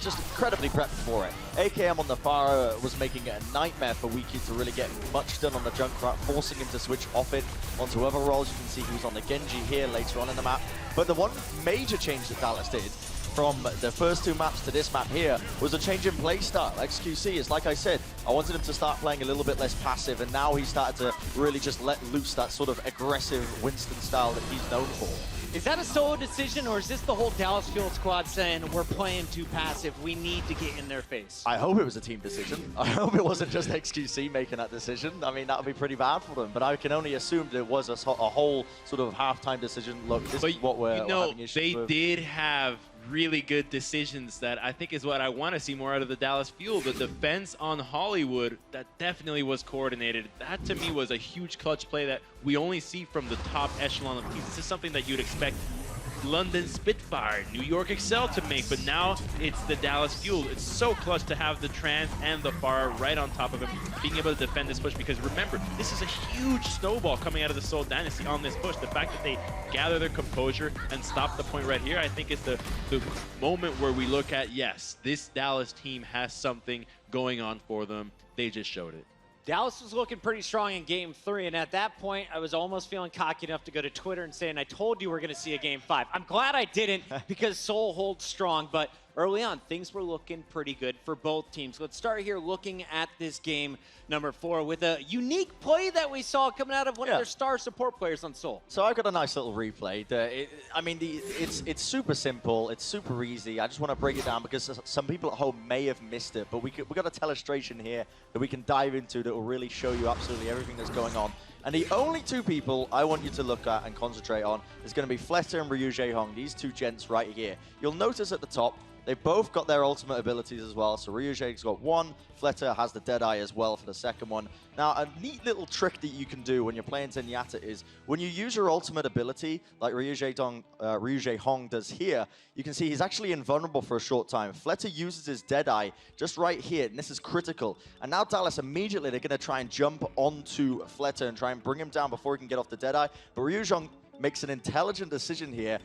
just incredibly prepped for it. AKM on the Pharah was making it a nightmare for Wiki to really get much done on the Junkrat, forcing him to switch off it onto other roles. You can see he was on the Genji here later on in the map. But the one major change that Dallas did from the first 2 maps to this map here was a change in play style. XQC is, like I said, I wanted him to start playing a little bit less passive, and now he started to really just let loose that sort of aggressive Winston style that he's known for. Is that a solo decision, or is this the whole Dallas Fuel squad saying, we're playing too passive, we need to get in their face? I hope it was a team decision. I hope it wasn't just XQC making that decision. I mean, that would be pretty bad for them, but I can only assume that it was a whole sort of halftime decision. Look, this is what we're having issues with. They did have really good decisions that I think is what I want to see more out of the Dallas Fuel. The defense on Hollywood, that definitely was coordinated. That to me was a huge clutch play that we only see from the top echelon of teams. This is something that you'd expect London Spitfire, New York Excel to make, but now it's the Dallas Fuel. It's so clutch to have the Trans and the Far right on top of him, being able to defend this push, because remember, this is a huge snowball coming out of the Seoul Dynasty on this push. The fact that they gather their composure and stop the point right here, I think is the moment where we look at, yes, this Dallas team has something going on for them. They just showed it. Dallas was looking pretty strong in game 3, and at that point, I was almost feeling cocky enough to go to Twitter and saying, I told you we're going to see a game 5. I'm glad I didn't, because Seoul holds strong, but early on, things were looking pretty good for both teams. Let's start here looking at this game number 4 with a unique play that we saw coming out of one of their star support players on Seoul. So I've got a nice little replay. It's super simple. It's super easy. I just want to break it down because some people at home may have missed it, but we got a telestration here that we can dive into that will really show you absolutely everything that's going on. And the only 2 people I want you to look at and concentrate on is going to be Fleta and Ryu Jae-hong, these 2 gents right here. You'll notice at the top, they've both got their ultimate abilities as well. So Ryu Jae's got 1, Fleta has the Deadeye as well for the second one. Now, a neat little trick that you can do when you're playing Zenyatta is when you use your ultimate ability, like Ryu Jae-hong does here, you can see he's actually invulnerable for a short time. Fleta uses his Deadeye just right here, and this is critical. And now Dallas immediately, they're going to try and jump onto Fleta and try and bring him down before he can get off the Deadeye. But Ryu makes an intelligent decision here.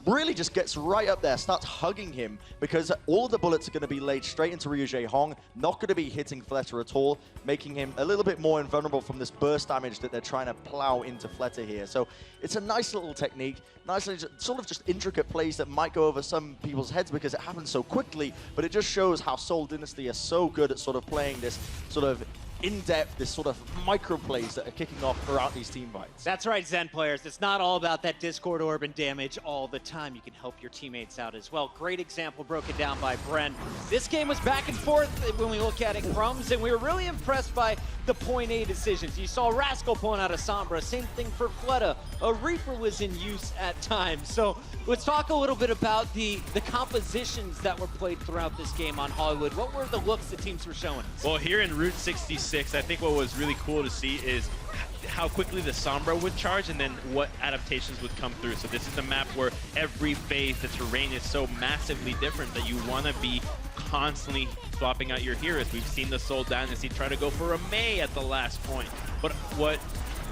Really just gets right up there, starts hugging him, because all of the bullets are going to be laid straight into Ryu Jae-hong, not going to be hitting Fleta at all, making him a little bit more invulnerable from this burst damage that they're trying to plow into Fleta here. So it's a nice little technique, nicely sort of just intricate plays that might go over some people's heads because it happens so quickly, but it just shows how Seoul Dynasty are so good at sort of playing this sort of in-depth, this sort of micro plays that are kicking off throughout these team fights. That's right, Zen players. It's not all about that Discord orb and damage all the time. You can help your teammates out as well. Great example broken down by Bren. This game was back and forth when we look at it, Crumbs, and we were really impressed by the point A decisions. You saw Rascal pulling out a Sombra. Same thing for Fleta. A Reaper was in use at times. So let's talk a little bit about the compositions that were played throughout this game on Hollywood. What were the looks the teams were showing us? Well, here in Route 66, I think what was really cool to see is how quickly the Sombra would charge and then what adaptations would come through. So this is a map where every phase, the terrain is so massively different that you want to be constantly swapping out your heroes. We've seen the Seoul Dynasty try to go for a Mei at the last point. But what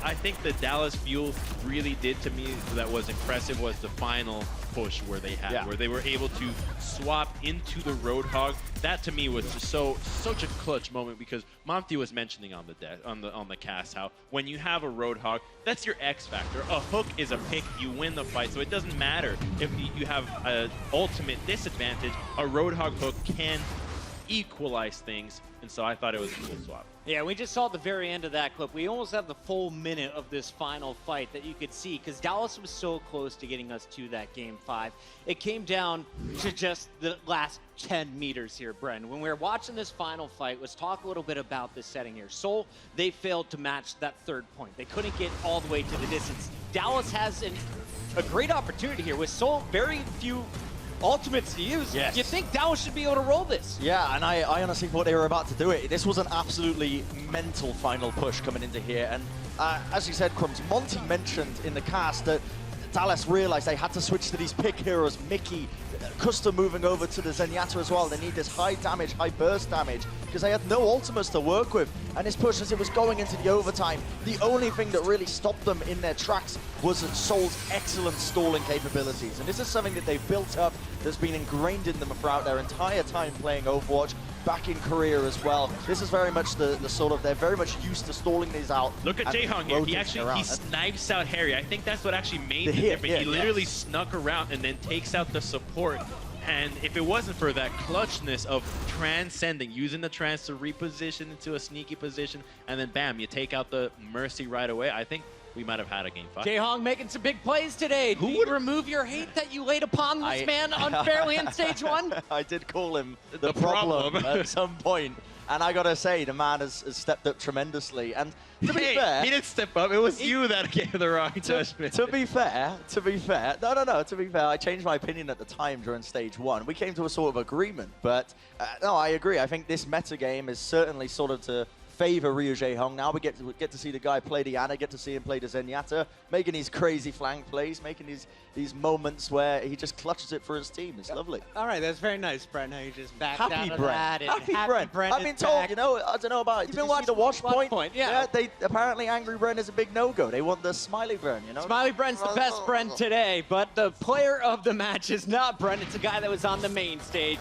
I think the Dallas Fuel really did to me that was impressive was the final push where they had, where they were able to swap into the Roadhog. That to me was just such a clutch moment, because Monty was mentioning on the cast how when you have a Roadhog, that's your X factor. A hook is a pick, you win the fight, so it doesn't matter if you have an ultimate disadvantage. A Roadhog hook can equalize things, and so I thought it was a cool swap. Yeah, we just saw at the very end of that clip, we almost have the full minute of this final fight that you could see, because Dallas was so close to getting us to that Game 5. It came down to just the last 10 meters here, Bren. When we were watching this final fight, let's talk a little bit about this setting here. Seoul, they failed to match that third point. They couldn't get all the way to the distance. Dallas has a great opportunity here. With Seoul, very few ultimates to use. Yes. You think Dallas should be able to roll this? Yeah, and I honestly thought they were about to do it. This was an absolutely mental final push coming into here. And as you said, Crumbs, Monty mentioned in the cast that Dallas realized they had to switch to these pick heroes. Mickey, Custom moving over to the Zenyatta as well. They need this high damage, high burst damage, because they had no ultimates to work with. And this push, as it was going into the overtime, the only thing that really stopped them in their tracks was Seoul's excellent stalling capabilities. And this is something that they've built up, that's been ingrained in them throughout their entire time playing Overwatch, back in Korea as well. This is very much the sort of, they're very much used to stalling these out. Look at Jae-hong here. He snipes out Harry. I think that's what actually made the difference. He literally snuck around and then takes out the support. And if it wasn't for that clutchness of transcending, using the trans to reposition into a sneaky position, and then bam, you take out the Mercy right away, I think we might have had a Game 5. Jae-hong making some big plays today. Who would remove your hate that you laid upon this man unfairly in Stage 1? I did call him the problem at some point. And I gotta say, the man has stepped up tremendously. And to be fair, he didn't step up. It was you that gave the wrong judgment. To be fair, to be fair, I changed my opinion at the time during Stage 1. We came to a sort of agreement, but no, I agree. I think this meta game is certainly sort of to favor Ryu Jae-hong. Now we get to see the guy play Diana, get to see him play the Zenyatta, making these crazy flank plays, making these moments where he just clutches it for his team. It's lovely. All right, that's very nice, Brent. How you just backed out of that. Happy Brent. I've been told, you know, I don't know about it. Did you see the watch point? Yeah. They apparently Angry Brent is a big no-go. They want the Smiley Brent, you know? Smiley Brent's the best Brent today, but the player of the match is not Brent. It's a guy that was on the main stage.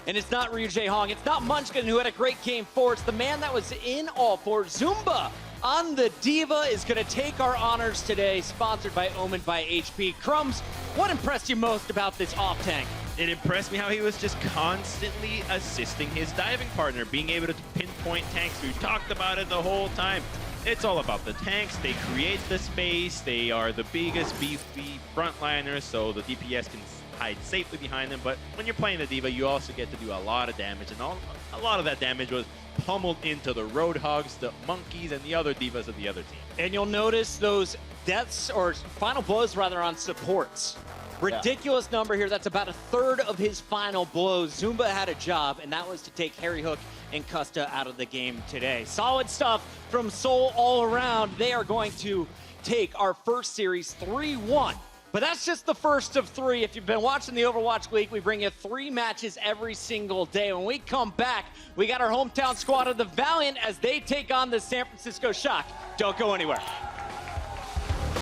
And it's not Ryu Jae-hong. It's not Munchkin, who had a great Game 4. It's the man that was in all four. Zumba on the Diva is going to take our honors today, sponsored by Omen by HP. Crumbs, what impressed you most about this off-tank? It impressed me how he was just constantly assisting his diving partner, being able to pinpoint tanks. We talked about it the whole time. It's all about the tanks. They create the space. They are the biggest, beefy frontliners, so the DPS can hide safely behind them. But when you're playing the Diva, you also get to do a lot of damage, and a lot of that damage was pummeled into the Roadhogs, the Monkeys, and the other Divas of the other team. And you'll notice those deaths, or final blows rather, on supports. Ridiculous number here. That's about a third of his final blows. Zumba had a job, and that was to take Harry Hook and Custa out of the game today. Solid stuff from Seoul all around. They are going to take our first series 3-1. But that's just the first of 3. If you've been watching the Overwatch League, we bring you 3 matches every single day. When we come back, we got our hometown squad of the Valiant as they take on the San Francisco Shock. Don't go anywhere.